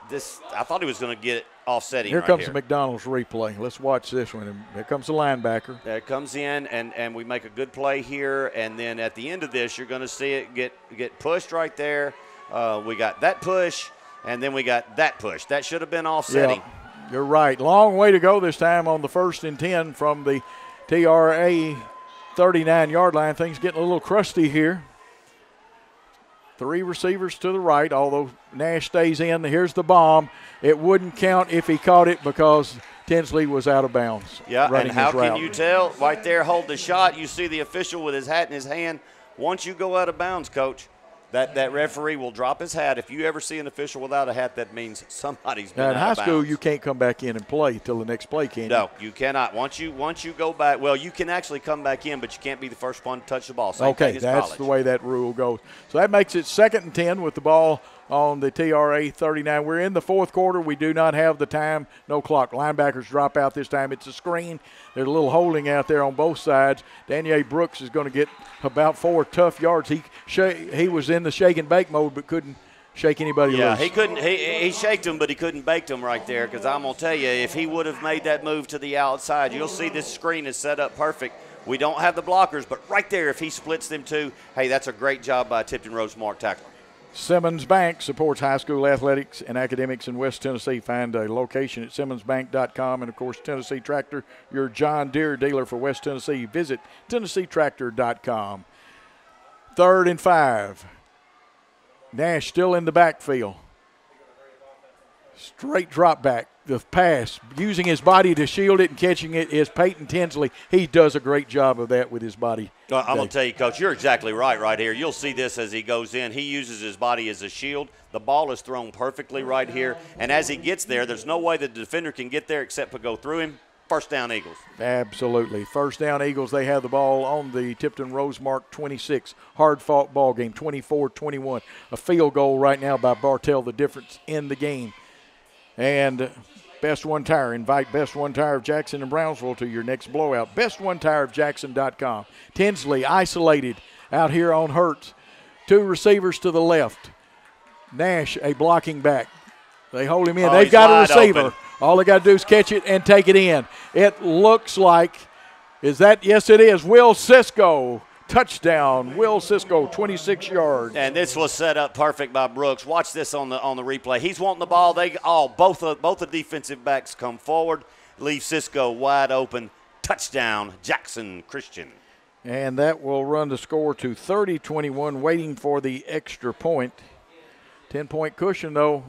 this I thought he was going to get it offsetting. Here comes the McDonald's replay. Let's watch this one. Here comes the linebacker. It comes in, and we make a good play here. And then at the end of this, you're going to see it get pushed right there. We got that push, and then we got that push. That should have been offsetting. Yeah, you're right. Long way to go this time on the 1st and 10 from the TRA 39-yard line. Things getting a little crusty here. 3 receivers to the right, although Nash stays in. Here's the bomb. It wouldn't count if he caught it because Tinsley was out of bounds. Yeah, and how can you tell? Right there, hold the shot. You see the official with his hat in his hand. Once you go out of bounds, Coach, that referee will drop his hat. If you ever see an official without a hat, that means somebody's been out of bounds. In high school, you can't come back in and play till the next play, can you? No, you cannot. Once you go back, well, you can actually come back in, but you can't be the first one to touch the ball. Same thing as that's college. The way that rule goes. So that makes it 2nd and 10 with the ball on the TRA 39. We're in the 4th quarter. We do not have the time, no clock. Linebackers drop out this time. It's a screen. There's a little holding out there on both sides. Daniel Brooks is going to get about 4 tough yards. He was in the shake and bake mode but couldn't shake anybody loose. Yeah, he couldn't. He shaked him, but he couldn't bake them right there because I'm going to tell you, if he would have made that move to the outside, you'll see this screen is set up perfect. We don't have the blockers, but right there, if he splits them two, hey, that's a great job by Tipton Rosemark tackler. Simmons Bank supports high school athletics and academics in West Tennessee. Find a location at simmonsbank.com. And, of course, Tennessee Tractor, your John Deere dealer for West Tennessee. Visit tennesseetractor.com. 3rd and 5. Nash still in the backfield. Straight drop back. The pass, using his body to shield it and catching it, is Peyton Tinsley. He does a great job of that with his body. I'm going to tell you, Coach, you're exactly right here. You'll see this as he goes in. He uses his body as a shield. The ball is thrown perfectly right here. And as he gets there, there's no way the defender can get there except to go through him. First down, Eagles. Absolutely. First down, Eagles. They have the ball on the Tipton Rosemark 26. Hard-fought ball game, 24-21. A field goal right now by Bartell, the difference in the game. And Best One Tire. Invite Best One Tire of Jackson and Brownsville to your next blowout. BestOneTireOfJackson.com. Tinsley isolated out here on Hertz. 2 receivers to the left. Nash, a blocking back. They hold him in. They've got a receiver. Open. All they got to do is catch it and take it in. It looks like, yes, it is. Will Cisco. Touchdown, Will Cisco, 26 yards. And this was set up perfect by Brooks. Watch this on the replay. He's wanting the ball. Both the defensive backs come forward, leave Cisco wide open. Touchdown, Jackson Christian. And that will run the score to 30-21, waiting for the extra point. 10-point cushion, though.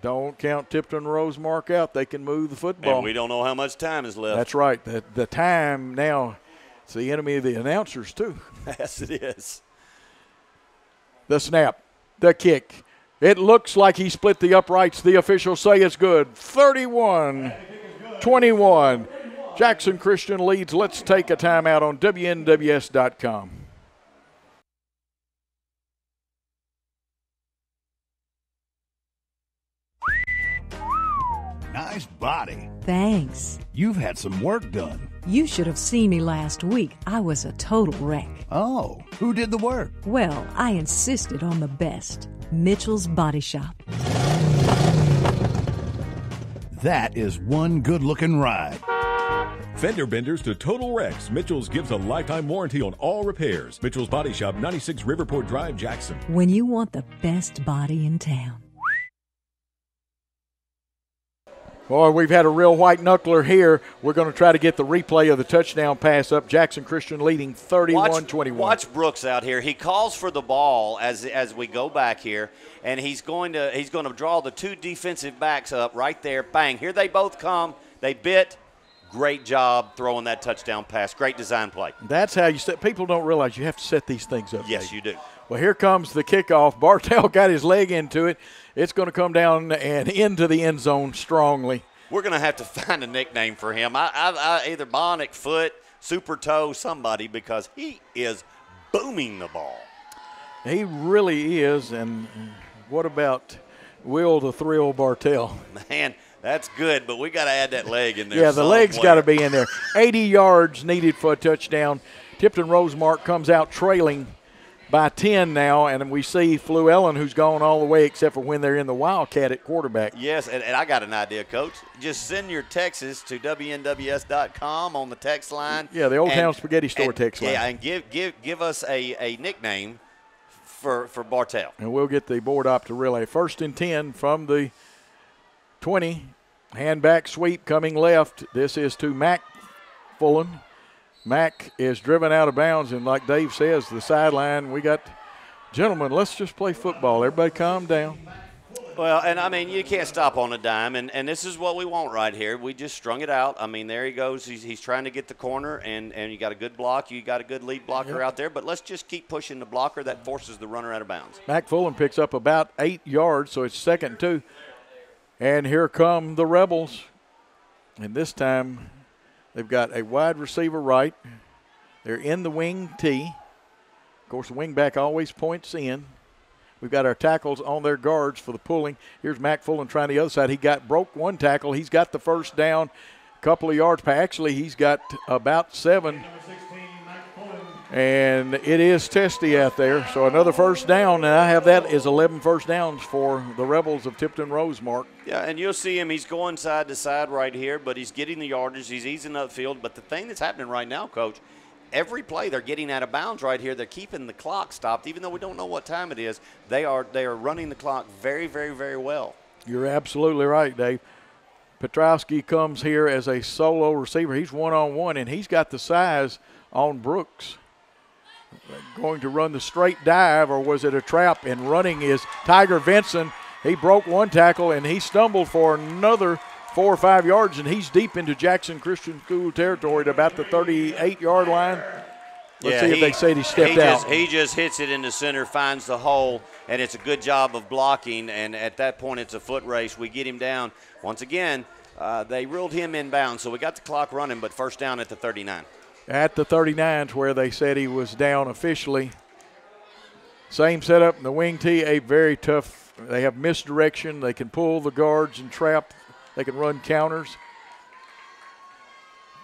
Don't count Tipton Rosemark out. They can move the football. And we don't know how much time is left. That's right. The time now, it's the enemy of the announcers, too. Yes, it is. The snap, the kick. It looks like he split the uprights. The officials say it's good. 31-21. Jackson Christian leads. Let's take a timeout on WNWS.com. Nice body. Thanks. You've had some work done. You should have seen me last week. I was a total wreck. Oh, who did the work? Well, I insisted on the best. Mitchell's Body Shop. That is one good-looking ride. Fender benders to total wrecks. Mitchell's gives a lifetime warranty on all repairs. Mitchell's Body Shop, 96 Riverport Drive, Jackson. When you want the best body in town. Boy, we've had a real white knuckler here. We're going to try to get the replay of the touchdown pass up. Jackson Christian leading 31-21. Watch Brooks out here. He calls for the ball as we go back here, and he's going to draw the 2 defensive backs up right there. Bang! Here they both come. They bit. Great job throwing that touchdown pass. Great design play. That's how you set. People don't realize you have to set these things up. Yes, Dave. you do. Well, here comes the kickoff. Bartell got his leg into it. It's going to come down and into the end zone strongly. We're going to have to find a nickname for him. I either Bionic Foot, Super Toe, somebody, because he is booming the ball. He really is. And what about Will the Thrill Bartell? Man, that's good, but we got to add that leg in there. Yeah, the leg's got to be in there. 80 yards needed for a touchdown. Tipton Rosemark comes out trailing by 10 now, and we see Fluellen, who's gone all the way except for when they're in the Wildcat at quarterback. Yes, and I got an idea, Coach. Just send your texts to WNWS.com on the text line. Yeah, the Old Town Spaghetti Store text line. Yeah, and give us a nickname for Bartell. And we'll get the board up to relay. 1st and 10 from the 20. Hand back sweep coming left. This is to Mac Fullen. Mack is driven out of bounds, and like Dave says, the sideline, we got, gentlemen, let's just play football. Everybody calm down. Well, and, I mean, you can't stop on a dime, and this is what we want right here. We just strung it out. I mean, there he goes. He's trying to get the corner, and you got a good block. You got a good lead blocker out there, but let's just keep pushing the blocker. That forces the runner out of bounds. Mac Fullen picks up about 8 yards, so it's 2nd and 2. And here come the Rebels, and this time – they've got a wide receiver right. They're in the wing T. Of course, the wing back always points in. We've got our tackles on their guards for the pulling. Here's Mac Fullen trying the other side. He broke one tackle. He's got the first down, a couple of yards. Actually, he's got about 7. And it is testy out there. So another first down, and I have that as 11 first downs for the Rebels of Tipton Rosemark. Yeah, and you'll see him. He's going side to side right here, but he's getting the yardage. He's easing upfield. But the thing that's happening right now, Coach, every play they're getting out of bounds right here. They're keeping the clock stopped. Even though we don't know what time it is, they are running the clock very, very, very well. You're absolutely right, Dave. Petrowski comes here as a solo receiver. He's one-on-one, and he's got the size on Brooks. Going to run the straight dive, or was it a trap? And running is Tiger Vinson. He broke one tackle, and he stumbled for another 4 or 5 yards, and he's deep into Jackson Christian School territory at about the 38-yard line. Let's see if they say he stepped out. He just hits it in the center, finds the hole, and it's a good job of blocking, and at that point it's a foot race. We get him down. Once again, they ruled him inbound, so we got the clock running, but first down at the 39. At the 39 where they said he was down officially. Same setup in the wing T, a very tough. They have misdirection. They can pull the guards and trap. They can run counters.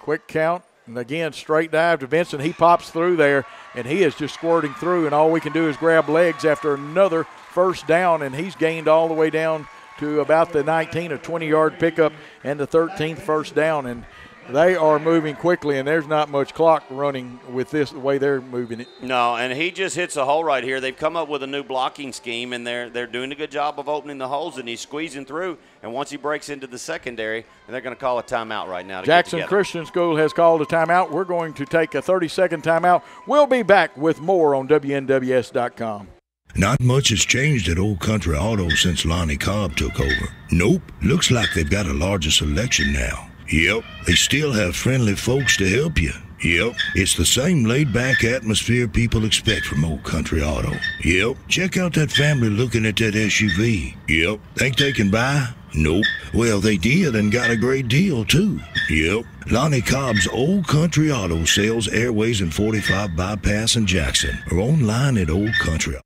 Quick count. And again, straight dive to Vincent. He pops through there, and he is just squirting through, and all we can do is grab legs after another first down, and he's gained all the way down to about the 19, a 20-yard pickup, and the 13th first down. And they are moving quickly, and there's not much clock running with this, the way they're moving it. No, and he just hits a hole right here. They've come up with a new blocking scheme, and they're doing a good job of opening the holes, and he's squeezing through. And once he breaks into the secondary, they're going to call a timeout right now. Jackson Christian School has called a timeout. We're going to take a 30-second timeout. We'll be back with more on WNWS.com. Not much has changed at Old Country Auto since Lonnie Cobb took over. Nope, looks like they've got a larger selection now. Yep, they still have friendly folks to help you. Yep, it's the same laid-back atmosphere people expect from Old Country Auto. Yep, check out that family looking at that SUV. Yep, think they can buy? Nope. Well, they did and got a great deal, too. Yep, Lonnie Cobb's Old Country Auto sells Airways and 45 Bypass in Jackson, or online at Old Country.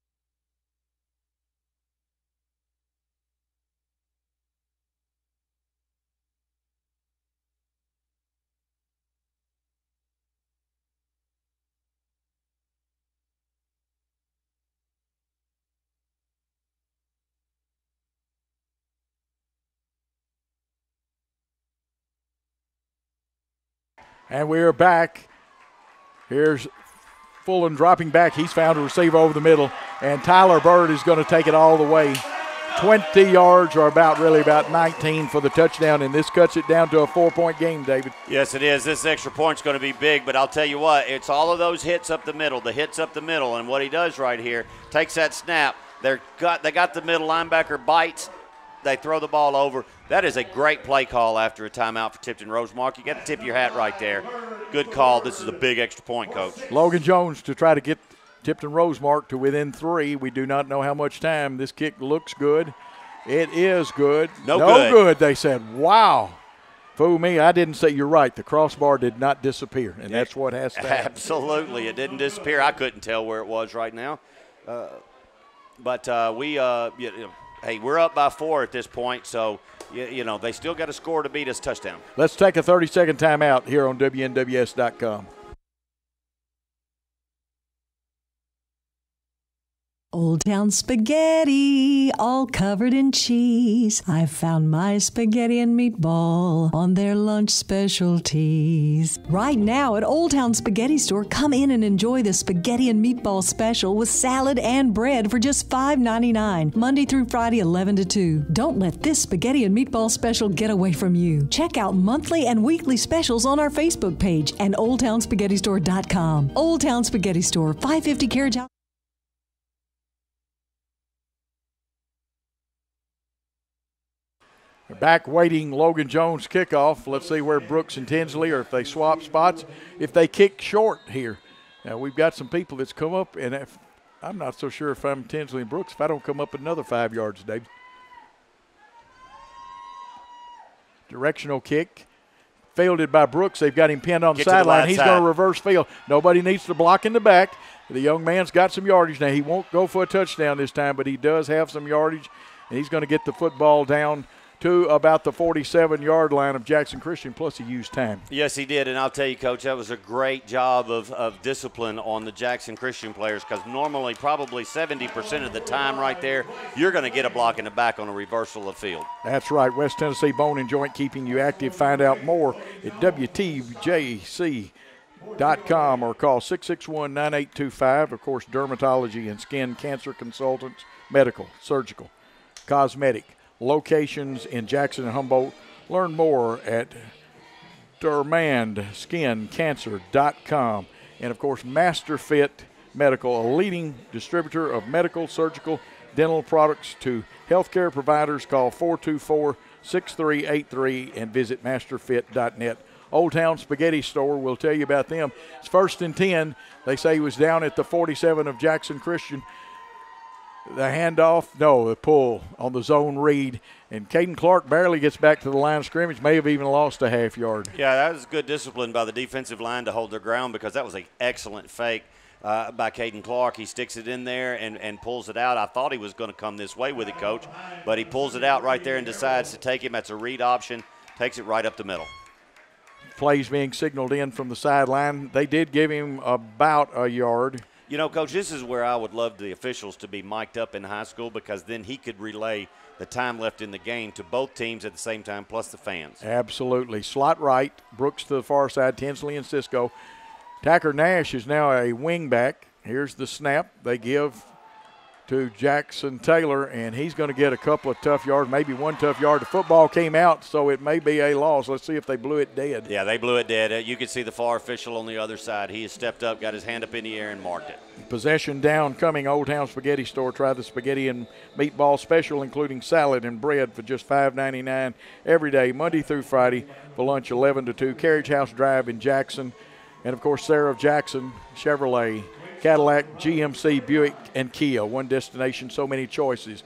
And we are back. Here's Fullen dropping back. He's found a receiver over the middle, and Tyler Bird is going to take it all the way. 20 yards, or about 19 for the touchdown, and this cuts it down to a 4-point game, David. Yes, it is. This extra point's going to be big, but I'll tell you what, it's all of those hits up the middle, and what he does right here, takes that snap. They got the middle linebacker, bites, They throw the ball over. That is a great play call after a timeout for Tipton Rosemark. You got to tip your hat right there. Good call. This is a big extra point, Coach. Logan Jones to try to get Tipton Rosemark to within 3. We do not know how much time. This kick looks good. It is good. No good, they said. Wow. Fool me, I didn't say you're right. The crossbar did not disappear, and that's what has to happen. Absolutely. It didn't disappear. I couldn't tell where it was right now. But hey, we're up by 4 at this point, so, they still got to score to beat us touchdown. Let's take a 30-second timeout here on WNWS.com. Old Town Spaghetti, all covered in cheese. I found my spaghetti and meatball on their lunch specialties. Right now at Old Town Spaghetti Store, come in and enjoy the spaghetti and meatball special with salad and bread for just $5.99, Monday through Friday, 11 to 2. Don't let this spaghetti and meatball special get away from you. Check out monthly and weekly specials on our Facebook page and OldTownSpaghettiStore.com. Old Town Spaghetti Store, 550 Carriage House. They're back waiting Logan Jones' kickoff. Let's see where Brooks and Tinsley, or if they swap spots, if they kick short here. Now, we've got some people that's come up, and I'm not so sure if I'm Tinsley and Brooks, if I don't come up another 5 yards, Dave. Directional kick. Fielded by Brooks. They've got him pinned on the sideline. He's going to reverse field. Nobody needs to block in the back. The young man's got some yardage. Now, he won't go for a touchdown this time, but he does have some yardage, and he's going to get the football down to about the 47-yard line of Jackson Christian, plus he used time. Yes, he did, and I'll tell you, Coach, that was a great job of discipline on the Jackson Christian players, because normally probably 70% of the time right there, you're going to get a block in the back on a reversal of field. That's right. West Tennessee Bone and Joint, keeping you active. Find out more at WTJC.com or call 661-9825. Of course, dermatology and skin cancer consultants, medical, surgical, cosmetic, locations in Jackson and Humboldt. Learn more at DermandSkinCancer.com. And, of course, MasterFit Medical, a leading distributor of medical, surgical, dental products to healthcare providers. Call 424-6383 and visit masterfit.net. Old Town Spaghetti Store, we'll tell you about them. It's 1st and 10. They say he was down at the 47 of Jackson Christian. The handoff, the pull on the zone read. And Caden Clark barely gets back to the line of scrimmage, may have even lost a half yard. Yeah, that was good discipline by the defensive line to hold their ground, because that was an excellent fake by Caden Clark. He sticks it in there and pulls it out. I thought he was going to come this way with it, Coach, but he pulls it out right there and decides to take him. That's a read option, takes it right up the middle. Plays being signaled in from the sideline. They did give him about a yard. Coach, this is where I would love the officials to be mic'd up in high school, because then he could relay the time left in the game to both teams at the same time, plus the fans. Absolutely. Slot right, Brooks to the far side, Tinsley and Cisco. Tacker Nash is now a wing back. Here's the snap. They give to Jackson Taylor, and he's going to get a couple of tough yards, maybe one tough yard. The football came out, so it may be a loss. Let's see if they blew it dead. Yeah, they blew it dead. You could see the far official on the other side. He has stepped up, got his hand up in the air, and marked it. Possession down coming. Old Town Spaghetti Store. Try the spaghetti and meatball special, including salad and bread for just $5.99 every day, Monday through Friday, for lunch 11 to 2. Carriage House Drive in Jackson. And, of course, Sarah of Jackson, Chevrolet, Cadillac, GMC, Buick, and Kia. One destination, so many choices.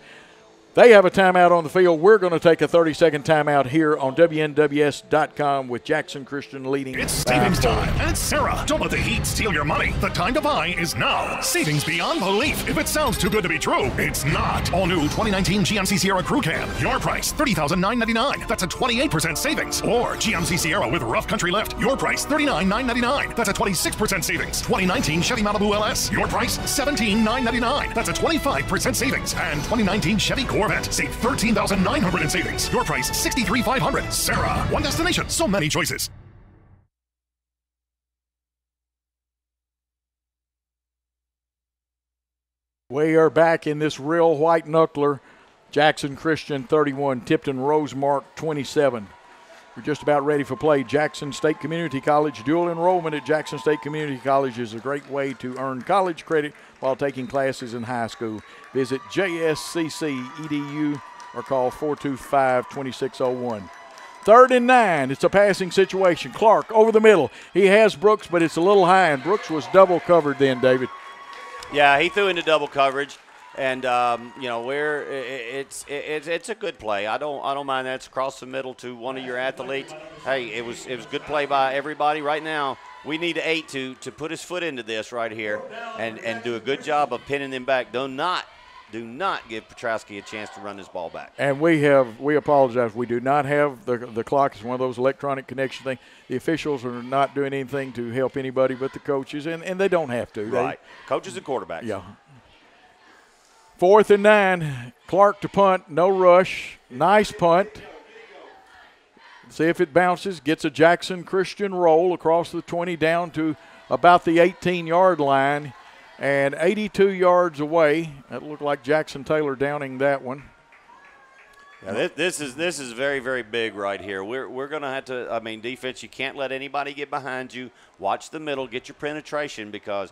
They have a timeout on the field. We're going to take a 30-second timeout here on WNWS.com with Jackson Christian leading. It's savings time at Sarah. Don't let the heat steal your money. The time to buy is now. Savings beyond belief. If it sounds too good to be true, it's not. All new 2019 GMC Sierra Crew Cab. Your price, $30,999. That's a 28% savings. Or GMC Sierra with rough country lift. Your price, $39,999. That's a 26% savings. 2019 Chevy Malibu LS. Your price, $17,999. That's a 25% savings. And 2019 Chevy Corvette. Save $13,900 in savings. Your price, $63,500. Sarah. One destination. So many choices. We are back in this real white knuckler. Jackson Christian 31, Tipton Rosemark 27. We're just about ready for play. Jackson State Community College. Dual enrollment at Jackson State Community College is a great way to earn college credit while taking classes in high school. Visit JSCC.edu or call 425-2601. 3rd and 9. It's a passing situation. Clark over the middle. He has Brooks, but it's a little high, and Brooks was double covered then, David. Yeah, he threw into double coverage, and it's a good play. I don't mind that. It's across the middle to one of your athletes. Hey, it was good play by everybody. Right now, we need 8 to put his foot into this right here and do a good job of pinning them back. Do not give Petrowski a chance to run this ball back. And we apologize. We do not have the clock. It's one of those electronic connection things. The officials are not doing anything to help anybody but the coaches, and they don't have to. Right. Coaches and quarterbacks. Yeah. 4th and 9. Clark to punt. No rush. Nice punt. See if it bounces. Gets a Jackson Christian roll across the 20 down to about the 18-yard line. And 82 yards away. That looked like Jackson Taylor downing that one. Yeah, this is very, very big right here. We're going to have to, defense, you can't let anybody get behind you. Watch the middle, get your penetration, because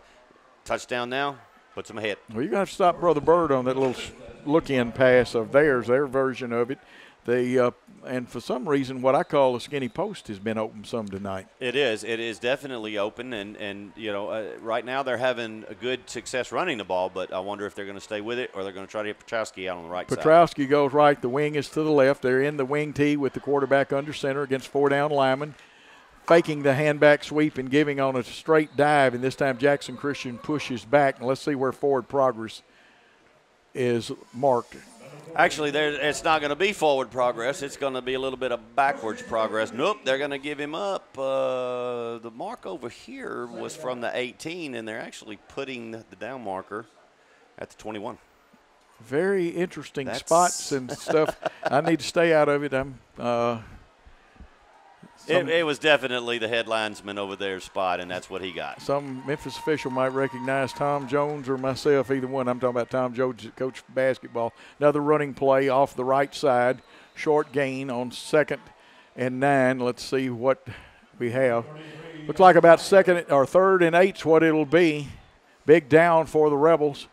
touchdown now puts them ahead. Well, you're going to have to stop Brother Bird on that little look-in pass of theirs, their version of it. And for some reason, what I call a skinny post has been open some tonight. It is definitely open, and right now they're having a good success running the ball, but I wonder if they're going to stay with it or they're going to try to get Petrowski out on the right side. Petrowski goes right. The wing is to the left. They're in the wing tee with the quarterback under center against 4-down linemen, faking the handback sweep and giving on a straight dive, and this time Jackson Christian pushes back, and let's see where forward progress is marked. Actually, it's not going to be forward progress. It's going to be a little bit of backwards progress. Nope, they're going to give him up. The mark over here was from the 18, and they're actually putting the down marker at the 21. Very interesting spots and stuff. I need to stay out of it. It was definitely the headlinesman over there's spot, and that's what he got. Some Memphis official might recognize Tom Jones or myself, either one. I'm talking about Tom Jones, coach of basketball. Another running play off the right side, short gain on 2nd and 9. Let's see what we have. Looks like about 3rd and 8's what it'll be. Big down for the Rebels.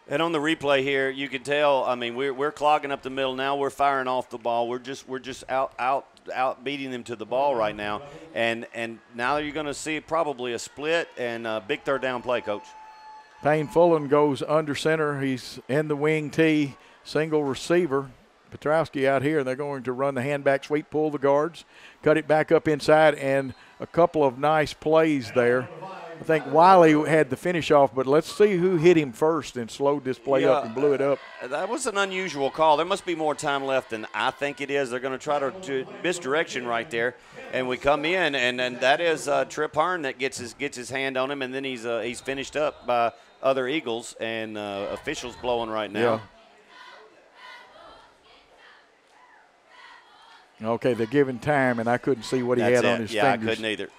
And on the replay here, you can tell. We're clogging up the middle now. We're firing off the ball. We're just out beating them to the ball right now. And now you're going to see probably a split and a big 3rd down play, Coach. Payne Fullen goes under center. He's in the wing tee, single receiver. Petrowski out here. They're going to run the handback sweep, pull the guards, cut it back up inside, and a couple of nice plays there. I think Wiley had the finish off, but let's see who hit him first and slowed this play up and blew it up. That was an unusual call. There must be more time left than I think it is. They're going to try to misdirection right there, and we come in, and that is Trip Hearn that gets his hand on him, and then he's finished up by other Eagles, and officials blowing right now. Yeah. Okay, they're giving time, and I couldn't see what he had on his fingers. Yeah, I couldn't either.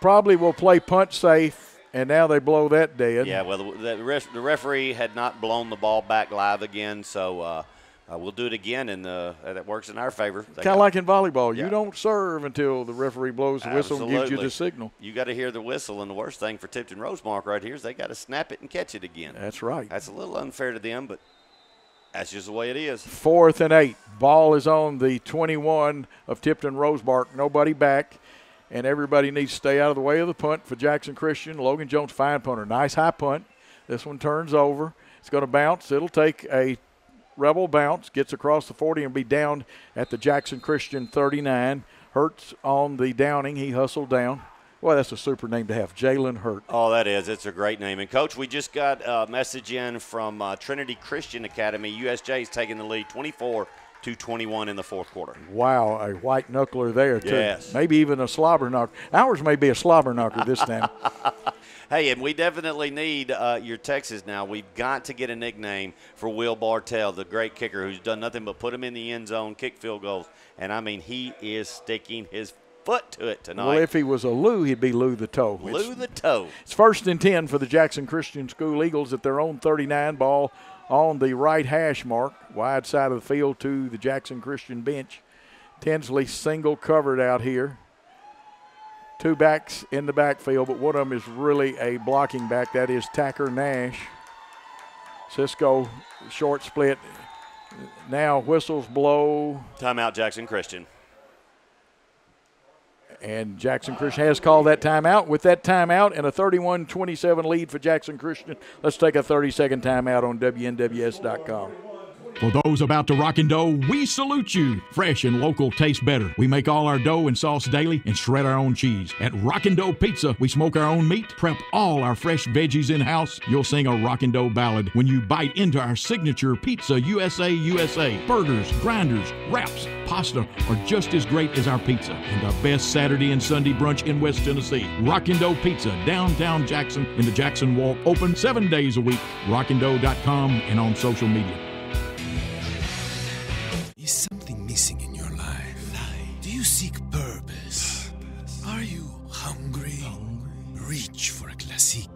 Probably will play punt safe, and now they blow that dead. Yeah, well, the referee had not blown the ball back live again, so we'll do it again, and that works in our favor. Kind of like in volleyball. Yeah. You don't serve until the referee blows the whistle and gives you the signal. You got to hear the whistle, and the worst thing for Tipton Rosemark right here is they got to snap it and catch it again. That's right. That's a little unfair to them, but that's just the way it is. 4th and 8. Ball is on the 21 of Tipton Rosemark. Nobody back. And everybody needs to stay out of the way of the punt for Jackson Christian. Logan Jones, fine punter. Nice high punt. This one turns over. It's going to bounce. It'll take a Rebel bounce, gets across the 40 and be down at the Jackson Christian 39. Hurts on the downing. He hustled down. Well, that's a super name to have, Jalen Hurt. Oh, that is. It's a great name. And, Coach, we just got a message in from Trinity Christian Academy. USJ is taking the lead 24-21 in the 4th quarter. Wow, a white knuckler there, too. Yes. Maybe even a slobber knocker. Ours may be a slobber knocker this time. Hey, and we definitely need your Texas now. We've got to get a nickname for Will Bartell, the great kicker who's done nothing but put him in the end zone, kick field goals. And, he is sticking his foot to it tonight. Well, if he was a Lou, he'd be Lou the Toe. Lou the Toe. It's 1st and 10 for the Jackson Christian School Eagles at their own 39. Ball on the right hash mark, wide side of the field to the Jackson Christian bench. Tinsley single covered out here. 2 backs in the backfield, but one of them is really a blocking back. That is Tacker Nash. Cisco short split. Now whistles blow. Timeout, Jackson Christian. And Jackson Christian has called that timeout. With that timeout and a 31-27 lead for Jackson Christian, let's take a 30-second timeout on WNWS.com. For those about to rock and dough, we salute you. Fresh and local tastes better. We make all our dough and sauce daily and shred our own cheese. At Rockin' Dough Pizza, we smoke our own meat, prep all our fresh veggies in-house. You'll sing a Rockin' Dough ballad when you bite into our signature Pizza USA USA. Burgers, grinders, wraps, pasta are just as great as our pizza. And the best Saturday and Sunday brunch in West Tennessee. Rockin' Dough Pizza, downtown Jackson in the Jackson Walk. Open 7 days a week. rockindough.com and on social media. Is something missing in your life? Do you seek purpose? Are you hungry? Reach for a classic.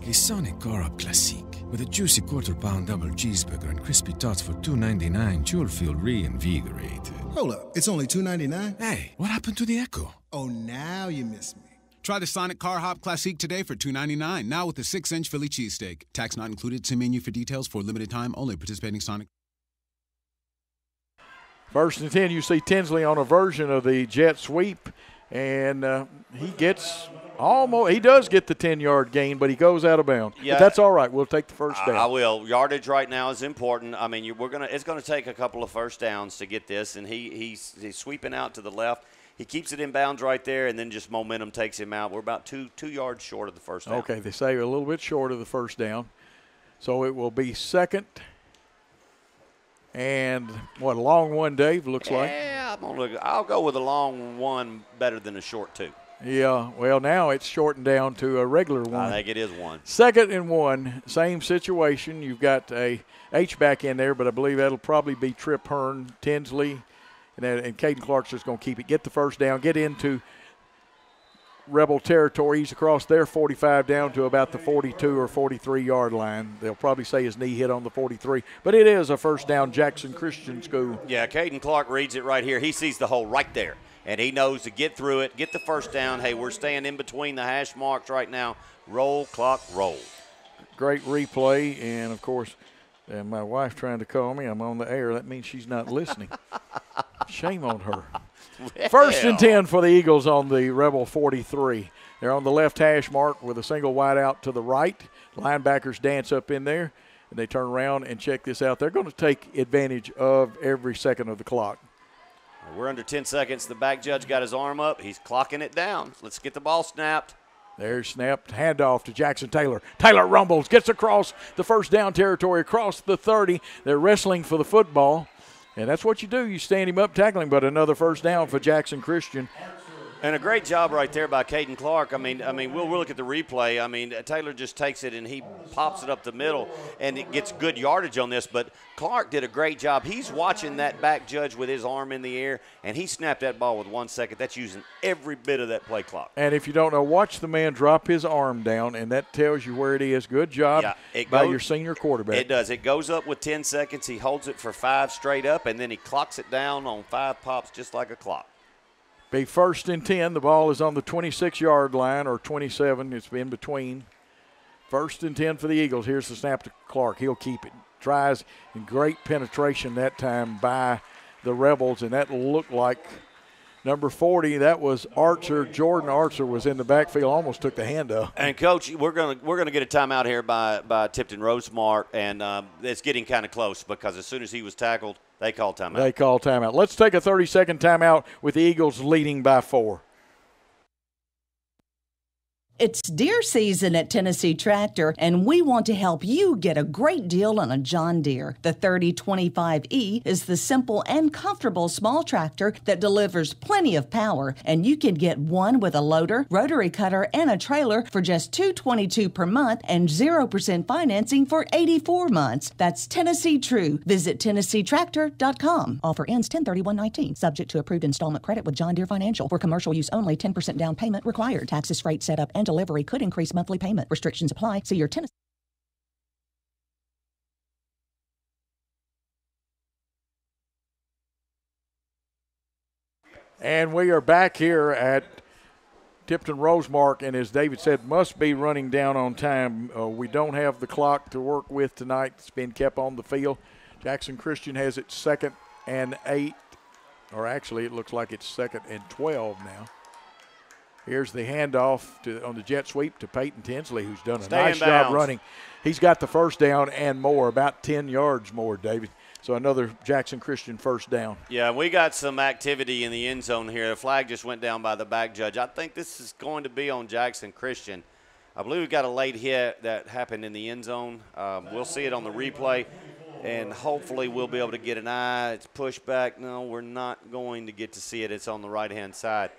A Sonic Carb Classic. With a juicy quarter-pound double cheeseburger and crispy tots for $2.99, you'll feel reinvigorated. Hold up, it's only $2.99? Hey, what happened to the Echo? Oh, now you miss me. Try the Sonic Car Hop Classique today for $2.99, now with a 6-inch Philly cheesesteak. Tax not included. See menu for details. For limited time only. Participating Sonic. First and 10, you see Tinsley on a version of the jet sweep, and he does get the 10-yard gain, but he goes out of bounds. Yeah. But that's all right. We'll take the first down. I will. Yardage right now is important. I mean, it's going to take a couple of first downs to get this, and he's sweeping out to the left. He keeps it in bounds right there, and then just momentum takes him out. We're about two yards short of the first down. Okay, they say a little bit short of the first down. So it will be second. And a long one, Dave, looks like. Yeah, I'll go with a long one better than a short two. Yeah, well, now it's shortened down to a regular one. I think it is one. Second and 1, same situation. You've got a H-back in there, but I believe that'll probably be Trip Hearn, Tinsley, and Caden Clark's just going to keep it. Get the first down, get into Rebel territory. He's across their 45 down to about the 42 or 43-yard line. They'll probably say his knee hit on the 43, but it is a first down, Jackson Christian School. Yeah, Caden Clark reads it right here. He sees the hole right there, and he knows to get through it, get the first down. Hey, we're staying in between the hash marks right now. Roll, clock, roll. Great replay, and, of course, my wife trying to call me. I'm on the air. That means she's not listening. Shame on her. Well. First and 10 for the Eagles on the Rebel 43. They're on the left hash mark with a single wide out to the right. Linebackers dance up in there, and they turn around and check this out. They're going to take advantage of every second of the clock. We're under 10 seconds. The back judge got his arm up. He's clocking it down. Let's get the ball snapped. There's snapped, handoff to Jackson Taylor. Taylor rumbles, gets across the first down territory, across the 30. They're wrestling for the football. And that's what you do. You stand him up, tackle him, but another first down for Jackson Christian. And a great job right there by Caden Clark. I mean, we'll look at the replay. I mean, Taylor just takes it and he pops it up the middle, and it gets good yardage on this. But Clark did a great job. He's watching that back judge with his arm in the air, and he snapped that ball with 1 second. That's using every bit of that play clock. And if you don't know, watch the man drop his arm down, and that tells you where it is. Good job by your senior quarterback. It does. It goes up with 10 seconds. He holds it for 5 straight up, and then he clocks it down on 5 pops just like a clock. Be first and 10. The ball is on the 26-yard line or 27. It's in between. First and 10 for the Eagles. Here's the snap to Clark. He'll keep it. Tries, and great penetration that time by the Rebels, and that looked like number 40. That was Archer. Jordan Archer was in the backfield. Almost took the hand up. And Coach, we're gonna get a timeout here by Tipton Rosemark, and it's getting kind of close because as soon as he was tackled, they called timeout. They call timeout. Let's take a 30-second timeout with the Eagles leading by 4. It's deer season at Tennessee Tractor, and we want to help you get a great deal on a John Deere. The 3025E is the simple and comfortable small tractor that delivers plenty of power, and you can get one with a loader, rotary cutter, and a trailer for just $222 per month and 0% financing for 84 months. That's Tennessee True. Visit TennesseeTractor.com. Offer ends 10/31/19. Subject to approved installment credit with John Deere Financial. For commercial use only, 10% down payment required. Taxes, freight, setup, and delivery could increase monthly payment. Restrictions apply. See your Tennessee. And we are back here at Tipton Rosemark, and as David said, must be running down on time. We don't have the clock to work with tonight. It's been kept on the field. Jackson Christian has it 2nd and 8, or actually it looks like it's 2nd and 12 now. Here's the handoff on the jet sweep to Peyton Tinsley, who's done a nice job running. He's got the first down and more, about 10 yards more, David. So another Jackson Christian first down. Yeah, we got some activity in the end zone here. The flag just went down by the back judge. I think this is going to be on Jackson Christian. I believe we got a late hit that happened in the end zone. We'll see it on the replay, and hopefully we'll be able to get an eye. It's pushed back. No, we're not going to get to see it. It's on the right-hand side.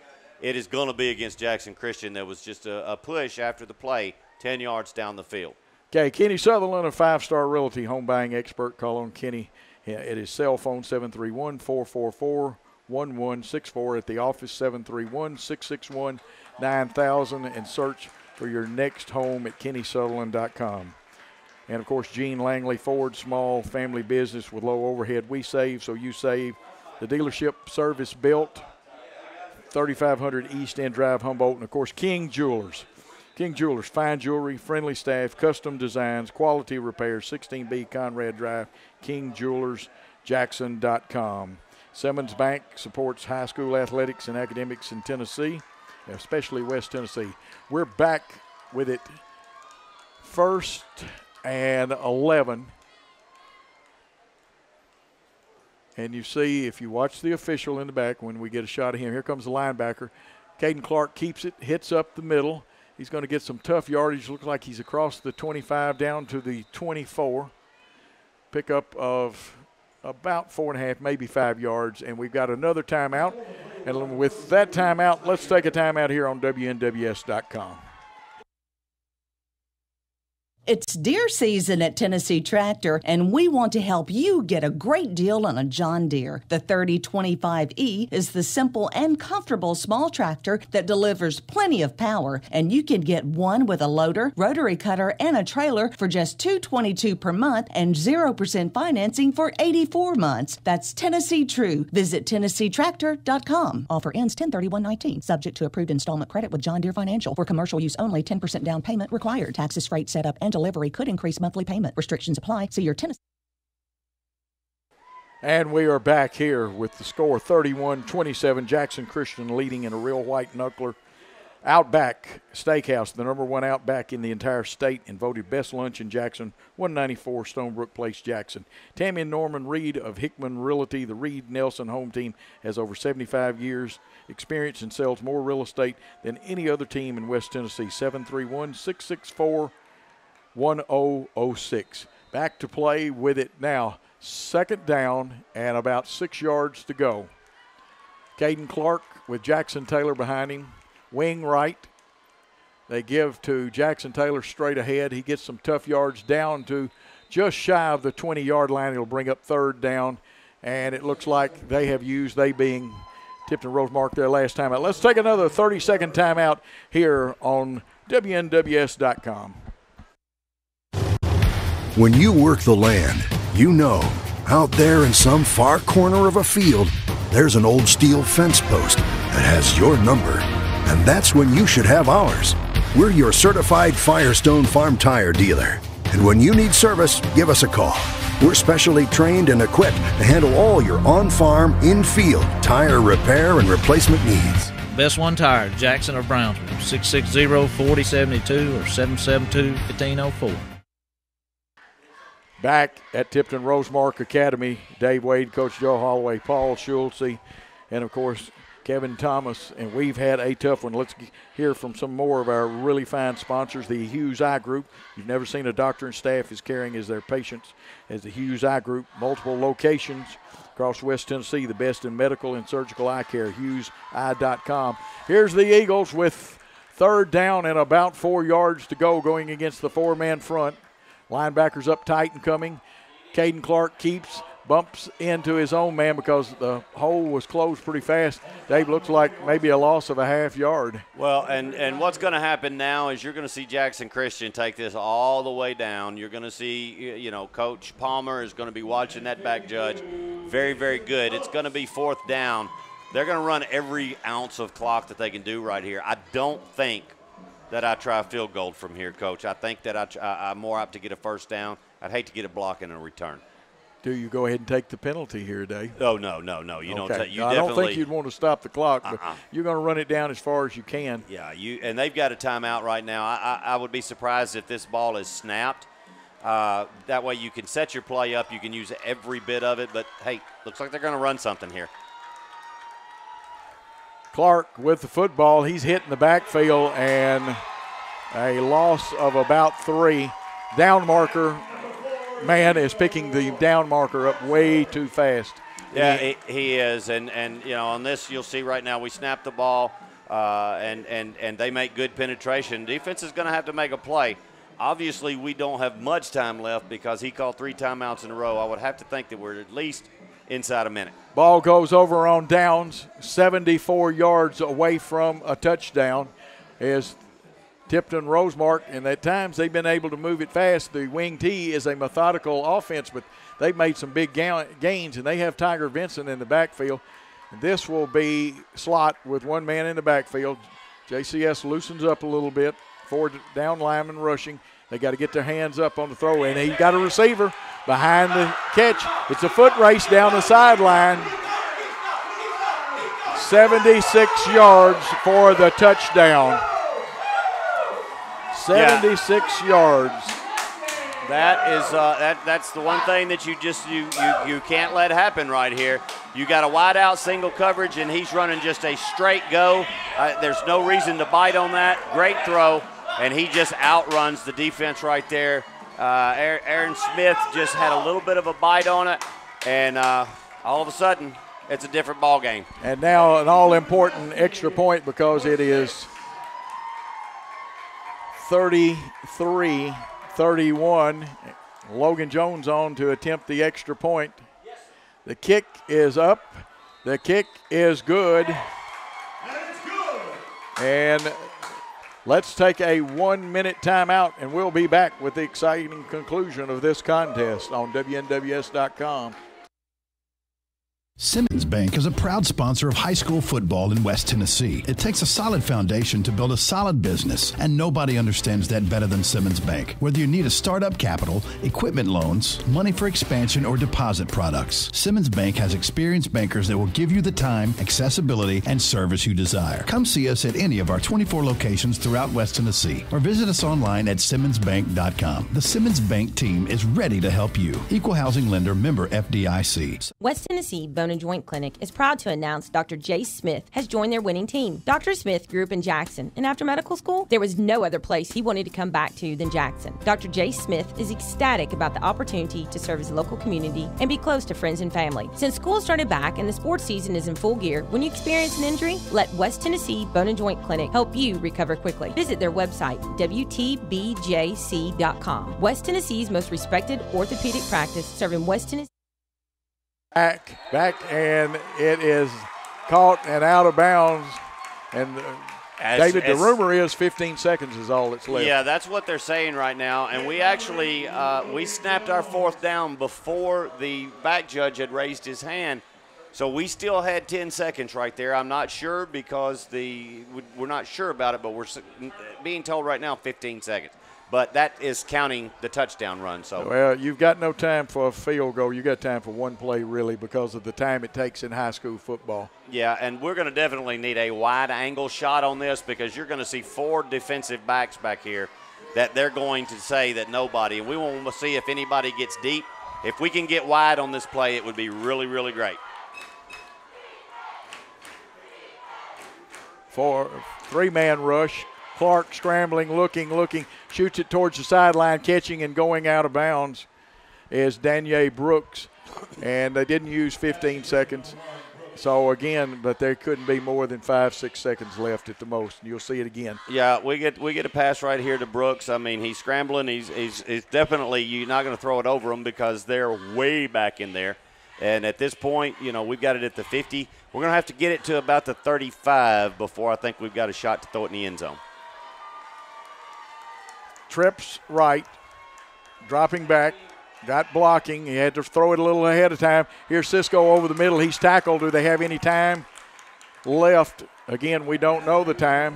It is going to be against Jackson Christian. There was just a push after the play, 10 yards down the field. Okay, Kenny Sutherland, a 5-star Realty home buying expert. Call on Kenny at his cell phone, 731-444-1164. At the office, 731-661-9000. And search for your next home at kennysutherland.com. And, of course, Gene Langley Ford, small family business with low overhead. We save, so you save. The dealership service built, 3500 East End Drive, Humboldt. And, of course, King Jewelers. King Jewelers, fine jewelry, friendly staff, custom designs, quality repairs, 16B Conrad Drive, KingJewelersJackson.com. Simmons Bank supports high school athletics and academics in Tennessee, especially West Tennessee. We're back with it, 1st and 11. And you see, if you watch the official in the back, when we get a shot of him, here comes the linebacker. Caden Clark keeps it, hits up the middle. He's going to get some tough yardage. Looks like he's across the 25 down to the 24. Pickup of about 4.5, maybe 5 yards. And we've got another timeout. And with that timeout, let's take a timeout here on WNWS.com. It's deer season at Tennessee Tractor, and we want to help you get a great deal on a John Deere. The 3025E is the simple and comfortable small tractor that delivers plenty of power, and you can get one with a loader, rotary cutter, and a trailer for just $222 per month and 0% financing for 84 months. That's Tennessee True. Visit TennesseeTractor.com. Offer ends 10/31/19. Subject to approved installment credit with John Deere Financial. For commercial use only, 10% down payment required. Taxes, freight, setup, and delivery could increase monthly payment. Restrictions apply. See your Tennessee. And we are back here with the score 31-27. Jackson Christian leading in a real white knuckler. Outback Steakhouse, the #1 Outback in the entire state, and voted best lunch in Jackson, 194 Stonebrook Place, Jackson. Tammy and Norman Reed of Hickman Realty, the Reed Nelson home team, has over 75 years experience and sells more real estate than any other team in West Tennessee. 731-664-1006. Back to play with it now. 2nd down and about 6 yards to go. Caden Clark with Jackson Taylor behind him. Wing right. They give to Jackson Taylor straight ahead. He gets some tough yards down to just shy of the 20-yard line. It'll bring up 3rd down. And it looks like they being Tipton Rosemark their last time out. Let's take another 30-second timeout here on WNWS.com. When you work the land, you know, out there in some far corner of a field, there's an old steel fence post that has your number. And that's when you should have ours. We're your certified Firestone Farm Tire dealer. And when you need service, give us a call. We're specially trained and equipped to handle all your on-farm, in-field tire repair and replacement needs. Best One Tire, Jackson or Brownsville, 660-4072 or 772-1504. Back at Tipton Rosemark Academy, Dave Wade, Coach Joe Holloway, Paul Schultze, and, of course, Kevin Thomas, and we've had a tough one. Let's hear from some more of our really fine sponsors, the Hughes Eye Group. You've never seen a doctor and staff as caring as their patients as the Hughes Eye Group. Multiple locations across West Tennessee, the best in medical and surgical eye care, HughesEye.com. Here's the Eagles with 3rd down and about 4 yards to go, going against the 4-man front. Linebackers up tight and coming. Caden Clark bumps into his own man because the hole was closed pretty fast. Dave, looks like maybe a loss of a half yard. Well, and what's going to happen now is you're going to see Jackson Christian take this all the way down. You're going to see, Coach Palmer is going to be watching that back judge. Very, very good. It's going to be 4th down. They're going to run every ounce of clock that they can do right here. I don't think that I try a field goal from here, Coach. I think that I'm more apt to get a first down. I'd hate to get a block and a return. Do you go ahead and take the penalty here, Dave? Oh, no. You don't take. You I don't think you'd want to stop the clock, but you're going to run it down as far as you can. Yeah, and they've got a timeout right now. I would be surprised if this ball is snapped. That way you can set your play up. You can use every bit of it. But, hey, looks like they're going to run something here. Clark with the football. He's hitting the backfield, and a loss of about 3. Down marker man is picking the down marker up way too fast. Yeah, he is. And on this you'll see right now we snap the ball, and they make good penetration. Defense is going to have to make a play. Obviously, we don't have much time left because he called 3 timeouts in a row. I would have to think that we're at least inside a minute. Ball goes over on downs, 74 yards away from a touchdown is Tipton Rosemark, and at times they've been able to move it fast. The wing T is a methodical offense, but they've made some big gains, and they have Tiger Vincent in the backfield. This will be slot with one man in the backfield. JCS loosens up a little bit. 4 down linemen rushing. They got to get their hands up on the throw, and he got a receiver behind the catch. It's a foot race down the sideline. 76 yards for the touchdown. 76 yards. That is that's the one thing that you can't let happen right here. You got a wide out single coverage, and he's running just a straight go. There's no reason to bite on that. Great throw, and he just outruns the defense right there. Aaron Smith just had a little bit of a bite on it, and all of a sudden, it's a different ball game. And now an all-important extra point because it is 33-31. Logan Jones on to attempt the extra point. The kick is up. The kick is good. And let's take a 1-minute timeout, and we'll be back with the exciting conclusion of this contest on WNWS.com. Simmons Bank is a proud sponsor of high school football in West Tennessee. It takes a solid foundation to build a solid business, and nobody understands that better than Simmons Bank. Whether you need a startup capital, equipment loans, money for expansion, or deposit products, Simmons Bank has experienced bankers that will give you the time, accessibility, and service you desire. Come see us at any of our 24 locations throughout West Tennessee, or visit us online at simmonsbank.com. The Simmons Bank team is ready to help you. Equal housing lender, member FDIC. West Tennessee Bone and Joint Clinic is proud to announce Dr. Jace Smith has joined their winning team. Dr. Smith grew up in Jackson, and after medical school, there was no other place he wanted to come back to than Jackson. Dr. Jace Smith is ecstatic about the opportunity to serve his local community and be close to friends and family. Since school started back and the sports season is in full gear, when you experience an injury, let West Tennessee Bone and Joint Clinic help you recover quickly. Visit their website, WTBJC.com. West Tennessee's most respected orthopedic practice, serving West Tennessee. Back, and it is caught and out of bounds. And David, the rumor is 15 seconds is all that's left. Yeah, that's what they're saying right now. And we actually we snapped our 4th down before the back judge had raised his hand. So we still had 10 seconds right there. I'm not sure because we're not sure about it, but we're being told right now 15 seconds. But that is counting the touchdown run. So well, you've got no time for a field goal. You got time for one play, really, because of the time it takes in high school football. Yeah, and we're going to definitely need a wide-angle shot on this because you're going to see 4 defensive backs back here that they're going to say that nobody. And we want to see if anybody gets deep. If we can get wide on this play, it would be really, really great. For 3-man rush. Clark scrambling, looking, shoots it towards the sideline, catching and going out of bounds is Danye Brooks. And they didn't use 15 seconds. So, again, but there couldn't be more than 5-6 seconds left at the most. You'll see it again. Yeah, we get a pass right here to Brooks. I mean, he's scrambling. He's definitely – you're not going to throw it over him because they're way back in there. And at this point, we've got it at the 50. We're going to have to get it to about the 35 before I think we've got a shot to throw it in the end zone. Trips right, dropping back, got blocking. He had to throw it a little ahead of time. Here's Cisco over the middle. He's tackled. Do they have any time? left. Again, we don't know the time.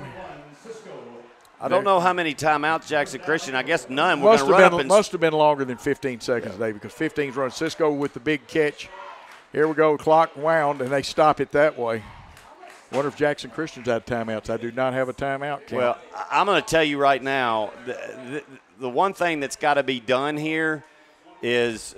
I don't know how many timeouts Jackson Christian. I guess none. We're going to run up and must have been longer than 15 seconds, Dave, because 15's run. Cisco with the big catch. Here we go. Clock wound, and they stop it that way. Wonder if Jackson Christian's had timeouts. I do not have a timeout count. Well, I'm going to tell you right now, the one thing that's got to be done here is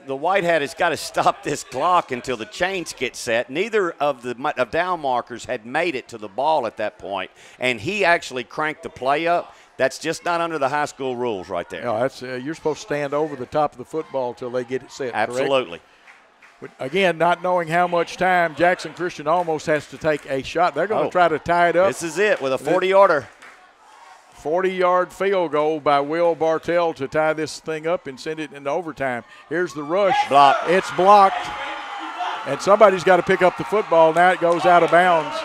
the White Hat has got to stop this clock until the chains get set. Neither of the down markers had made it to the ball at that point, and he actually cranked the play up. That's just not under the high school rules right there. No, that's you're supposed to stand over the top of the football until they get it set. Absolutely. Correct? But again, not knowing how much time, Jackson Christian almost has to take a shot. They're going to try to tie it up. This is it with a 40-yarder. 40-yard field goal by Will Bartell to tie this thing up and send it into overtime. Here's the rush. Blocked. It's blocked. And somebody's got to pick up the football. Now it goes out of bounds.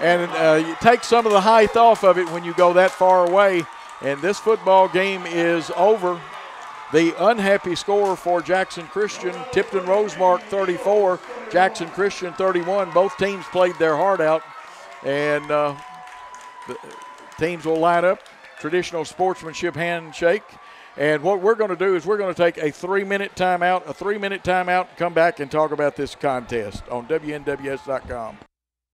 And you take some of the height off of it when you go that far away. And this football game is over. The unhappy score for Jackson Christian, Tipton Rosemark 34, Jackson Christian 31. Both teams played their heart out. And the teams will line up, traditional sportsmanship handshake. And what we're going to do is we're going to take a 3-minute timeout, come back and talk about this contest on WNWS.com.